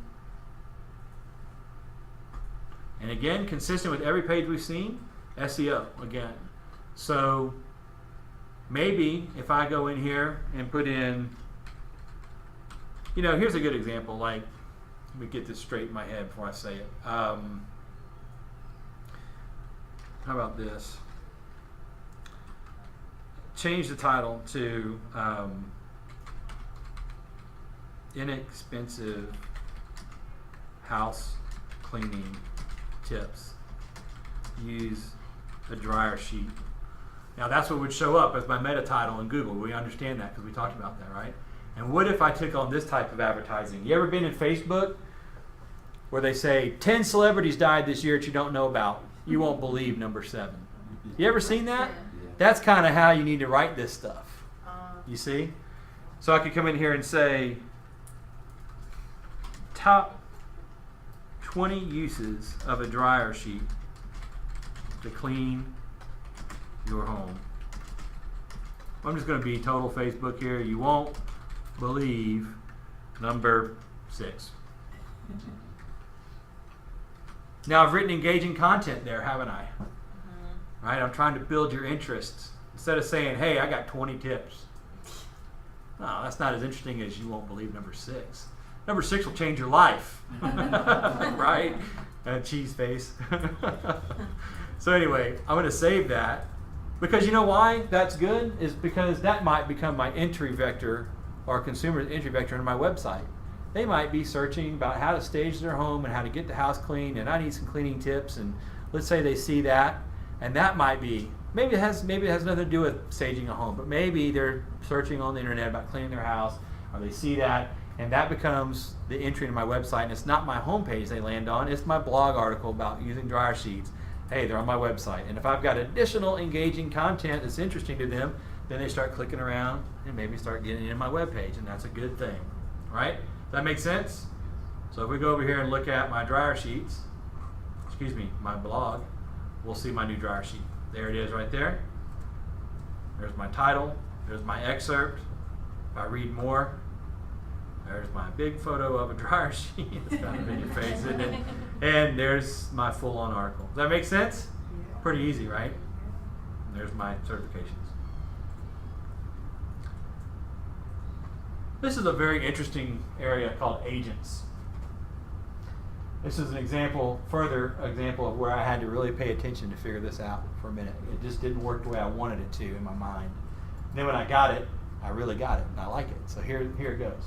And again, consistent with every page we've seen, SEO again. So maybe if I go in here and put in, here's a good example. Like, let me get this straight in my head before I say it. How about this? Change the title to inexpensive house cleaning tips. Use a dryer sheet. Now that's what would show up as my meta title in Google. We understand that because we talked about that, right? And what if I took on this type of advertising? You ever been in Facebook where they say 10 celebrities died this year that you don't know about? You won't believe number 7. You ever seen that? That's kind of how you need to write this stuff. You see? So I could come in here and say top 20 uses of a dryer sheet to clean your home. I'm just going to be total Facebook here. You won't believe number 6. Now I've written engaging content there, haven't I? Right? I'm trying to build your interests. Instead of saying, hey, I got 20 tips. No, that's not as interesting as you won't believe number 6. Number 6 will change your life. Right? Cheese face. So anyway, I'm going to save that. Because you know why that's good? Is because that might become my entry vector or consumer's entry vector into my website. They might be searching about how to stage their home and how to get the house clean, and I need some cleaning tips, and let's say they see that, and that might be, maybe it has nothing to do with staging a home, but maybe they're searching on the internet about cleaning their house, or they see that, and that becomes the entry to my website, and it's not my homepage they land on, it's my blog article about using dryer sheets. Hey, they're on my website. And if I've got additional engaging content that's interesting to them, then they start clicking around and maybe start getting in my webpage, and that's a good thing, right? Does that make sense? So if we go over here and look at my dryer sheets, my blog, we'll see my new dryer sheet. There it is right there. There's my title. There's my excerpt. If I read more, there's my big photo of a dryer sheet. It's kind of in your face, isn't it? And there's my full-on article. Does that make sense? Pretty easy, right? And there's my certifications. This is a very interesting area called agents. This is further example of where I had to really pay attention to figure this out for a minute. It just didn't work the way I wanted it to in my mind. And then when I got it, I really got it, and I like it. So here it goes.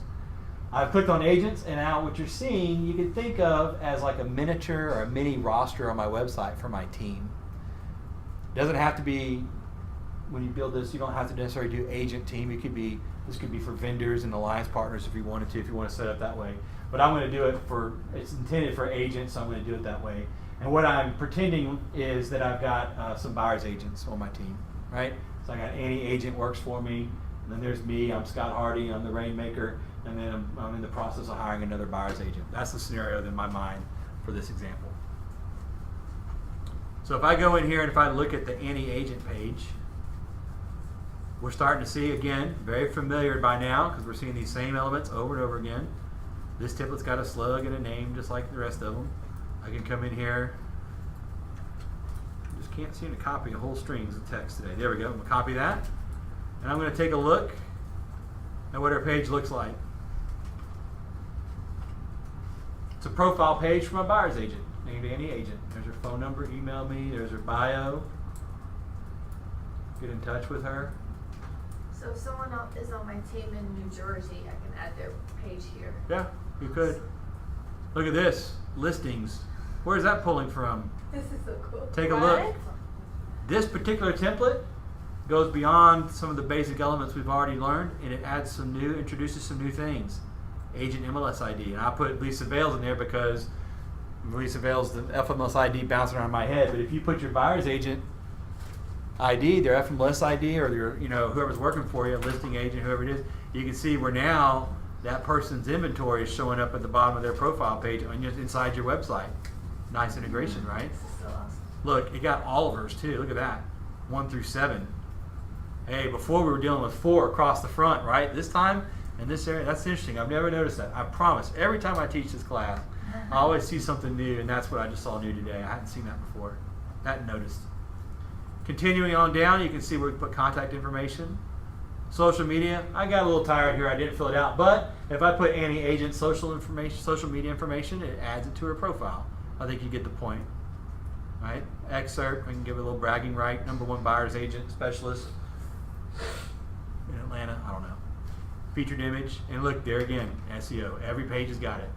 I've clicked on agents, and now what you're seeing, you can think of as like a miniature or a mini roster on my website for my team. It doesn't have to be, when you build this, you don't have to necessarily do agent team. This could be for vendors and alliance partners if you wanted to, if you want to set it up that way. But I'm going to do it it's intended for agents, so I'm going to do it that way. And what I'm pretending is that I've got some buyer's agents on my team, right? So I got Annie agent works for me, and then there's me, I'm Scott Hardy, I'm the Rainmaker, and then I'm in the process of hiring another buyer's agent. That's the scenario in my mind for this example. So if I go in here and if I look at the Annie agent page, we're starting to see, again, very familiar by now because we're seeing these same elements over and over again. This template's got a slug and a name just like the rest of them. I can come in here. Just can't seem to copy a whole strings of text today. There we go. I'm going to copy that. And I'm going to take a look at what our page looks like. It's a profile page for my buyer's agent, named Annie Agent. There's her phone number, email me, there's her bio. Get in touch with her. So if someone else is on my team in New Jersey, I can add their page here. Yeah, you could. Look at this, listings. Where is that pulling from? This is so cool. Take a look. This particular template goes beyond some of the basic elements we've already learned, and it introduces some new things. Agent MLS ID, and I put Lisa Vales in there because Lisa Vales, the FMLS ID bouncing around my head. But if you put your buyer's agent ID, their FMLS ID, or your, whoever's working for you, listing agent, whoever it is, you can see where now that person's inventory is showing up at the bottom of their profile page inside your website. Nice integration, right? This is so awesome. Look, it got all of hers too. Look at that, 1 through 7. Hey, before we were dealing with 4 across the front, right? This time. In this area, that's interesting. I've never noticed that. I promise. Every time I teach this class, I always see something new, and that's what I just saw new today. I hadn't seen that before. Hadn't noticed. Continuing on down, you can see where we put contact information. Social media. I got a little tired here. I didn't fill it out, but if I put Annie Agent social media information, it adds it to her profile. I think you get the point, right? Excerpt. I can give it a little bragging right. #1 buyer's agent specialist in Atlanta. I don't know. Featured image, and look there again, SEO. Every page has got it.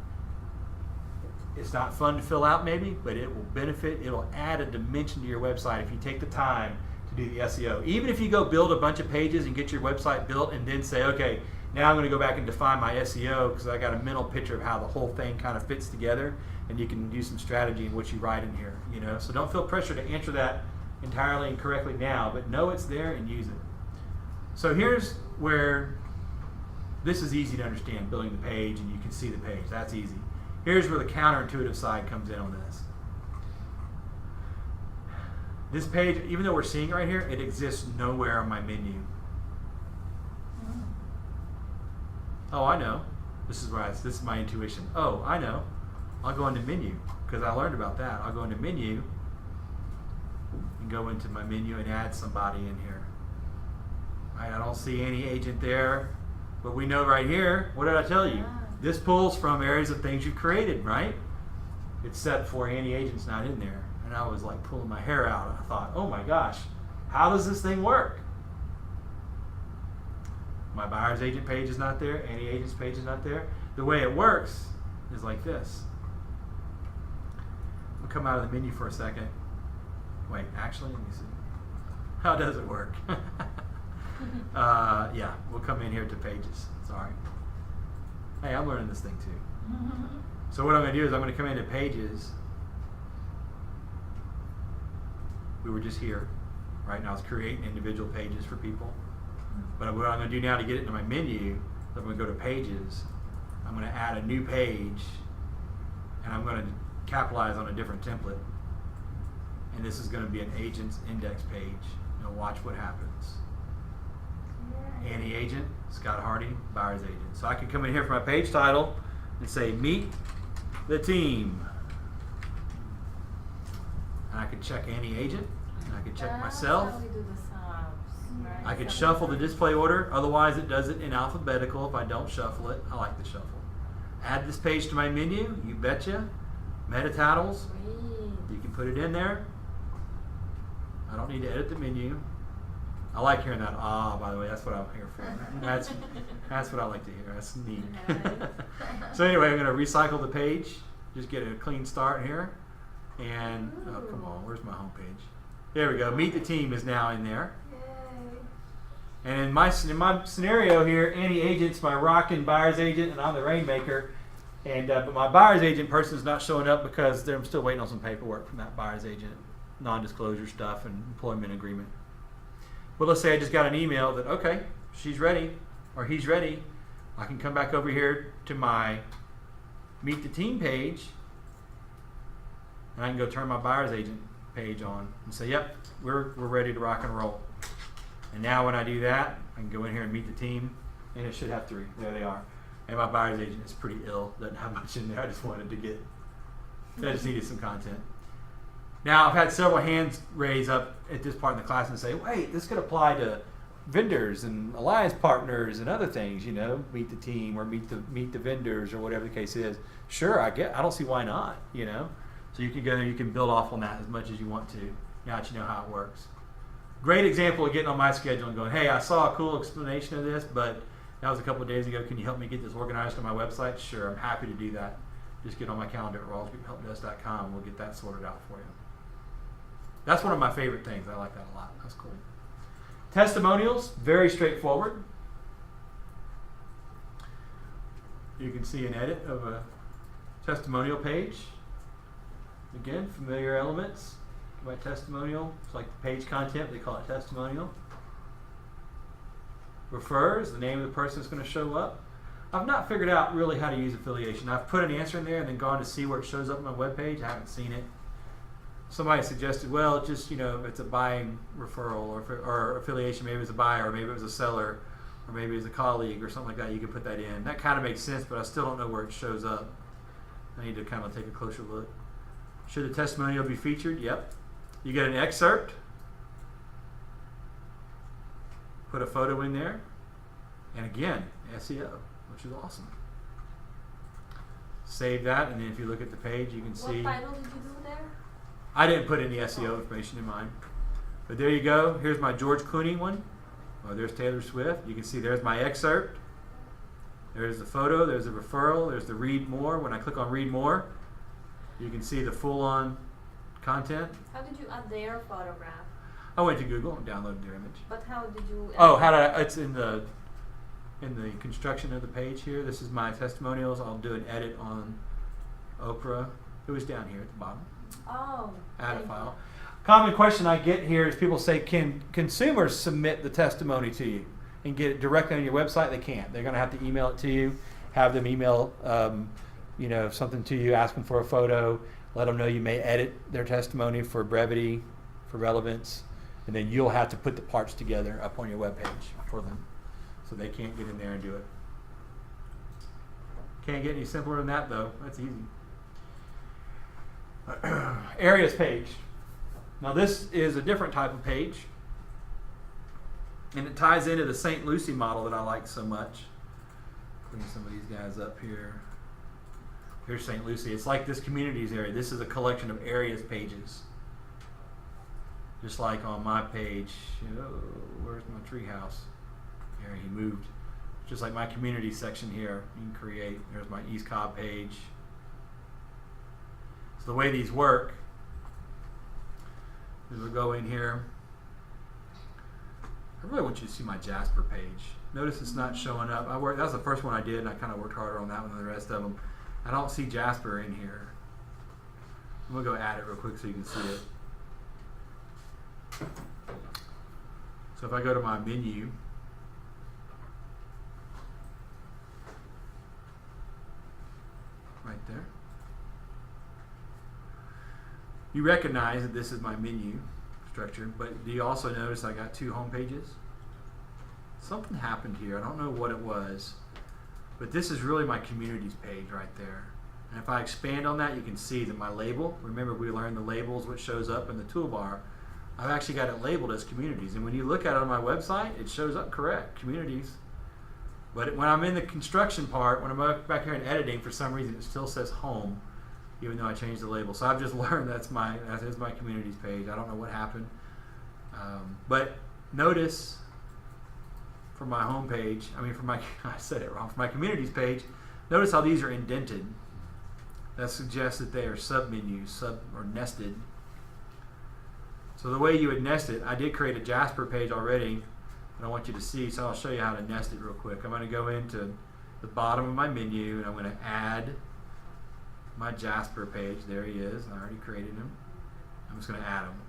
It's not fun to fill out maybe, but it will benefit, it'll add a dimension to your website if you take the time to do the SEO. Even if you go build a bunch of pages and get your website built and then say, okay, now I'm going to go back and define my SEO because I got a mental picture of how the whole thing kind of fits together, and you can do some strategy in what you write in here, So don't feel pressure to answer that entirely and correctly now, but know it's there and use it. So here's where this is easy to understand, building the page, and you can see the page. That's easy. Here's where the counterintuitive side comes in on this. This page, even though we're seeing it right here, it exists nowhere on my menu. Oh, I know. This is my intuition. Oh, I know. I'll go into menu because I learned about that. I'll go into menu and go into my menu and add somebody in here. Right, I don't see any agent there, but we know right here, what did I tell you? This pulls from areas of things you created, right? It's set for any agent's not in there. And I was like pulling my hair out. I thought, oh my gosh, how does this thing work? My buyer's agent page is not there. Any agent's page is not there. The way it works is like this. We'll come out of the menu for a second. Wait, actually, let me see. How does it work? Yeah, we'll come in here to pages. Sorry. Hey, I'm learning this thing too. So what I'm going to do is I'm going to come into pages. We were just here. Right now, it's creating individual pages for people. But what I'm going to do now to get it into my menu, I'm going to go to pages. I'm going to add a new page, and I'm going to capitalize on a different template. And this is going to be an agent's index page. Now watch what happens. Annie agent, Scott Hardy, buyer's agent. So I can come in here for my page title and say meet the team. And I can check Annie agent, and I can check myself. That's how we do the subs, right? I could shuffle the display order, otherwise it does it in alphabetical if I don't shuffle it. I like the shuffle. Add this page to my menu, you betcha. Meta titles, Sweet. you can put it in there. I don't need to edit the menu. I like hearing that by the way, that's what I'm here for. That's what I like to hear. That's neat. So anyway, I'm gonna recycle the page, just get a clean start here. And oh come on, where's my home page? There we go. Meet the team is now in there. And in my scenario here, Annie agent's my rockin' buyer's agent, and I'm the rainmaker. And but my buyer's agent person is not showing up because I'm still waiting on some paperwork from that buyer's agent, non-disclosure stuff and employment agreement. Well, let's say I just got an email that okay, she's ready or he's ready. I can come back over here to my meet the team page, and I can go turn my buyer's agent page on and say, yep, we're ready to rock and roll. And now when I do that, I can go in here and meet the team, and it should have 3. There they are. And my buyer's agent is pretty ill, doesn't have much in there. I just needed some content. Now I've had several hands raise up at this part in the class and say, wait, this could apply to vendors and alliance partners and other things, meet the team or meet the vendors or whatever the case is. Sure, I don't see why not, So you can go there, you can build off on that as much as you want to, now that you know how it works. Great example of getting on my schedule and going, hey, I saw a cool explanation of this, but that was a couple of days ago. Can you help me get this organized on my website? Sure, I'm happy to do that. Just get on my calendar at rawlsgrouphelpdesk.com and we'll get that sorted out for you. That's one of my favorite things. I like that a lot. That's cool. Testimonials, very straightforward. You can see an edit of a testimonial page. Again, familiar elements. My testimonial, it's like the page content, they call it testimonial. Refers, the name of the person that's going to show up. I've not figured out really how to use affiliation. I've put an answer in there and then gone to see where it shows up on my webpage. I haven't seen it. Somebody suggested, well, just, if it's a buying referral or affiliation, maybe it's a buyer, or maybe it was a seller, or maybe it's a colleague or something like that, you can put that in. That kind of makes sense, but I still don't know where it shows up. I need to kind of take a closer look. Should the testimonial be featured? Yep. You get an excerpt. Put a photo in there. And again, SEO, which is awesome. Save that, and then if you look at the page, you can see. What title did you do there? I didn't put any SEO information in mine. But there you go. Here's my George Clooney one. Oh, there's Taylor Swift. You can see there's my excerpt. There's the photo. There's the referral. There's the read more. When I click on read more, you can see the full-on content. How did you add their photograph? I went to Google and downloaded their image. But how did you? It's in the construction of the page here. This is my testimonials. I'll do an edit on Oprah. It was down here at the bottom. Oh. Add a file. Common question I get here is people say, can consumers submit the testimony to you and get it directly on your website? They can't. They're going to have to email it to you, have them email something to you, ask them for a photo, let them know you may edit their testimony for brevity, for relevance, and then you'll have to put the parts together up on your webpage for them. So they can't get in there and do it. Can't get any simpler than that though. That's easy. Areas page. Now this is a different type of page. And it ties into the St. Lucie model that I like so much. Bring some of these guys up here. Here's St. Lucie. It's like this communities area. This is a collection of areas pages. Just like on my page. Oh, where's my treehouse? Here, he moved. Just like my community section here. You can create. There's my East Cobb page. So the way these work is we'll go in here. I really want you to see my Jasper page. Notice it's not showing up. That was the first one I did, and I kind of worked harder on that one than the rest of them. I don't see Jasper in here. I'm going to go add it real quick so you can see it. So if I go to my menu, right there, you recognize that this is my menu structure, but do you also notice I got 2 home pages? Something happened here. I don't know what it was, but this is really my communities page right there. And if I expand on that, you can see that my label, remember we learned the labels, what shows up in the toolbar, I've actually got it labeled as communities. And when you look at it on my website, it shows up correct, communities. But when I'm in the construction part, when I'm back here in editing, for some reason it still says home, even though I changed the label. So I've just learned that is my communities page. I don't know what happened. But notice for my home page, I said it wrong, for my communities page, notice how these are indented. That suggests that they are sub-menus, or nested. So the way you would nest it, I did create a Jasper page already, and I want you to see, so I'll show you how to nest it real quick. I'm going to go into the bottom of my menu, and I'm going to add my Jasper page. There he is. I already created him. I'm just going to add him.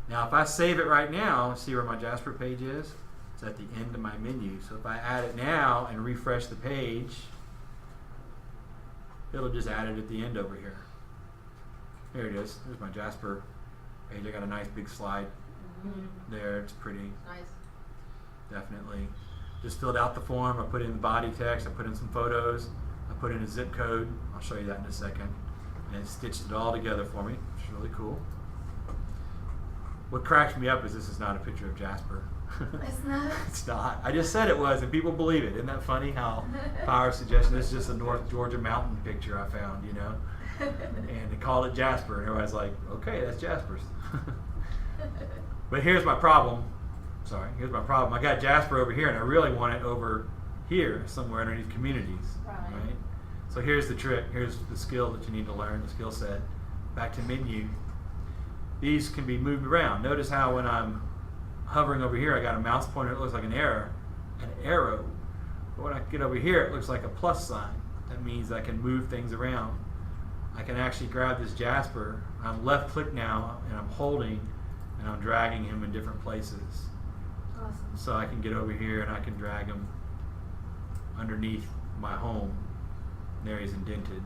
Now if I save it right now, see where my Jasper page is? It's at the end of my menu. So if I add it now and refresh the page, it'll just add it at the end over here. There it is. There's my Jasper page. I got a nice big slide there. It's pretty. Nice. Definitely. Just filled out the form. I put in the body text. I put in some photos. I put in a zip code. I'll show you that in a second. And it stitched it all together for me. It's really cool. What cracks me up is this is not a picture of Jasper. It's not. It's not. I just said it was, and people believe it. Isn't that funny how power suggestion? This is just a North Georgia mountain picture I found, you know. And they called it Jasper, and everybody's like, okay, that's Jasper's. But here's my problem. Sorry, here's my problem. I got Jasper over here, and I really want it over here, somewhere underneath communities. Right? So here's the trick. Here's the skill that you need to learn, the skill set. Back to menu. These can be moved around. Notice how when I'm hovering over here, I got a mouse pointer. It looks like an arrow. But when I get over here, it looks like a plus sign. That means I can move things around. I can actually grab this Jasper. I'm left click now, and I'm holding, and I'm dragging him in different places. Awesome. So I can get over here, and I can drag him underneath my home. There he's indented.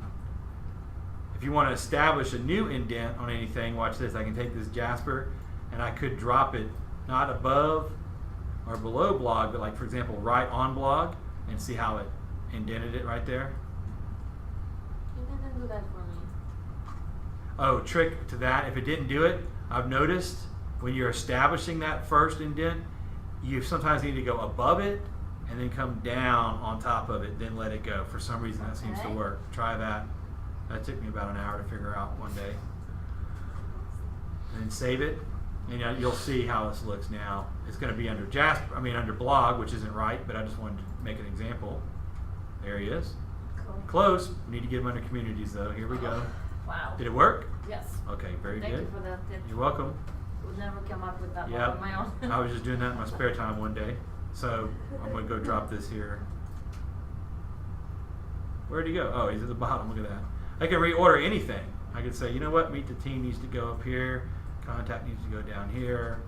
If you want to establish a new indent on anything, watch this. I can take this Jasper, and I could drop it not above or below blog, but like, for example, right on blog, and see how it indented it right there. You didn't do that for me. Oh, trick to that. If it didn't do it, I've noticed when you're establishing that first indent, you sometimes need to go above it and then come down on top of it, then let it go. For some reason, that seems to work. Try that. That took me about an hour to figure out one day. And then save it, and you'll see how this looks now. It's going to be under under blog, which isn't right, but I just wanted to make an example. There he is. Cool. Close. We need to get him under communities, though. Here we go. Wow. Did it work? Yes. Okay, very Thank good. you for that tip. You're welcome. Would never come up with that one Yeah, on my own. I was just doing that in my spare time one day. So I'm going to go drop this here. Where'd he go? Oh, he's at the bottom. Look at that. I can reorder anything. I could say, you know what, meet the team needs to go up here. Contact needs to go down here.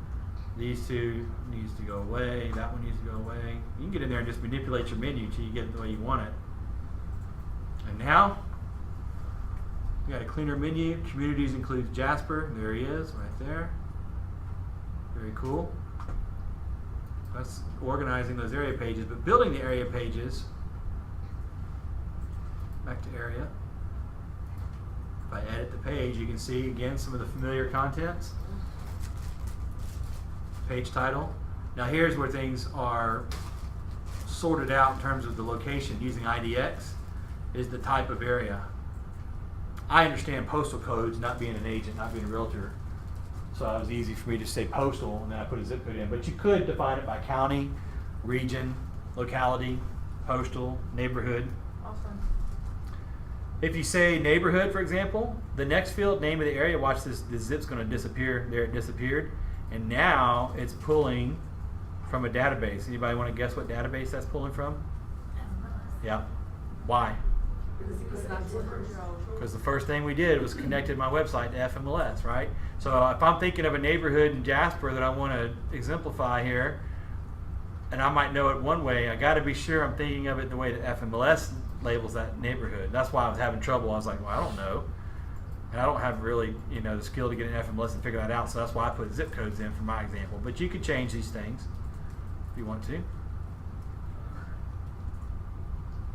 These two needs to go away. That one needs to go away. You can get in there and just manipulate your menu until you get it the way you want it. And now, we got a cleaner menu. Communities includes Jasper. There he is, right there. Very cool. That's organizing those area pages, but building the area pages, Back to area. If I edit the page, you can see again some of the familiar contents. Page title. Now here's where things are sorted out in terms of the location using IDX, is the type of area. I understand postal codes, not being an agent, not being a realtor. So it was easy for me to say postal, and then I put a zip code in. But you could define it by county, region, locality, postal, neighborhood. Awesome. If you say neighborhood, for example, the next field, name of the area, watch this, the zip's going to disappear. There it disappeared. And now it's pulling from a database. Anybody want to guess what database that's pulling from? Yeah. Why? Because the first thing we did was connected my website to FMLS, right? So if I'm thinking of a neighborhood in Jasper that I want to exemplify here, and I might know it one way, I got to be sure I'm thinking of it the way that FMLS labels that neighborhood. That's why I was having trouble. I was like, well, I don't know. And I don't have really, the skill to get an FMLS and figure that out. So that's why I put zip codes in for my example. But you could change these things if you want to.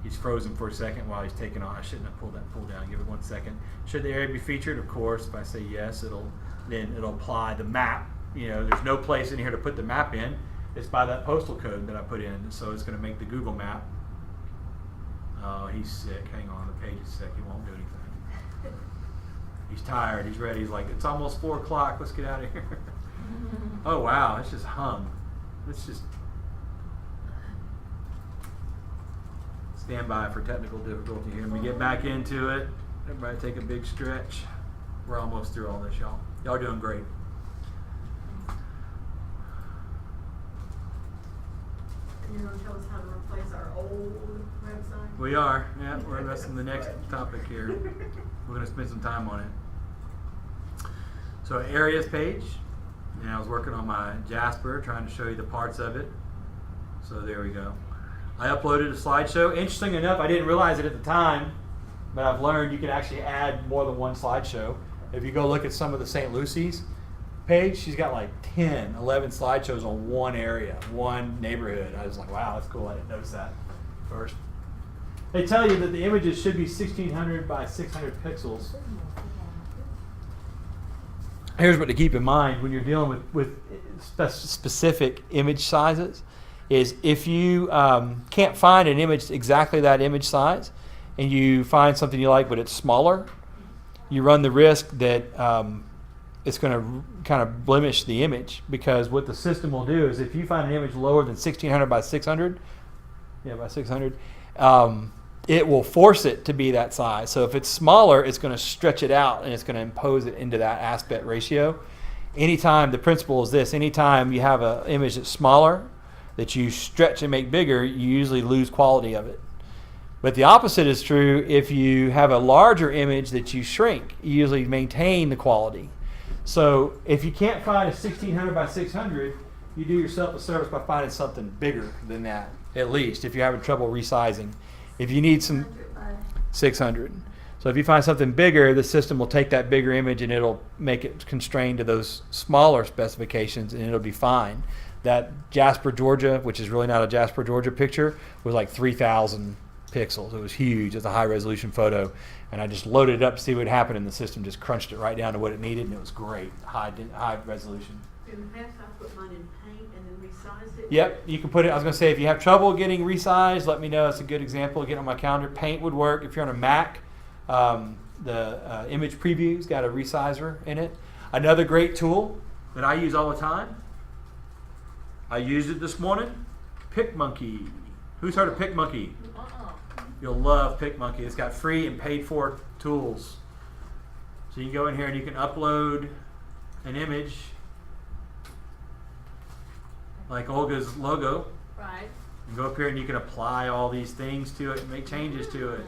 He's frozen for a second while he's taking on. I shouldn't have pulled that pull down. Give it 1 second. Should the area be featured? Of course. If I say yes, it'll apply the map. There's no place in here to put the map in. It's by that postal code that I put in. So it's going to make the Google map. Oh, he's sick. Hang on. The page is sick. He won't do anything. He's tired. He's ready. He's like, it's almost 4 o'clock. Let's get out of here. Oh, wow. It's just hung. Let's just stand by for technical difficulty here. Let me get back into it. Everybody take a big stretch. We're almost through all this, y'all. Y'all doing great. And you're gonna tell us how to replace our old website? We are. Yeah, we're addressing the next topic here. We're going to spend some time on it. So areas page, and I was working on my Jasper, trying to show you the parts of it. So there we go. I uploaded a slideshow. Interesting enough, I didn't realize it at the time, but I've learned you can actually add more than one slideshow. If you go look at some of the St. Lucy's page, she's got like 10, 11 slideshows on one area, one neighborhood. I was like, wow, that's cool. I didn't notice that first. They tell you that the images should be 1600 by 600 pixels. Here's what to keep in mind when you're dealing with specific image sizes is if you can't find an image exactly that image size and you find something you like but it's smaller, you run the risk that it's going to kind of blemish the image, because what the system will do is if you find an image lower than 1600 by 600, it will force it to be that size. So if it's smaller, it's going to stretch it out and it's going to impose it into that aspect ratio. Anytime, the principle is this, anytime you have an image that's smaller, that you stretch and make bigger, you usually lose quality of it. But the opposite is true. If you have a larger image that you shrink, you usually maintain the quality. So if you can't find a 1600 by 600, you do yourself a service by finding something bigger than that, at least, if you're having trouble resizing. If you need some 600. So if you find something bigger, the system will take that bigger image and it'll make it constrained to those smaller specifications and it'll be fine. That Jasper, Georgia, which is really not a Jasper, Georgia picture, was like 3,000 pixels. It was huge. It's a high resolution photo. And I just loaded it up to see what would happen and the system just crunched it right down to what it needed and it was great. High resolution. In the past, I put mine in paint and then resized it. Yep, you can put it. I was going to say, if you have trouble getting resized, let me know. It's a good example. Get on my calendar. Paint would work. If you're on a Mac, the image preview's got a resizer in it. Another great tool that I use all the time. I used it this morning. PicMonkey. Who's heard of PicMonkey? You'll love PicMonkey. It's got free and paid for tools. So you can go in here and you can upload an image like Olga's logo. Right. You go up here and you can apply all these things to it and make changes to it.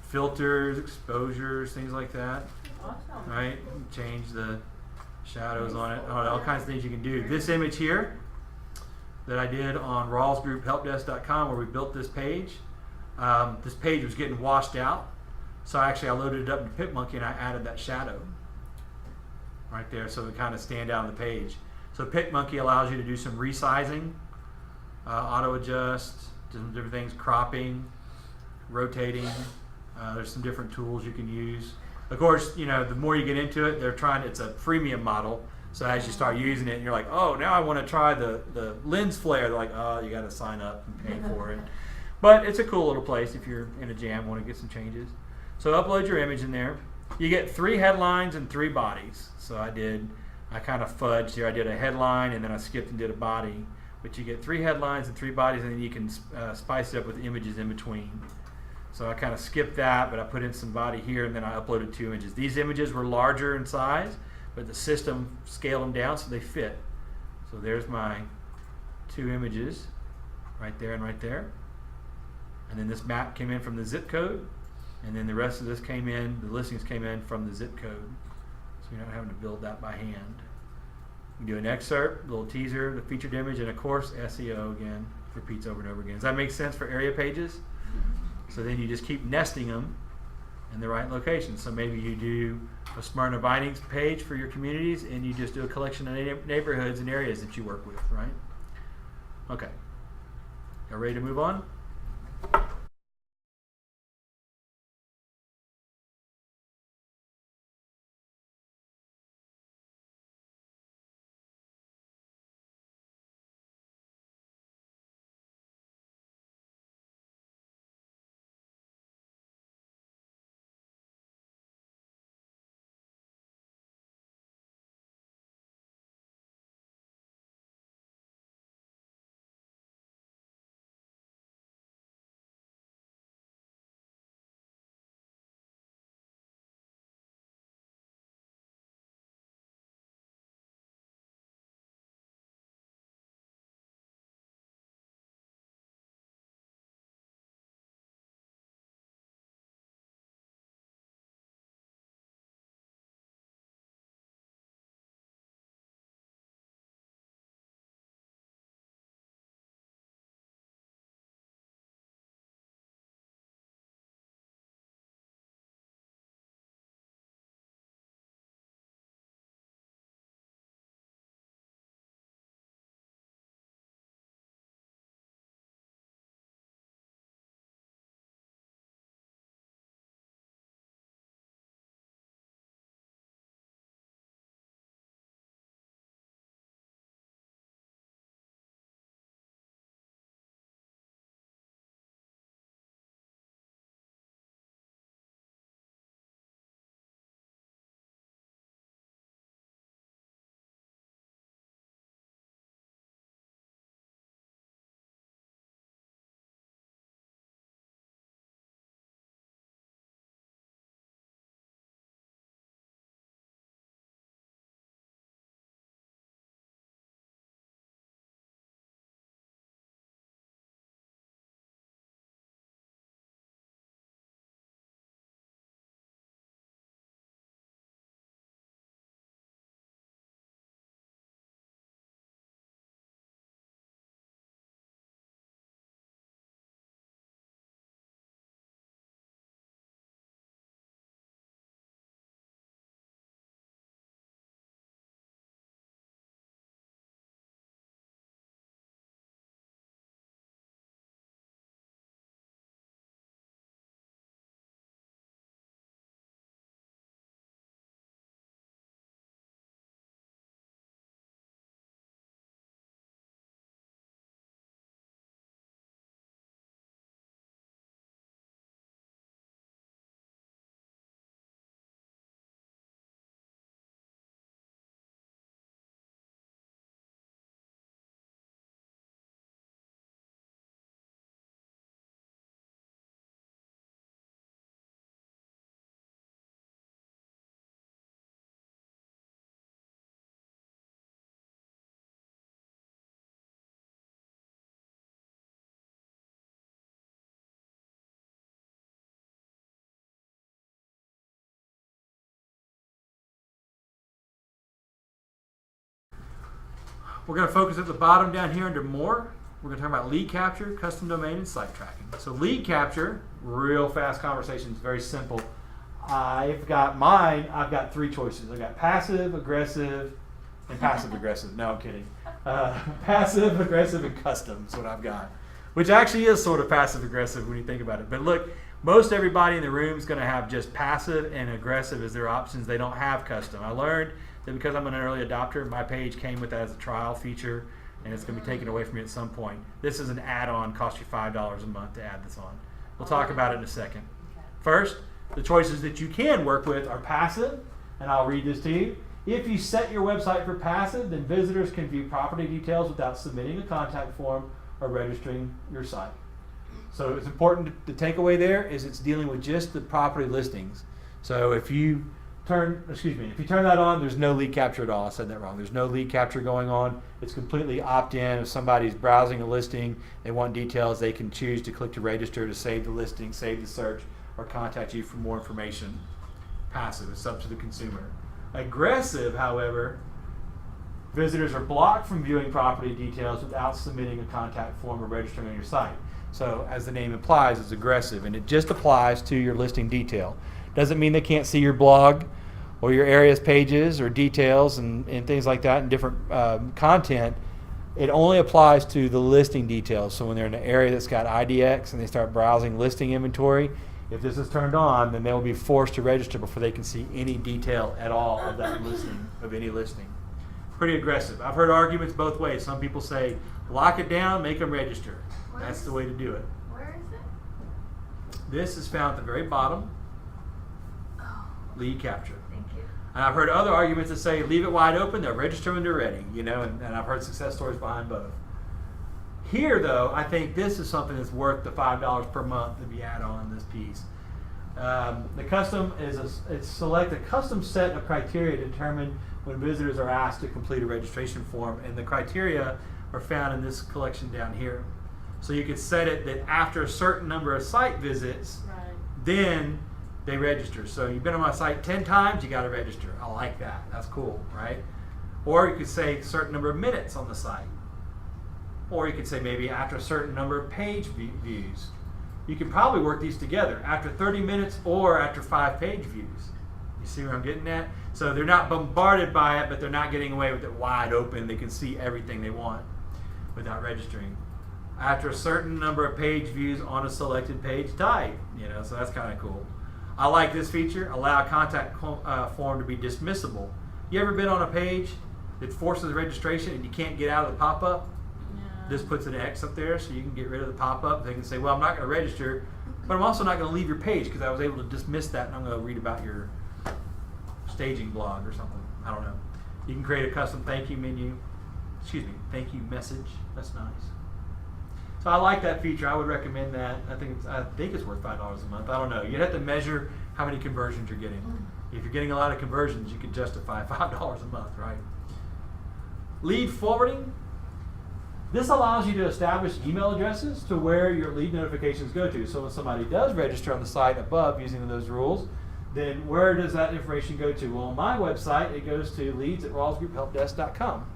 Filters, exposures, things like that. Awesome. Right? Change the shadows on it. All kinds of things you can do. This image here that I did on rawlsgrouphelpdesk.com where we built this page was getting washed out. So actually I loaded it up into PicMonkey and I added that shadow right there so it kind of stand out on the page. So PicMonkey allows you to do some resizing, auto adjust, different things, cropping, rotating, There's some different tools you can use. Of course, you know, the more you get into it, it's a freemium model. So as you start using it and you're like, oh, now I want to try the lens flare, they're like, oh, you got to sign up and pay for it. But it's a cool little place if you're in a jam, want to get some changes. So upload your image in there. You get 3 headlines and 3 bodies. So I kind of fudged here. I did a headline and then I skipped and did a body. But you get 3 headlines and 3 bodies, and then you can spice it up with images in between. So I kind of skipped that, but I put in some body here, and then I uploaded 2 images. These images were larger in size, but the system scaled them down so they fit. So there's my 2 images, right there and right there. And then this map came in from the zip code, and then the rest of this came in, the listings came in from the zip code. So you're not having to build that by hand. You do an excerpt, a little teaser, the featured image, and of course SEO again, repeats over and over again. Does that make sense for area pages? So then you just keep nesting them in the right location. So maybe you do a Smyrna Vinings page for your communities, and you just do a collection of neighborhoods and areas that you work with, right? Okay. Y'all ready to move on? We're going to focus at the bottom down here under more. We're going to talk about lead capture, custom domain, and site tracking. So lead capture, real fast conversations, very simple. I've got 3 choices. I've got passive, aggressive, and passive aggressive. No, I'm kidding. Passive, aggressive, and custom is what I've got. Which actually is sort of passive aggressive when you think about it. But look, Most everybody in the room is going to have just passive and aggressive as their options. They don't have custom. I learned that because I'm an early adopter, my page came with that as a trial feature, and it's going to be taken away from me at some point. This is an add-on, costs you $5 a month to add this on. We'll talk about it in a second. First, the choices that you can work with are passive, and I'll read this to you. If you set your website for passive, then visitors can view property details without submitting a contact form or registering your site. So it's important to take away there is it's dealing with just the property listings. So if you turn that on, there's no lead capture at all. I said that wrong. There's no lead capture going on. It's completely opt-in. If somebody's browsing a listing, they want details, they can choose to click to register to save the listing, save the search, or contact you for more information. Passive, it's up to the consumer. Aggressive, however, visitors are blocked from viewing property details without submitting a contact form or registering on your site. So as the name implies, it's aggressive, and it just applies to your listing detail. Doesn't mean they can't see your blog or your areas pages or details and things like that and different content. It only applies to the listing details. So when they're in an area that's got IDX and they start browsing listing inventory, if this is turned on, then they will be forced to register before they can see any detail at all of that listing, of any listing. Pretty aggressive. I've heard arguments both ways. Some people say, lock it down, make them register. That's the way to do it. Where is it? This is found at the very bottom, Oh, lead capture. thank you. And I've heard other arguments that say, leave it wide open, they'll register when they're ready, and I've heard success stories behind both. Here, though, I think this is something that's worth the $5 per month that we add on this piece. The custom select a custom set of criteria to determine when visitors are asked to complete a registration form, and the criteria are found in this collection down here. So you could set it that after a certain number of site visits, then they register. So you've been on my site 10 times, you got to register. I like that. That's cool, right? Or you could say a certain number of minutes on the site. Or you could say maybe after a certain number of page views. You can probably work these together after 30 minutes or after 5 page views. You see where I'm getting at? So they're not bombarded by it, but they're not getting away with it wide open. They can see everything they want without registering. After a certain number of page views on a selected page type, so that's kind of cool. I like this feature, allow a contact form to be dismissible. You ever been on a page that forces registration and you can't get out of the pop-up? This puts an X up there so you can get rid of the pop-up. They can say, well, I'm not going to register, but I'm also not going to leave your page because I was able to dismiss that and I'm going to read about your staging blog or something. I don't know. You can create a custom thank you message. That's nice. So I like that feature. I would recommend that. I think it's worth $5 a month. I don't know. You'd have to measure how many conversions you're getting. If you're getting a lot of conversions, you can justify $5 a month, right? Lead forwarding. This allows you to establish email addresses to where your lead notifications go to. So when somebody does register on the site above using those rules, then where does that information go to? Well, on my website, it goes to leads@rawlsgrouphelpdesk.com.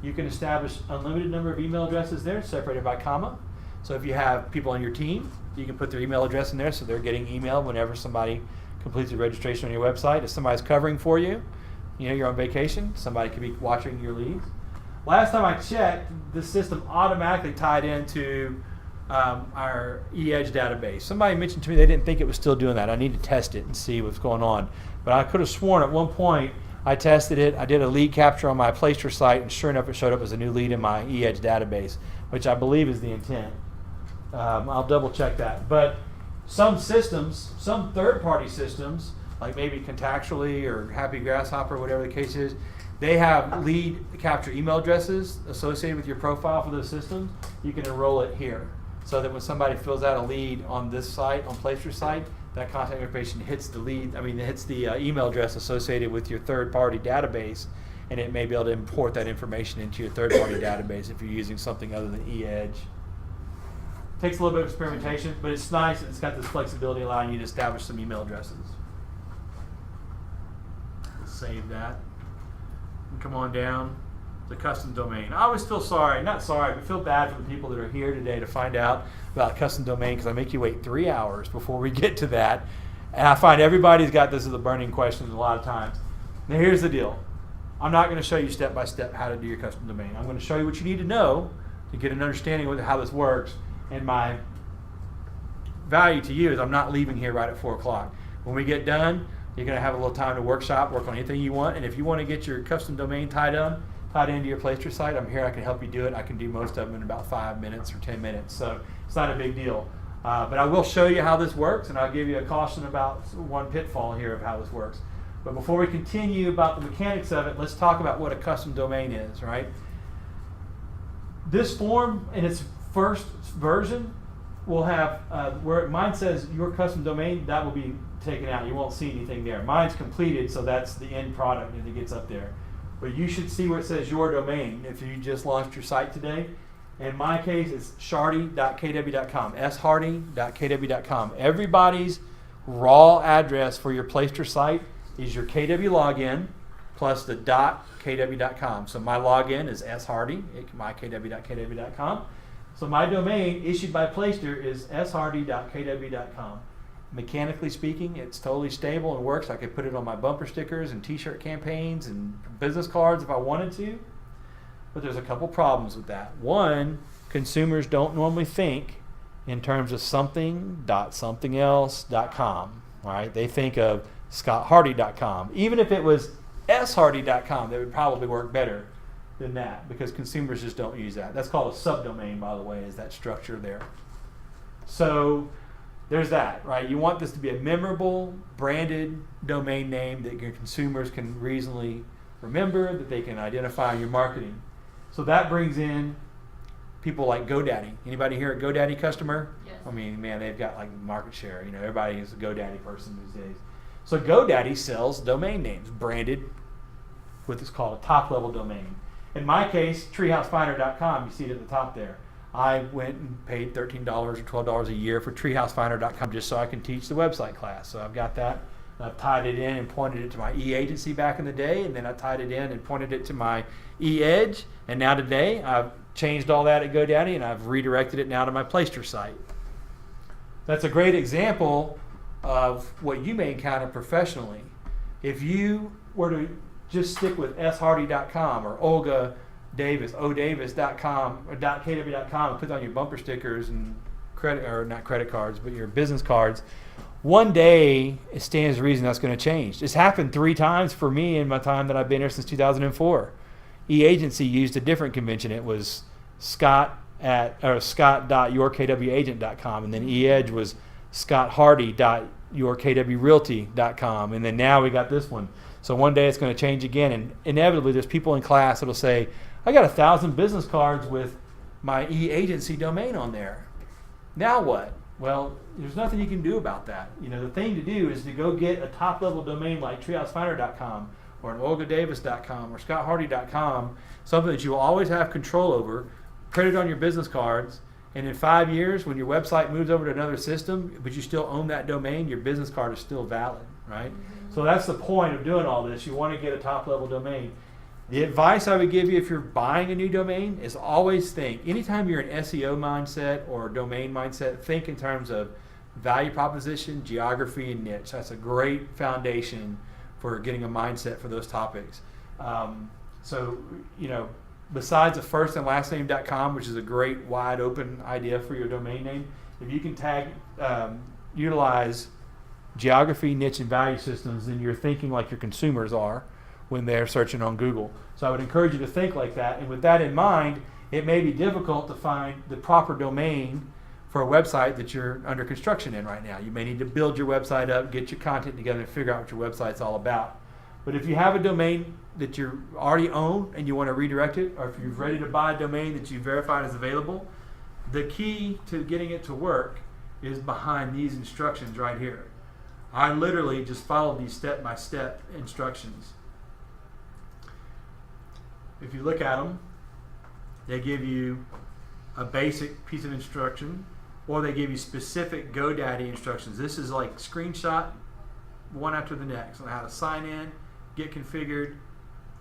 You can establish unlimited number of email addresses there, separated by comma. So if you have people on your team, you can put their email address in there so they're getting email whenever somebody completes a registration on your website. If somebody's covering for you, you're on vacation, somebody could be watching your leads. Last time I checked, the system automatically tied into our eEdge database. Somebody mentioned to me they didn't think it was still doing that. I need to test it and see what's going on. But I could have sworn at one point I tested it. I did a lead capture on my Placester site, and sure enough, it showed up as a new lead in my eEdge database, which I believe is the intent. I'll double check that. But some systems, some third-party systems, like maybe Contactually or Happy Grasshopper, whatever the case is, they have lead capture email addresses associated with your profile for those systems. You can enroll it here, so that when somebody fills out a lead on this site, on Placer's site, that contact information hits the email address associated with your third-party database, and it may be able to import that information into your third-party database if you're using something other than eEdge. Takes a little bit of experimentation, but it's nice. It's got this flexibility allowing you to establish some email addresses. Save that. And come on down. The custom domain. I always feel feel bad for the people that are here today to find out about custom domain, because I make you wait 3 hours before we get to that. And I find everybody's got this as a burning question a lot of times. Now here's the deal. I'm not going to show you step by step how to do your custom domain. I'm going to show you what you need to know to get an understanding of how this works. And my value to you is I'm not leaving here right at 4 o'clock. When we get done, you're going to have a little time to work on anything you want. And if you want to get your custom domain tied into your Placester site, I'm here. I can help you do it. I can do most of them in about 5 minutes or 10 minutes. So it's not a big deal. But I will show you how this works, and I'll give you a caution about one pitfall here of how this works. But before we continue about the mechanics of it, let's talk about what a custom domain is, right? This form in its first version will have, where mine says your custom domain, that will be taken out. You won't see anything there. Mine's completed, so that's the end product and it gets up there. But you should see where it says your domain if you just launched your site today. In my case, it's shardy.kw.com, shardy.kw.com. Everybody's raw address for your Placester site is your KW login plus the .kw.com. So my login is shardy, mykw.kw.com. So my domain issued by Placester is shardy.kw.com. Mechanically speaking, it's totally stable and works. I could put it on my bumper stickers and t-shirt campaigns and business cards if I wanted to. But there's a couple problems with that. One, consumers don't normally think in terms of something.somethingelse.com. Right? They think of scotthardy.com. Even if it was shardy.com, that would probably work better than that because consumers just don't use that. That's called a subdomain, by the way, is that structure there. So there's that, right? You want this to be a memorable, branded domain name that your consumers can reasonably remember, that they can identify in your marketing. So that brings in people like GoDaddy. Anybody here a GoDaddy customer? Yes. I mean, man, they've got like market share. You know, everybody is a GoDaddy person these days. So GoDaddy sells domain names branded with what's called a top-level domain. In my case, treehousefinder.com, you see it at the top there. I went and paid $13 or $12 a year for treehousefinder.com just so I can teach the website class. So I've got that. I've tied it in and pointed it to my e-agency back in the day, and then I tied it in and pointed it to my e-edge. And now today, I've changed all that at GoDaddy, and I've redirected it now to my Placester site. That's a great example of what you may encounter professionally. If you were to just stick with shardy.com or Olga Davis, odavis.com or .kw.com and put on your bumper stickers and not credit cards, but your business cards, one day it stands to reason that's going to change. It's happened 3 times for me in my time that I've been here since 2004. E-agency used a different convention. It was scott.yourkwagent.com, and then e-edge was scotthardy.yourkwrealty.com, and then now we got this one. So one day it's going to change again, and inevitably there's people in class that'll say, I got 1,000 business cards with my e-agency domain on there. Now what? Well, there's nothing you can do about that. You know, the thing to do is to go get a top-level domain like treehousefinder.com or an olgadavis.com or scotthardy.com, something that you will always have control over, print it on your business cards, and in 5 years, when your website moves over to another system, but you still own that domain, your business card is still valid, right? Mm-hmm. So that's the point of doing all this. You want to get a top-level domain. The advice I would give you if you're buying a new domain is always think, anytime you're in SEO mindset or domain mindset, think in terms of value proposition, geography, and niche. That's a great foundation for getting a mindset for those topics. So, you know, besides the first and last name.com, which is a great wide open idea for your domain name, if you can utilize geography, niche, and value systems, then you're thinking like your consumers are when they're searching on Google. So I would encourage you to think like that. And with that in mind, it may be difficult to find the proper domain for a website that you're under construction in right now. You may need to build your website up, get your content together, and figure out what your website's all about. But if you have a domain that you already own and you want to redirect it, or if you're ready to buy a domain that you verified is available, the key to getting it to work is behind these instructions right here. I literally just followed these step-by-step instructions. If you look at them, they give you a basic piece of instruction, or they give you specific GoDaddy instructions. This is like screenshot one after the next on how to sign in, get configured,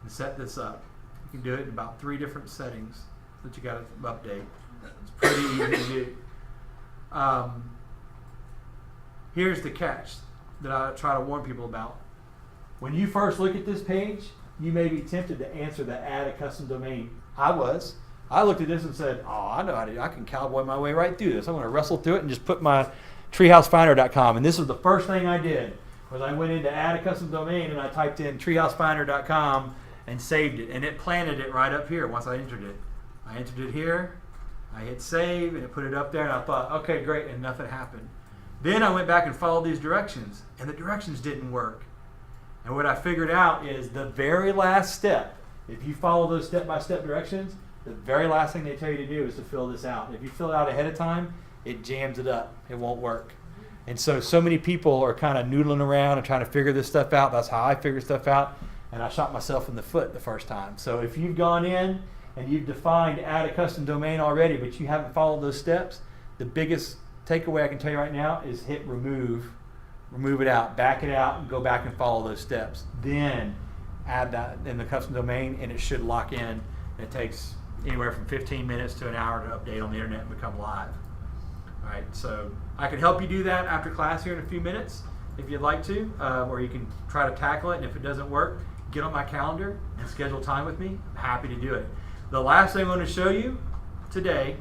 and set this up. You can do it in about 3 different settings that you got to update. It's pretty easy to do. Here's the catch that I try to warn people about. When you first look at this page, you may be tempted to answer the add a custom domain. I was. I looked at this and said, oh, I know how to do it. I can cowboy my way right through this. I'm going to wrestle through it and just put my treehousefinder.com. And this was the first thing I did, was I went into add a custom domain and I typed in treehousefinder.com and saved it. And it planted it right up here once I entered it. I entered it here, I hit save, and it put it up there, and I thought, okay, great, and nothing happened. Then I went back and followed these directions, and the directions didn't work. And what I figured out is the very last step, if you follow those step-by-step directions, the very last thing they tell you to do is to fill this out. If you fill it out ahead of time, it jams it up. It won't work. And so many people are kind of noodling around and trying to figure this stuff out. That's how I figure stuff out, and I shot myself in the foot the first time. So if you've gone in and you've defined add a custom domain already, but you haven't followed those steps, the biggest takeaway I can tell you right now is hit remove it out, back it out, and go back and follow those steps. Then add that in the custom domain, and it should lock in. It takes anywhere from 15 minutes to an hour to update on the internet and become live. All right, so I can help you do that after class here in a few minutes if you'd like to, or you can try to tackle it, and if it doesn't work, get on my calendar and schedule time with me. I'm happy to do it. The last thing I'm going to show you today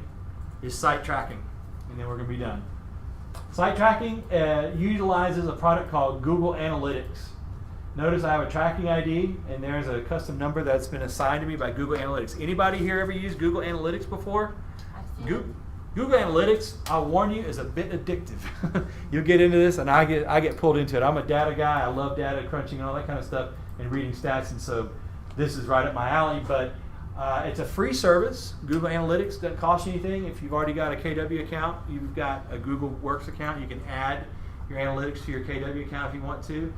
is site tracking, and then we're going to be done. Site tracking utilizes a product called Google Analytics. Notice I have a tracking ID, and there's a custom number that's been assigned to me by Google Analytics. Anybody here ever used Google Analytics before? Google Analytics, I'll warn you, is a bit addictive. You'll get into this, and I get pulled into it. I'm a data guy. I love data crunching and all that kind of stuff, and reading stats, and so this is right up my alley. But it's a free service. Google Analytics doesn't cost you anything. If you've already got a KW account, you've got a Google Works account, you can add your analytics to your KW account if you want to.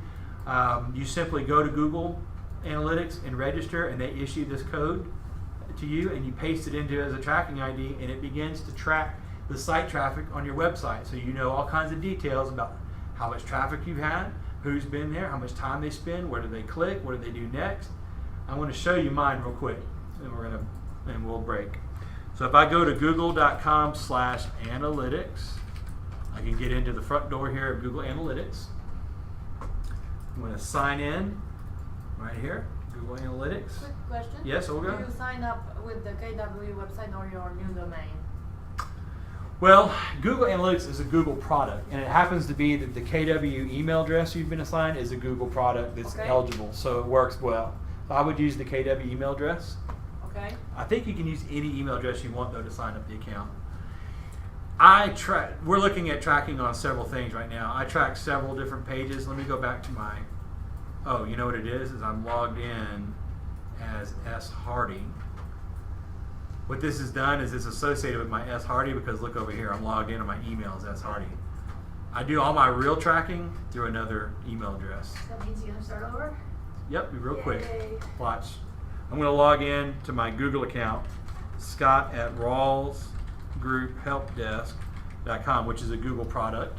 You simply go to Google Analytics and register, and they issue this code to you, and you paste it into as a tracking ID, and it begins to track the site traffic on your website. So you know all kinds of details about how much traffic you've had, who's been there, how much time they spend, where do they click, what do they do next. I'm going to show you mine real quick, and we'll break. So if I go to google.com/analytics, I can get into the front door here of Google Analytics. I'm going to sign in right here, Google Analytics. Quick question. Yes, Olga? Do you sign up with the KW website or your new domain? Well, Google Analytics is a Google product, and it happens to be that the KW email address you've been assigned is a Google product that's eligible, so it works well. So I would use the KW email address. Okay. I think you can use any email address you want, though, to sign up the account. We're looking at tracking on several things right now. I track several different pages. Let me go back to my, you know what it is I'm logged in as S. Hardy. What this has done is it's associated with my S. Hardy, because look over here, I'm logged in on my email as S. Hardy. I do all my real tracking through another email address. That means you're gonna start over? Yep, be real quick. Yay. Watch. I'm going to log in to my Google account, scott@rawlsgrouphelpdesk.com, which is a Google product.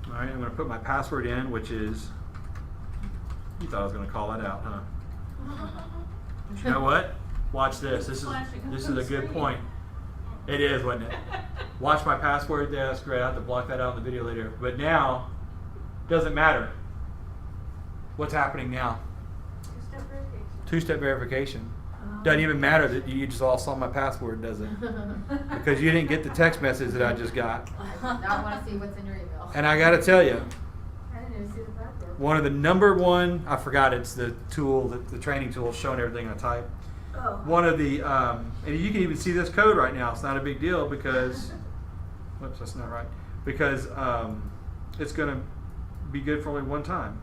All right, I'm going to put my password in, which is, you thought I was going to call that out, huh? But you know what? Watch this. This is a good point. It is, wasn't it? Watch my password there. That's great. I have to block that out in the video later. But now, doesn't matter. What's happening now? Two-step verification. Two-step verification. Doesn't even matter that you just all saw my password, does it? Because you didn't get the text message that I just got. Now I want to see what's in your email. And I got to tell you, I didn't even see the backdoor. one of the number one, I forgot, it's the tool, the training tool showing everything I type. Oh. One of the, and you can even see this code right now. It's not a big deal because, whoops, that's not right. Because it's going to be good for only one time.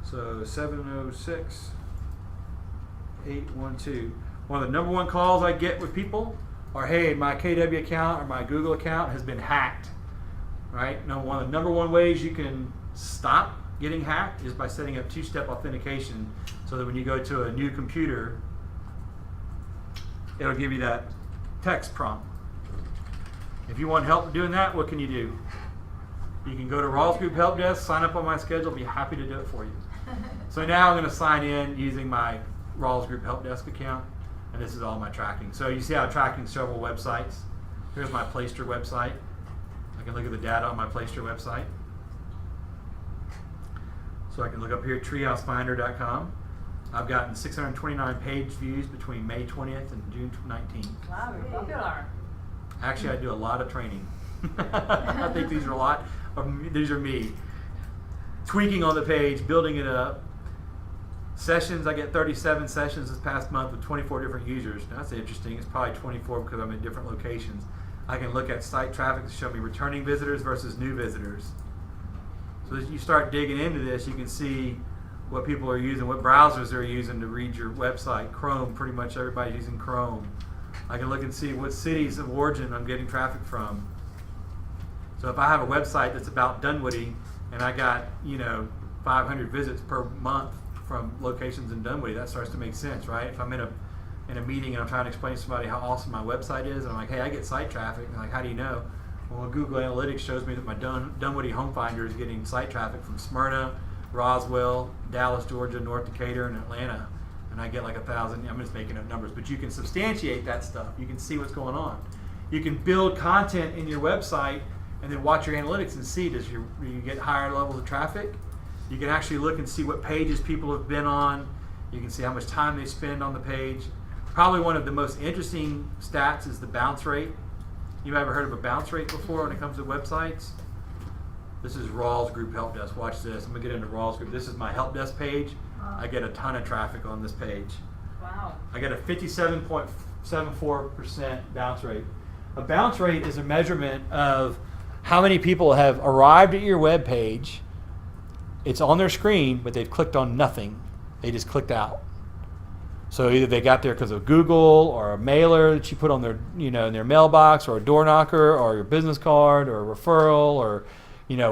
So 706-812. One of the number one calls I get with people are, hey, my KW account or my Google account has been hacked. Right? Now, one of the number one ways you can stop getting hacked is by setting up two-step authentication, so that when you go to a new computer, it'll give you that text prompt. If you want help doing that, what can you do? You can go to Rawls Group Help Desk, sign up on my schedule, be happy to do it for you. So now I'm going to sign in using my Rawls Group Help Desk account, and this is all my tracking. So you see I'm tracking several websites. Here's my Placester website. I can look at the data on my Placester website. So I can look up here, treehousefinder.com. I've gotten 629 page views between May 20th and June 19th. Wow, you're popular. Actually, I do a lot of training. I think these are me. Tweaking on the page, building it up. Sessions, I get 37 sessions this past month with 24 different users. Now, that's interesting. It's probably 24 because I'm in different locations. I can look at site traffic to show me returning visitors versus new visitors. So as you start digging into this, you can see what people are using, what browsers they're using to read your website. Chrome, pretty much everybody's using Chrome. I can look and see what cities of origin I'm getting traffic from. So if I have a website that's about Dunwoody and I got, 500 visits per month from locations in Dunwoody, that starts to make sense, right? If I'm in a meeting and I'm trying to explain to somebody how awesome my website is, and I'm like, hey, I get site traffic. And they're like, how do you know? Well, Google Analytics shows me that my Dunwoody home finder is getting site traffic from Smyrna, Roswell, Dallas, Georgia, North Decatur, and Atlanta. And I get like 1,000. I'm just making up numbers, but you can substantiate that stuff. You can see what's going on. You can build content in your website and then watch your analytics and see, do you get higher levels of traffic? You can actually look and see what pages people have been on. You can see how much time they spend on the page. Probably one of the most interesting stats is the bounce rate. You've ever heard of a bounce rate before when it comes to websites? This is Rawls Group Help Desk. Watch this. I'm going to get into Rawls Group. This is my Help Desk page. I get a ton of traffic on this page. Wow. I get a 57.74% bounce rate. A bounce rate is a measurement of how many people have arrived at your web page. It's on their screen, but they've clicked on nothing. They just clicked out. So either they got there because of Google or a mailer that you put on their, in their mailbox, or a door knocker, or your business card, or a referral, or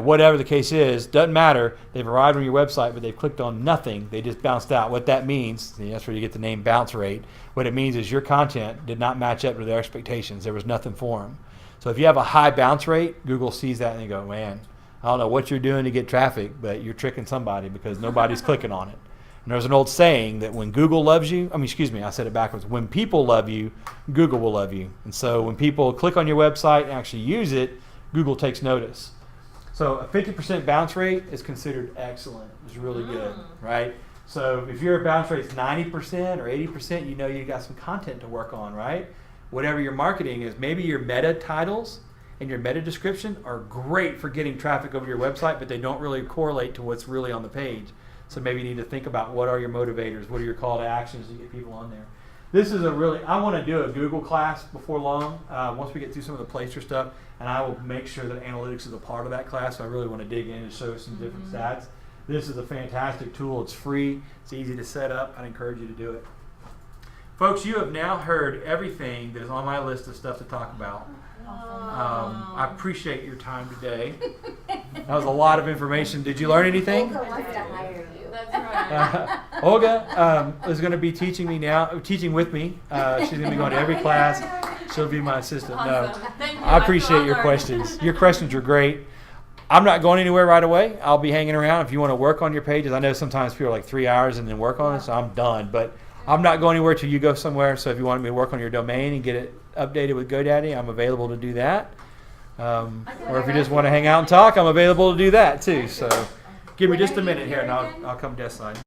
whatever the case is. Doesn't matter. They've arrived on your website, but they've clicked on nothing. They just bounced out. What that means, that's where you get the name bounce rate. What it means is your content did not match up to their expectations. There was nothing for them. So if you have a high bounce rate, Google sees that and they go, man, I don't know what you're doing to get traffic, but you're tricking somebody because nobody's clicking on it. And there's an old saying that when Google loves you, I said it backwards. When people love you, Google will love you. And so when people click on your website and actually use it, Google takes notice. So a 50% bounce rate is considered excellent. It's really good, right? So if your bounce rate's 90% or 80%, you got some content to work on, right? Whatever your marketing is, maybe your meta titles and your meta description are great for getting traffic over your website, but they don't really correlate to what's really on the page. So maybe you need to think about what are your motivators, what are your call to actions to get people on there. This is I want to do a Google class before long, once we get through some of the Placester stuff, and I will make sure that analytics is a part of that class. So I really want to dig in and show some different stats. This is a fantastic tool. It's free. It's easy to set up. I'd encourage you to do it. Folks, you have now heard everything that is on my list of stuff to talk about. I appreciate your time today. That was a lot of information. Did you learn anything? Olga wants to hire you. That's right. Olga is going to be teaching with me. She's going to be going to every class. She'll be my assistant. Awesome. No, Thank you. I appreciate your questions. Your questions are great. I'm not going anywhere right away. I'll be hanging around if you want to work on your pages. I know sometimes people are like 3 hours and then work on it, so I'm done. But I'm not going anywhere till you go somewhere. So if you want me to work on your domain and get it updated with GoDaddy, I'm available to do that. Or if you just want to hang out and talk, I'm available to do that too. So give me just a minute here and I'll come desk side.